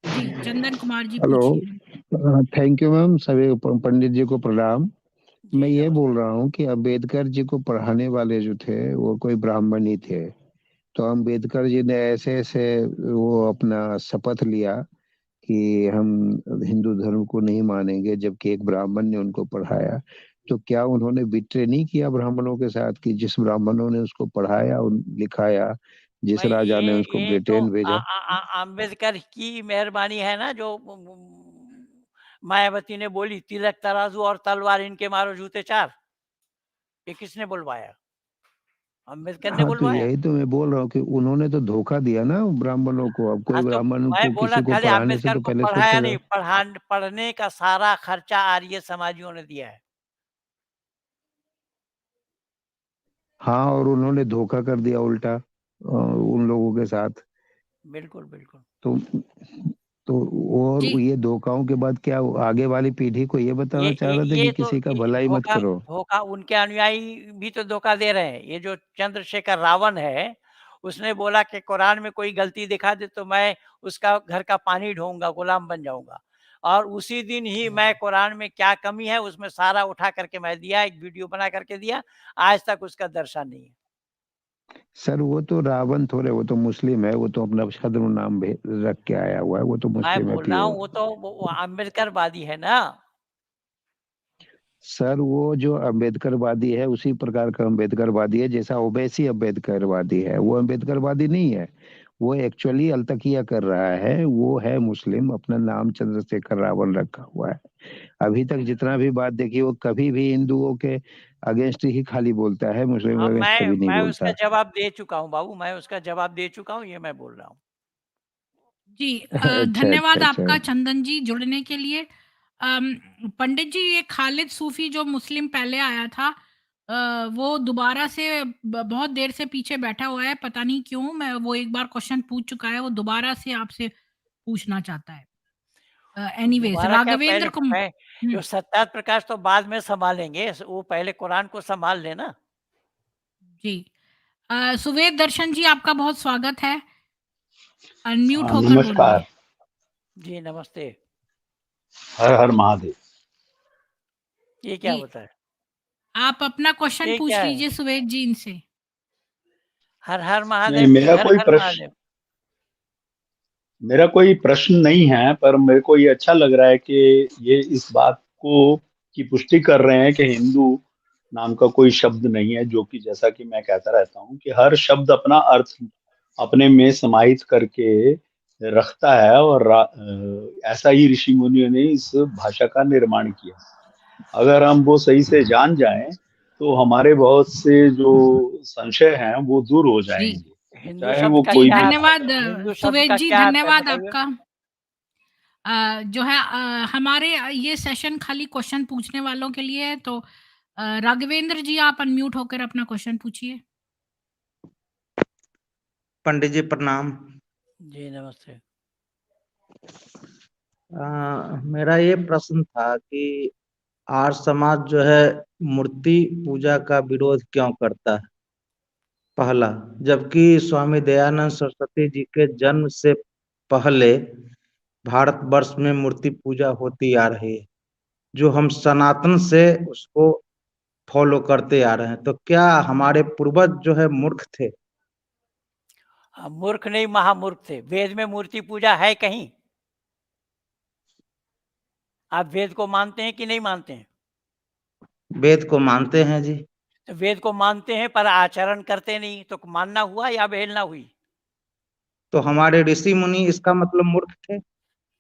जी, चंदन कुमार जी हेलो, पूछिए। Thank you ma'am. सभी पंडित जी को प्रणाम। मैं जी ये नमस्कार। बोल रहा हूँ कि अम्बेडकर जी को पढ़ाने वाले जो थे वो कोई ब्राह्मण ही थे। तो अम्बेडकर जी ने ऐसे ऐसे वो अपना शपथ लिया कि हम हिंदू धर्म को नहीं मानेंगे, जबकि एक ब्राह्मण ने उनको पढ़ाया। तो क्या उन्होंने बिट्रे नहीं किया ब्राह्मणों के साथ कि जिस ब्राह्मणों ने उसको पढ़ाया लिखाया, जिस भाई राजा ने ये उसको ये तो ब्रिटेन भेजा? अम्बेडकर की मेहरबानी है ना, जो मायावती ने बोली तिलक तराजू और तलवार इनके मारो जूते चार। ये किसने बुलवाया? अम्बेडकर ने हाँ, तो बुलवाया। यही तो मैं बोल रहा हूँ कि उन्होंने तो धोखा दिया ना ब्राह्मणों को। अब कोई हाँ, तो ब्राह्मण मैं को बोला किसी को खाली पढ़ाने से अम्बेडकर तो को पहले पढ़ाया सोचेगा। नहीं, पढ़ने का सारा खर्चा आर्य समाजियों ने दिया है। हाँ, और उन्होंने धोखा कर दिया उल्टा उन लोगों के साथ। बिल्कुल बिल्कुल। तो और जी। ये धोखाओं के बाद क्या आगे वाली पीढ़ी को ये बताना चाह रहे थे कि तो किसी का भलाई मत धोखा करो? धोखा उनके अनुयायी भी तो धोखा दे रहे हैं। ये जो चंद्रशेखर रावण है, उसने बोला कि कुरान में कोई गलती दिखा दे तो मैं उसका घर का पानी ढोऊंगा, गुलाम बन जाऊंगा। और उसी दिन ही मैं कुरान में क्या कमी है उसमें सारा उठा करके मैं दिया, एक वीडियो बना करके दिया। आज तक उसका दर्शन नहीं है। सर वो तो रावण थोड़े, वो तो मुस्लिम है, वो तो अपना छद्म नाम रख के आया हुआ है, वो तो मैं मुस्लिम है बोल रहा हूँ प्योर। वो तो अम्बेडकरवादी है ना। सर वो जो अम्बेडकरवादी है उसी प्रकार का अम्बेडकरवादी है जैसा ओवैसी अम्बेडकरवादी है। वो अम्बेडकरवादी नहीं है, वो एक्चुअली अलतकिया कर रहा है। वो है मुस्लिम, अपना नाम चंद्रशेखर रावण रखा हुआ है। अभी तक जितना भी बात देखी, वो कभी भी हिंदुओं के अगेंस्ट ही खाली बोलता है, मुस्लिम के हाँ, अगेंस्ट कभी नहीं मैं बोलता। उसका जवाब दे चुका हूँ बाबू, मैं उसका जवाब दे चुका हूँ, ये मैं बोल रहा हूँ। जी, अच्छा अच्छा धन्यवाद अच्छा। आपका चंदन जी जुड़ने के लिए। पंडित जी, ये खालिद सूफी जो मुस्लिम पहले आया था, वो दोबारा से बहुत देर से पीछे बैठा हुआ है, पता नहीं क्यों। मैं वो एक बार क्वेश्चन पूछ चुका है, वो दोबारा से आपसे पूछना चाहता है। एनीवेज दोबारा क्या, राघवेंद्र को जो सत्यार्थ प्रकाश तो बाद में संभालेंगे, वो पहले कुरान को संभाल लेना। जी, सुवेद दर्शन जी, आपका बहुत स्वागत है। अनम्यूट होकर बोलिए। नमस्कार। जी नमस्ते। हर हर महादेव। ये क्या जी, होता है? आप अपना क्वेश्चन ये पूछ क्या है? लीजिए सुवेद जी इनसे। हर हर नहीं, महादेव की मेरा घर कोई घर प्रश्न महादेव। मेरा कोई प्रश्न नहीं है, पर मेरे को ये अच्छा लग रहा है कि ये इस बात को की पुष्टि कर रहे हैं कि हिंदू नाम का कोई शब्द नहीं है, जो कि जैसा कि मैं कहता रहता हूँ कि हर शब्द अपना अर्थ अपने में समाहित करके रखता है, और ऐसा ही ऋषि मुनियों ने इस भाषा का निर्माण किया। अगर हम वो सही से जान जाएं तो हमारे बहुत से जो संशय हैं वो दूर हो जी, जाएंगे, हिंदू चाहे शब्द वो का कोई जी, भी क्या अर्थ है? धन्यवाद हिंदू शब्द सुवेद का जी, क्या अर्थ है धन्यवाद बताइए? आपका। जो है हमारे ये सेशन खाली क्वेश्चन पूछने वालों के लिए है, तो राघवेंद्र जी, आप अनम्यूट होकर अपना क्वेश्चन पूछिए। पंडित जी प्रणाम। जी नमस्ते। मेरा ये प्रश्न था कि आर्य समाज जो है मूर्ति पूजा का विरोध क्यों करता है, पहला। जबकि स्वामी दयानंद सरस्वती जी के जन्म से पहले भारतवर्ष में मूर्ति पूजा होती आ रही है, जो हम सनातन से उसको फॉलो करते आ रहे हैं। तो क्या हमारे पूर्वज जो है मूर्ख थे? मूर्ख नहीं, महामूर्ख थे। वेद में मूर्ति पूजा है कहीं? आप वेद को मानते हैं कि नहीं मानते हैं? वेद को मानते हैं जी। तो वेद को मानते हैं पर आचरण करते नहीं, तो मानना हुआ या अवहेलना हुई? तो हमारे ऋषि मुनि इसका मतलब मूर्ख थे?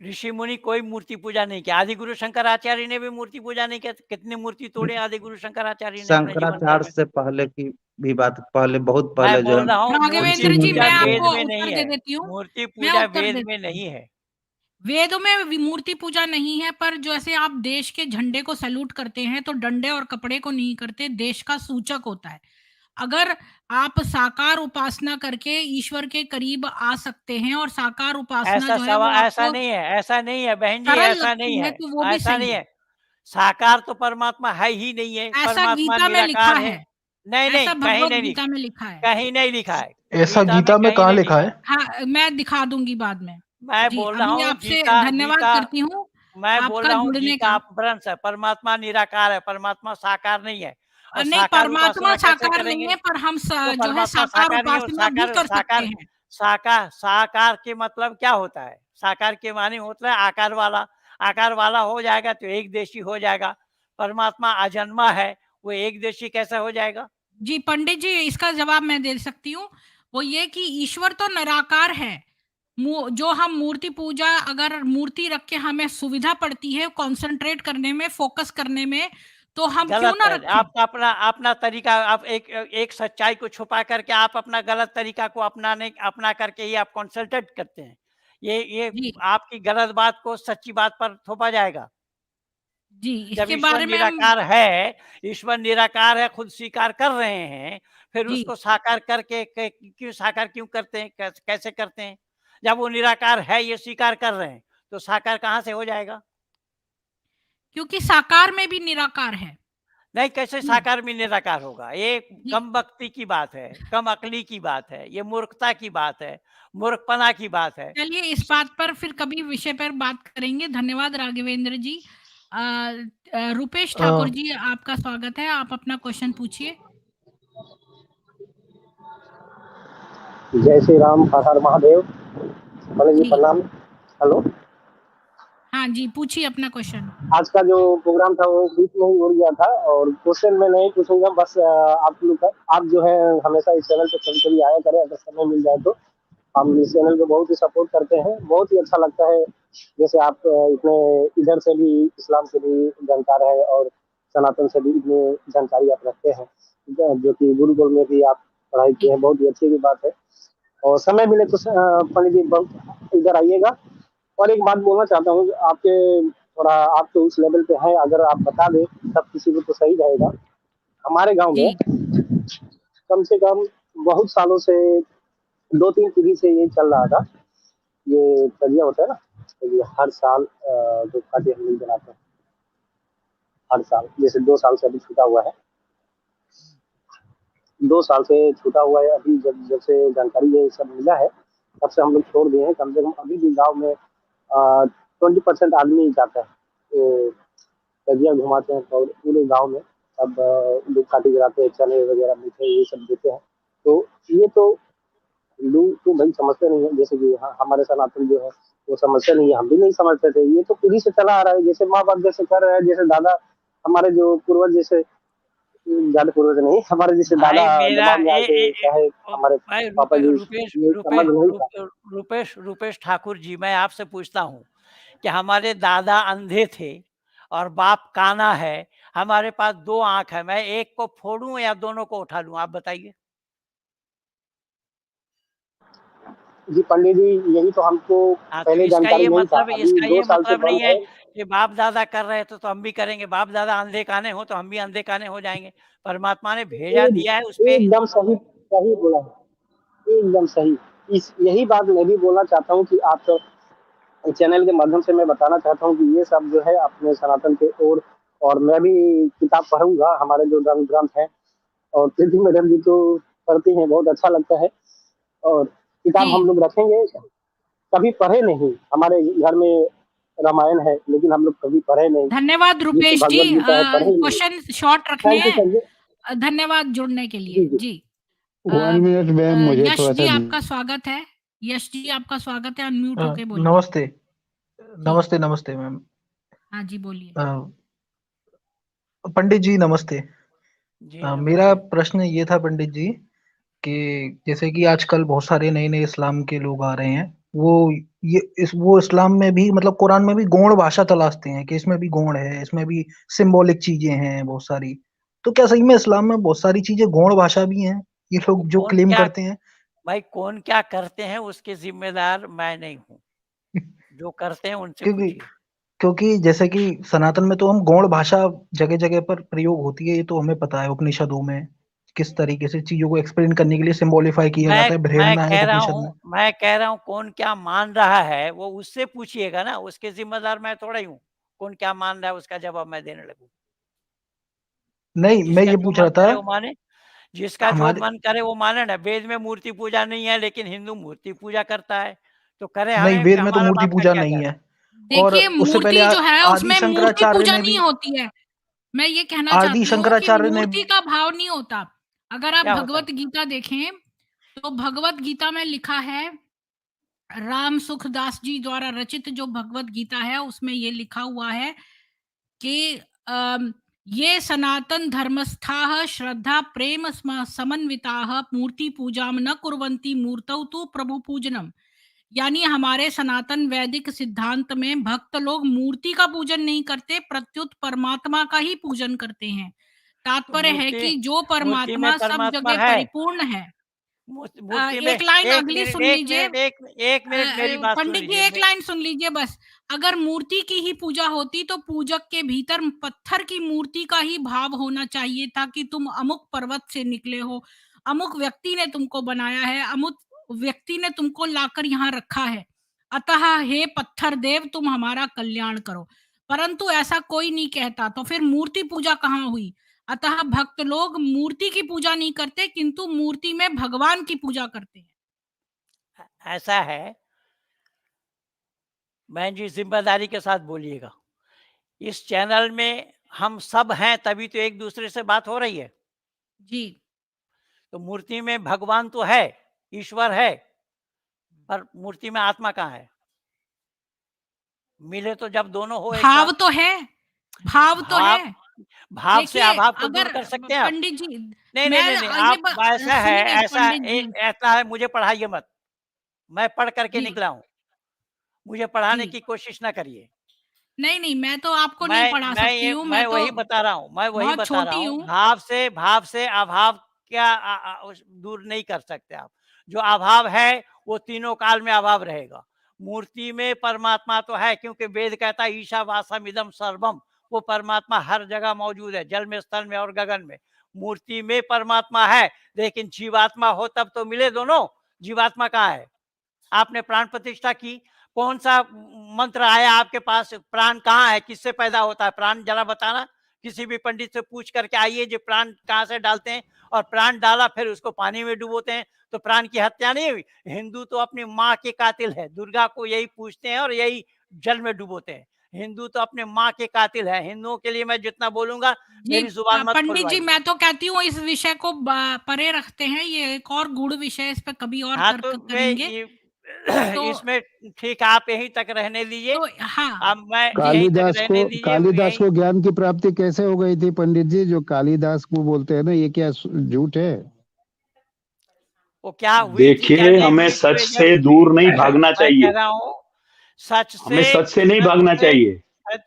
ऋषि मुनि कोई मूर्ति पूजा नहीं किया। आदि गुरु शंकराचार्य ने भी मूर्ति पूजा नहीं किया। कितनी मूर्ति तोड़े आदि गुरु शंकराचार्य ने अपने जीवन काल शंकराचार्य में? से पहले की भी बात, पहले बहुत मैं पहले जो बोल है रहा हूँ मूर्ति ऋषि राघवेंद्र जी, मुनि पूजा मैं थे। वेद आपको में नहीं उत्तर दे है। देती हूँ। मूर्ति मैं पूजा उत्तर वेद देती में हूँ। नहीं है। वेदों में मूर्ति पूजा नहीं है, पर जैसे आप देश के झंडे को सैल्यूट करते हैं, तो डंडे और कपड़े को नहीं करते। देश का सूचक होता है। अगर आप साकार उपासना करके ईश्वर के करीब आ सकते हैं, और साकार उपासना जो है वो ऐसा आपको नहीं है, ऐसा नहीं है बहन जी, सरल ऐसा नहीं लगती है, है, तो वो भी ऐसा सही नहीं है। है। साकार तो परमात्मा है ही नहीं है, ऐसा परमात्मा गीता में लिखा निराकार है। है। नहीं, नहीं, ऐसा कहीं भगवत नहीं गीता लिखा, में लिखा है। कहीं नहीं लिखा है। ऐसा गीता में गीता में कहीं कहाँ नहीं लिखा लिखा है? है। हाँ, मैं दिखा दूँगी बाद में। मैं जी, बोल रहा अभी हूँ आपसे गीता धन्यवाद गीता करती हूँ, मैं बोल आपका रहा हूँ जुड़ने गीता का। अपभ्रंश है। परमात्मा निराकार है, परमात्मा साकार नहीं है। और नहीं, साकार परमात्मा उपासना कैसे साकार नहीं करेंगे? है, पर हम तो जो है परमात्मा साकार साकार नहीं है, और उपासना भी कर सकते साकार हैं। साकार के मतलब क्या होता है? साकार के माने होता है आकार वाला। आकार वाला हो जाएगा तो एक देशी हो जाएगा। परमात्मा अजन्मा है, वो एक देशी कैसे हो जाएगा? जी, पंडित जी इसका जवाब मैं दे सकती हूँ। वो ये कि ईश्वर तो निराकार है। जो हम मूर्ति पूजा, अगर मूर्ति रख के हमें सुविधा पड़ती है कंसंट्रेट करने में, फोकस करने में, तो हम क्यों गलत ना है। रखें? आपका अपना तरीका, आप एक सच्चाई को छुपा करके आप अपना गलत तरीका को अपना करके ही आप कंसल्टेट करते हैं। ये जी, आपकी गलत बात को सच्ची बात पर थोपा जाएगा। जी, जब इसके बारे में हम ईश्वर निराकार है, खुद स्वीकार कर रहे हैं, फिर जी, उसको साकार करके क्यों साकार क्यों करते हैं? कैसे करते हैं? जब वो निराकार है ये स्वीकार कर रहे हैं, तो साकार कहाँ से हो जाएगा? क्योंकि साकार में भी निराकार है। नहीं, कैसे जी, साकार में निराकार होगा? ये जी। कम बख्ती की बात है, कम अकली की बात है, ये मूर्खता की बात है, मूर्खपना की बात है। चलिए इस बात पर फिर कभी विषय पर बात करेंगे। धन्यवाद राघवेंद्र जी। रुपेश ठाकुर अ, जी आपका स्वागत है, आप अपना क्वेश्चन पूछिए। जय श्री राम, हर हर महादेव। पंडित जी जी, प्रणाम। हेलो। हाँ जी, पूछिए अपना क्वेश्चन। आज का जो प्रोग्राम था वो बीच में ही उड़ गया था और क्वेश्चन मैं नहीं पूछूंगा, बस आप जो है हमेशा इस चैनल पे कभी कभी आया करें, अगर समय मिल जाए तो। हम इस चैनल को बहुत ही सपोर्ट करते हैं, बहुत ही अच्छा लगता है। जैसे आप इतने इधर से भी इस्लाम से भी जानकार है और सनातन से भी इतनी जानकारी आप रखते हैं, जो कि गुरुकुल में भी आप पढ़ाई की है, बहुत ही अच्छी भी बात है। और समय मिले तो पंडित जी इधर आइएगा। और एक बात बोलना चाहता हूँ, आपके थोड़ा आप तो उस लेवल पे हैं, अगर आप बता दें सब किसी को तो सही रहेगा। हमारे गांव में जी, कम से कम बहुत सालों से 2-3 पीढ़ी से ये चल रहा था। ये तजिया होता है ना, तो ये हर साल जो काटे हम लोग जलाते हैं, हर साल। जैसे 2 साल से अभी छूटा हुआ है, 2 साल से छूटा हुआ है। अभी जब जब से जानकारी ये सब मिला है, तब से हम लोग छोड़ दिए हैं। कम से कम अभी भी गाँव में 20% आदमी जाता है, तो तजिया घुमाते हैं और पूरे गाँव में अब लोग काटी जलाते हैं, चने वगैरह मीठे ये सब देते हैं। तो ये तो लोग तो भाई समझते नहीं है, जैसे कि हमारे सनातन जो है वो समझते नहीं है, हम भी नहीं समझते थे। ये तो पीढ़ी से चला आ रहा है, जैसे माँ बाप जैसे कर रहे हैं, जैसे दादा हमारे जो पूर्वज जैसे, ज्यादा पूर्वज नहीं, हमारे जैसे दादा भाई मेरा जमाने आए थे, चाहे हमारे भाई पापा जी, ये समझ नहीं था। रुपेश ठाकुर जी, मैं आपसे पूछता हूँ कि हमारे दादा अंधे थे और बाप काना है, हमारे पास 2 आँख है, मैं एक को फोड़ूं या दोनों को उठा लूं? आप बताइए। जी पंडित जी, यही तो हमको हाँ, तो पहले जानकारी नहीं था। अभी 2 इसका ये साल से मतलब नहीं बंद है है। कि बाप दादा कर रहे थे तो हम भी करेंगे। बाप दादा अंधे काने हो तो हम भी अंधे काने हो जाएंगे। परमात्मा ने भेजा दिया है उस पे। एकदम सही सही बोला है, एकदम सही। इस यही बात मैं भी बोलना चाहता हूँ कि आप चैनल के माध्यम से मैं बताना चाहता हूँ कि ये सब जो है अपने सनातन के और मैं भी किताब पढ़ूंगा, हमारे जो धर्म ग्रंथ है, और प्रीति मैडम जी तो पढ़ती हैं, बहुत अच्छा लगता है। और किताब हम जी, लोग रखेंगे। कभी पढ़े नहीं, हमारे घर में रामायण है लेकिन हम लोग कभी पढ़े नहीं, धन्यवाद जिससे रुपेश जी। भगवत गीता है पढ़े ही नहीं। क्वेश्चन शॉर्ट रखने थैंक यू हैं। सर जी। धन्यवाद जुड़ने के लिए। जी जी। जी। 1 मिनट मैम, मुझे यश थोड़ा जी सा आपका स्वागत है। यश जी आपका स्वागत है, अनम्यूट होके बोलिए। नमस्ते। जी, नमस्ते, नमस्ते मैम। हाँ जी, बोलिए। पंडित जी नमस्ते। जी मेरा नमस्ते। प्रश्न ये था पंडित जी कि जैसे कि आजकल बहुत सारे नए-नए इस्लाम के लोग आ रहे हैं, वो इस्लाम में भी मतलब कुरान में भी गौण भाषा तलाशते हैं कि इसमें भी गौण है, इसमें भी सिंबॉलिक चीजें हैं बहुत सारी। तो क्या सही में इस्लाम में बहुत सारी चीजें गौण भाषा भी हैं? ये वो लोग जो कौन क्लेम क्या करते हैं? भाई कौन क्या करते हैं उसके जिम्मेदार मैं नहीं हूँ। जो करते हैं उनसे क्योंकि पूछिए। क्योंकि जैसे कि सनातन में तो हम गौण भाषा जगह-जगह पर प्रयोग होती है, ये तो हमें पता है उपनिषदों में, किस तरीके से चीज़ों को एक्सप्लेन करने के लिए सिम्बॉलिफ़ाई किया जाता है, बृहन्नायक उपनिषद में। मैं कह रहा हूँ कौन क्या मान रहा है वो उससे पूछिएगा ना, उसके जिम्मेदार मैं थोड़ा ही हूँ। कौन क्या मान रहा है उसका जवाब मैं देने लगूँ। नहीं, मैं जिसका ये जो पूछ मन रहा था करे वो माने, जिसका जो हमारे मन करे वो माने ना। वेद में मूर्ति पूजा नहीं है लेकिन हिंदू मूर्ति पूजा करता है, तो करे, नहीं, हमें वेद में तो हमारा मूर्ति बाप का पूजा क्या नहीं जाता है है। और देखिए उससे पहले मूर्ति जो है आदि उसमें मूर्ति शंकराचार्य पूजा ने नहीं भी होती है। मैं ये कहना आदि चाहती हूँ कि शंकराचार्य ने मूर्ति का भाव नहीं होता। अगर आप क्या होता है? भगवत गीता देखें तो भगवत गीता में लिखा है, राम सुखदास जी द्वारा रचित जो भगवत गीता है उसमें ये लिखा हुआ है कि ये सनातन धर्मस्थाः श्रद्धा प्रेम समन्विताः मूर्ति पूजाम न कुर्वन्ति मूर्तौ तु प्रभु पूजनम। यानी हमारे सनातन वैदिक सिद्धांत में भक्त लोग मूर्ति का पूजन नहीं करते, प्रत्युत परमात्मा का ही पूजन करते हैं। तो तात्पर्य है कि जो मूर्ति में परमात्मा सब परमात्मा जगह है। परिपूर्ण है। मूर्ति में एक लाइन एक अगली मिनट सुन एक लीजिए। मिनट एक मिनट मेरी बात सुन पंडित जी लीजिए। एक लाइन सुन लीजिए बस। अगर मूर्ति की ही पूजा होती तो पूजक के भीतर पत्थर की मूर्ति का ही भाव होना चाहिए था कि तुम अमुक पर्वत से निकले हो, अमुक व्यक्ति ने तुमको बनाया है, अमुक व्यक्ति ने तुमको लाकर यहाँ रखा है, अतः हे पत्थर देव तुम हमारा कल्याण करो। परंतु ऐसा कोई नहीं कहता, तो फिर मूर्ति पूजा कहाँ हुई? अतः भक्त लोग मूर्ति की पूजा नहीं करते, किंतु मूर्ति में भगवान की पूजा करते हैं। ऐसा है, बहन जी जिम्मेदारी के साथ बोलिएगा। इस चैनल में हम सब हैं तभी तो एक दूसरे से बात हो रही है। जी। तो मूर्ति में भगवान तो है, ईश्वर है, पर मूर्ति में आत्मा कहाँ है? मिले तो जब दोनों हो एक भाव साथ। तो है, भाव तो है। भाव से देखिए अभाव को दूर अगर कर सकते हैं आप। पंडित जी नहीं मैं नहीं नहीं, ये आप ऐसा है, सुनिए ऐसा पंडित जी। ऐसा है, मुझे पढ़ाइए मत। मैं पढ़ करके जी। निकला हूँ, मुझे पढ़ाने जी। की कोशिश ना करिए। नहीं, मैं तो आपको नहीं पढ़ा सकती हूँ, मैं तो वही बता रहा हूँ, मैं वही बहुत बता रहा छोटी हूँ। हूँ। भाव से अभाव क्या दूर नहीं कर सकते आप। जो अभाव है वो तीनों काल में अभाव रहेगा। मूर्ति में परमात्मा तो है, क्योंकि वेद कहता है ईशावासम इदम सर्वम। वो परमात्मा हर जगह मौजूद है, जल में, स्थल में और गगन में। मूर्ति में परमात्मा है, लेकिन जीवात्मा हो तब तो मिले दोनों। जीवात्मा कहाँ है? आपने प्राण प्रतिष्ठा की, कौन सा मंत्र आया आपके पास? प्राण कहाँ है, किससे पैदा होता है प्राण? जरा बताना। किसी भी पंडित से पूछ करके आइए जो प्राण कहाँ से डालते हैं, और प्राण डाला फिर उसको पानी में डुबोते हैं, तो प्राण की हत्या नहीं हुई? हिंदू तो अपनी माँ के कातिल है, दुर्गा को यही पूछते हैं और यही जल में डुबोते हैं। हिंदू तो अपने माँ के कातिल है। हिंदुओं के लिए मैं जितना बोलूंगा, जी मेरी जुबान मत पंडित जी, खुलवाइए। मैं तो कहती हूँ इस विषय को परे रखते हैं, ये एक और गूढ़ विषय, इस पे कभी और हाँ, तो तर्क करेंगे। तो इसमें ठीक है, आप यहीं तक रहने दीजिए। तो हाँ, अब मैं यहीं तक रहने दीजिए। कालिदास को ज्ञान की प्राप्ति कैसे हो गई थी पंडित जी? जो कालिदास को बोलते हैं ना, ये क्या झूठ है? वो क्या हुई थी? देखिए, हमें सच से दूर नहीं भागना मैं चाहिए। कह रहा हूँ, हमें सच से नहीं भागना चाहिए।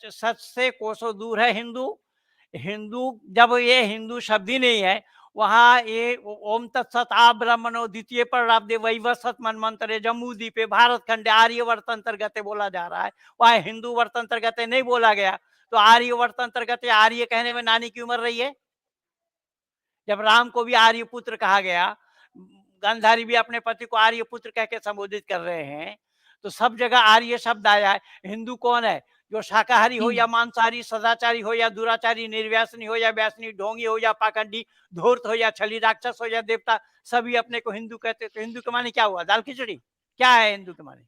सच से कोसों दूर है हिंदू। जब ये हिंदू शब्द ही नहीं है, वहाँ ये ओम तत्सत आ ब्रह्मणो द्वितीय पर राब्दे वैवस्वत मनमंत्रे जम्बूद्वीपे भारत खंडे आर्यवर्त अंतर्गत बोला जा रहा है। वहाँ हिंदू वर्त अंतर्गत नहीं बोला गया। तो आर्यवर्त अंतर्गत आर्य कहने में नानी की उम्र रही है? जब राम को भी आर्य पुत्र कहा गया, गांधारी भी अपने पति को आर्य पुत्र कह के संबोधित कर रहे हैं, तो सब जगह आर्य शब्द आया है। हिंदू कौन है? जो शाकाहारी हो या मांसाहारी, सदाचारी हो या दुराचारी, निर्व्यसनी हो या व्यसनी, ढोंगी हो या पाखंडी, धूर्त हो या छली, राक्षस हो या देवता, सभी अपने को हिंदू कहते। तो हिंदू के माने क्या हुआ? दाल खिचड़ी? क्या है हिंदू के माने?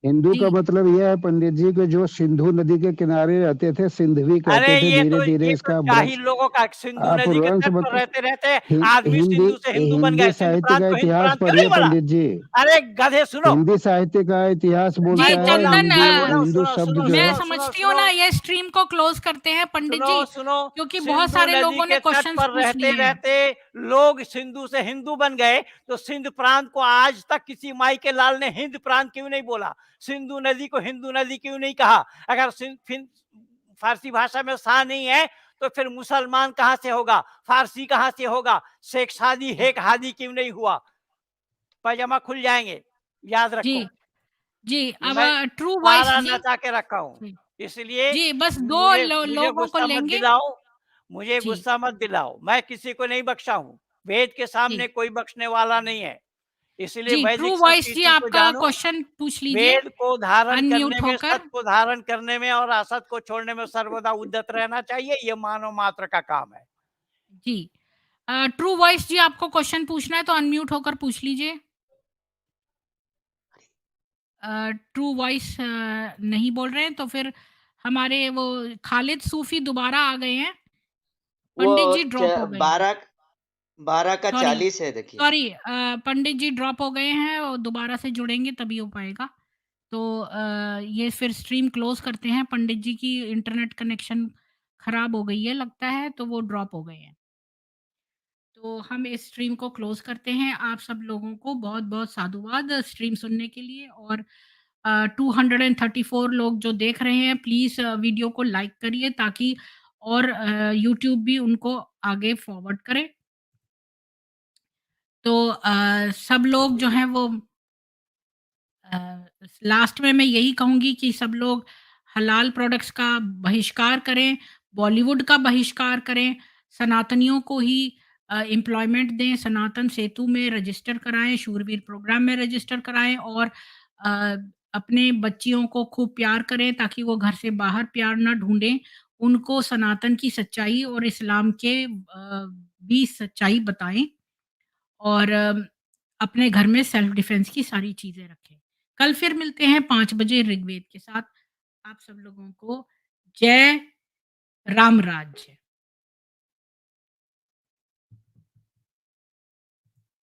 हिंदू का मतलब यह है पंडित जी कि जो सिंधु नदी के किनारे रहते थे, सिंधवी कहते थे। धीरे धीरे इसका जाहिल लोगों का, सिंधु नदी के तट पर रहते आदमी सिंधु से हिंदू बन गए। साहित्य का इतिहास पढ़िए पंडित जी। अरे गधे सुनो, हिंदी साहित्य का इतिहास बोलता है हिंदू शब्द जो मैं है। समझती हूँ ना, ये स्ट्रीम को क्लोज करते हैं पंडित जी, क्योंकि बहुत सारे लोगों ने क्वेश्चन पूछ लिए हैं। रहते लोग सिंधु से हिंदू बन गए, तो सिंध प्रांत को आज तक किसी माई के लाल ने हिंद प्रांत क्यों नहीं बोला? सिंधु नदी को हिंदू नदी क्यों नहीं कहा? अगर फारसी भाषा में सा नहीं है, तो फिर मुसलमान कहाँ से होगा? फारसी कहाँ से होगा? शेख सादी हेक हादी क्यों नहीं हुआ? पैजामा खुल जाएंगे, याद रखो। जी अब ट्रू वॉइस वॉइस नचा के रखा हूँ, इसलिए जी बस दो लोगों को लेंगे। मुझे गुस्सा मत दिलाओ। मैं किसी को नहीं बख्शा हूँ, वेद के सामने कोई बख्शने वाला नहीं है। इसलिए जी, वैदिक ट्रू वॉइस जी, संस्कृति को आपका जानो, क्वेश्चन पूछ लीजिए। वेद को धारण अनम्यूट करने में, होकर। सत्य को धारण करने में और असत को छोड़ने में सर्वदा उद्यत रहना चाहिए। ये मानव मात्र का काम है। जी ट्रू वॉइस जी, आपको क्वेश्चन पूछना है तो अनम्यूट होकर पूछ लीजिए। ट्रू वॉइस नहीं बोल रहे हैं, तो फिर हमारे वो खालिद सूफी दोबारा आ गए हैं। पंडित जी ड्रॉप हो गए। 12 का सॉरी 40 है देखिए। सॉरी पंडित जी ड्रॉप हो गए हैं और दोबारा से जुड़ेंगे तभी हो पाएगा। तो ये फिर स्ट्रीम क्लोज़ करते हैं, पंडित जी की इंटरनेट कनेक्शन खराब हो गई है लगता है, तो वो ड्रॉप हो गए हैं। तो हम इस स्ट्रीम को क्लोज़ करते हैं। आप सब लोगों को बहुत-बहुत साधुवाद स्ट्रीम सुनने के लिए, और 234 लोग जो देख रहे हैं, प्लीज़ वीडियो को लाइक करिए ताकि और यूट्यूब भी उनको आगे फॉरवर्ड करे। तो सब लोग जो हैं वो लास्ट में मैं यही कहूँगी कि सब लोग हलाल प्रोडक्ट्स का बहिष्कार करें, बॉलीवुड का बहिष्कार करें, सनातनियों को ही एम्प्लॉयमेंट दें, सनातन सेतु में रजिस्टर कराएँ, शूरवीर प्रोग्राम में रजिस्टर कराएँ, और अपने बच्चियों को खूब प्यार करें ताकि वो घर से बाहर प्यार ना ढूँढें। उनको सनातन की सच्चाई और इस्लाम के भी सच्चाई बताएँ, और अपने घर में सेल्फ डिफेंस की सारी चीज़ें रखें। कल फिर मिलते हैं 5 बजे ऋग्वेद के साथ। आप सब लोगों को जय राम राज्य।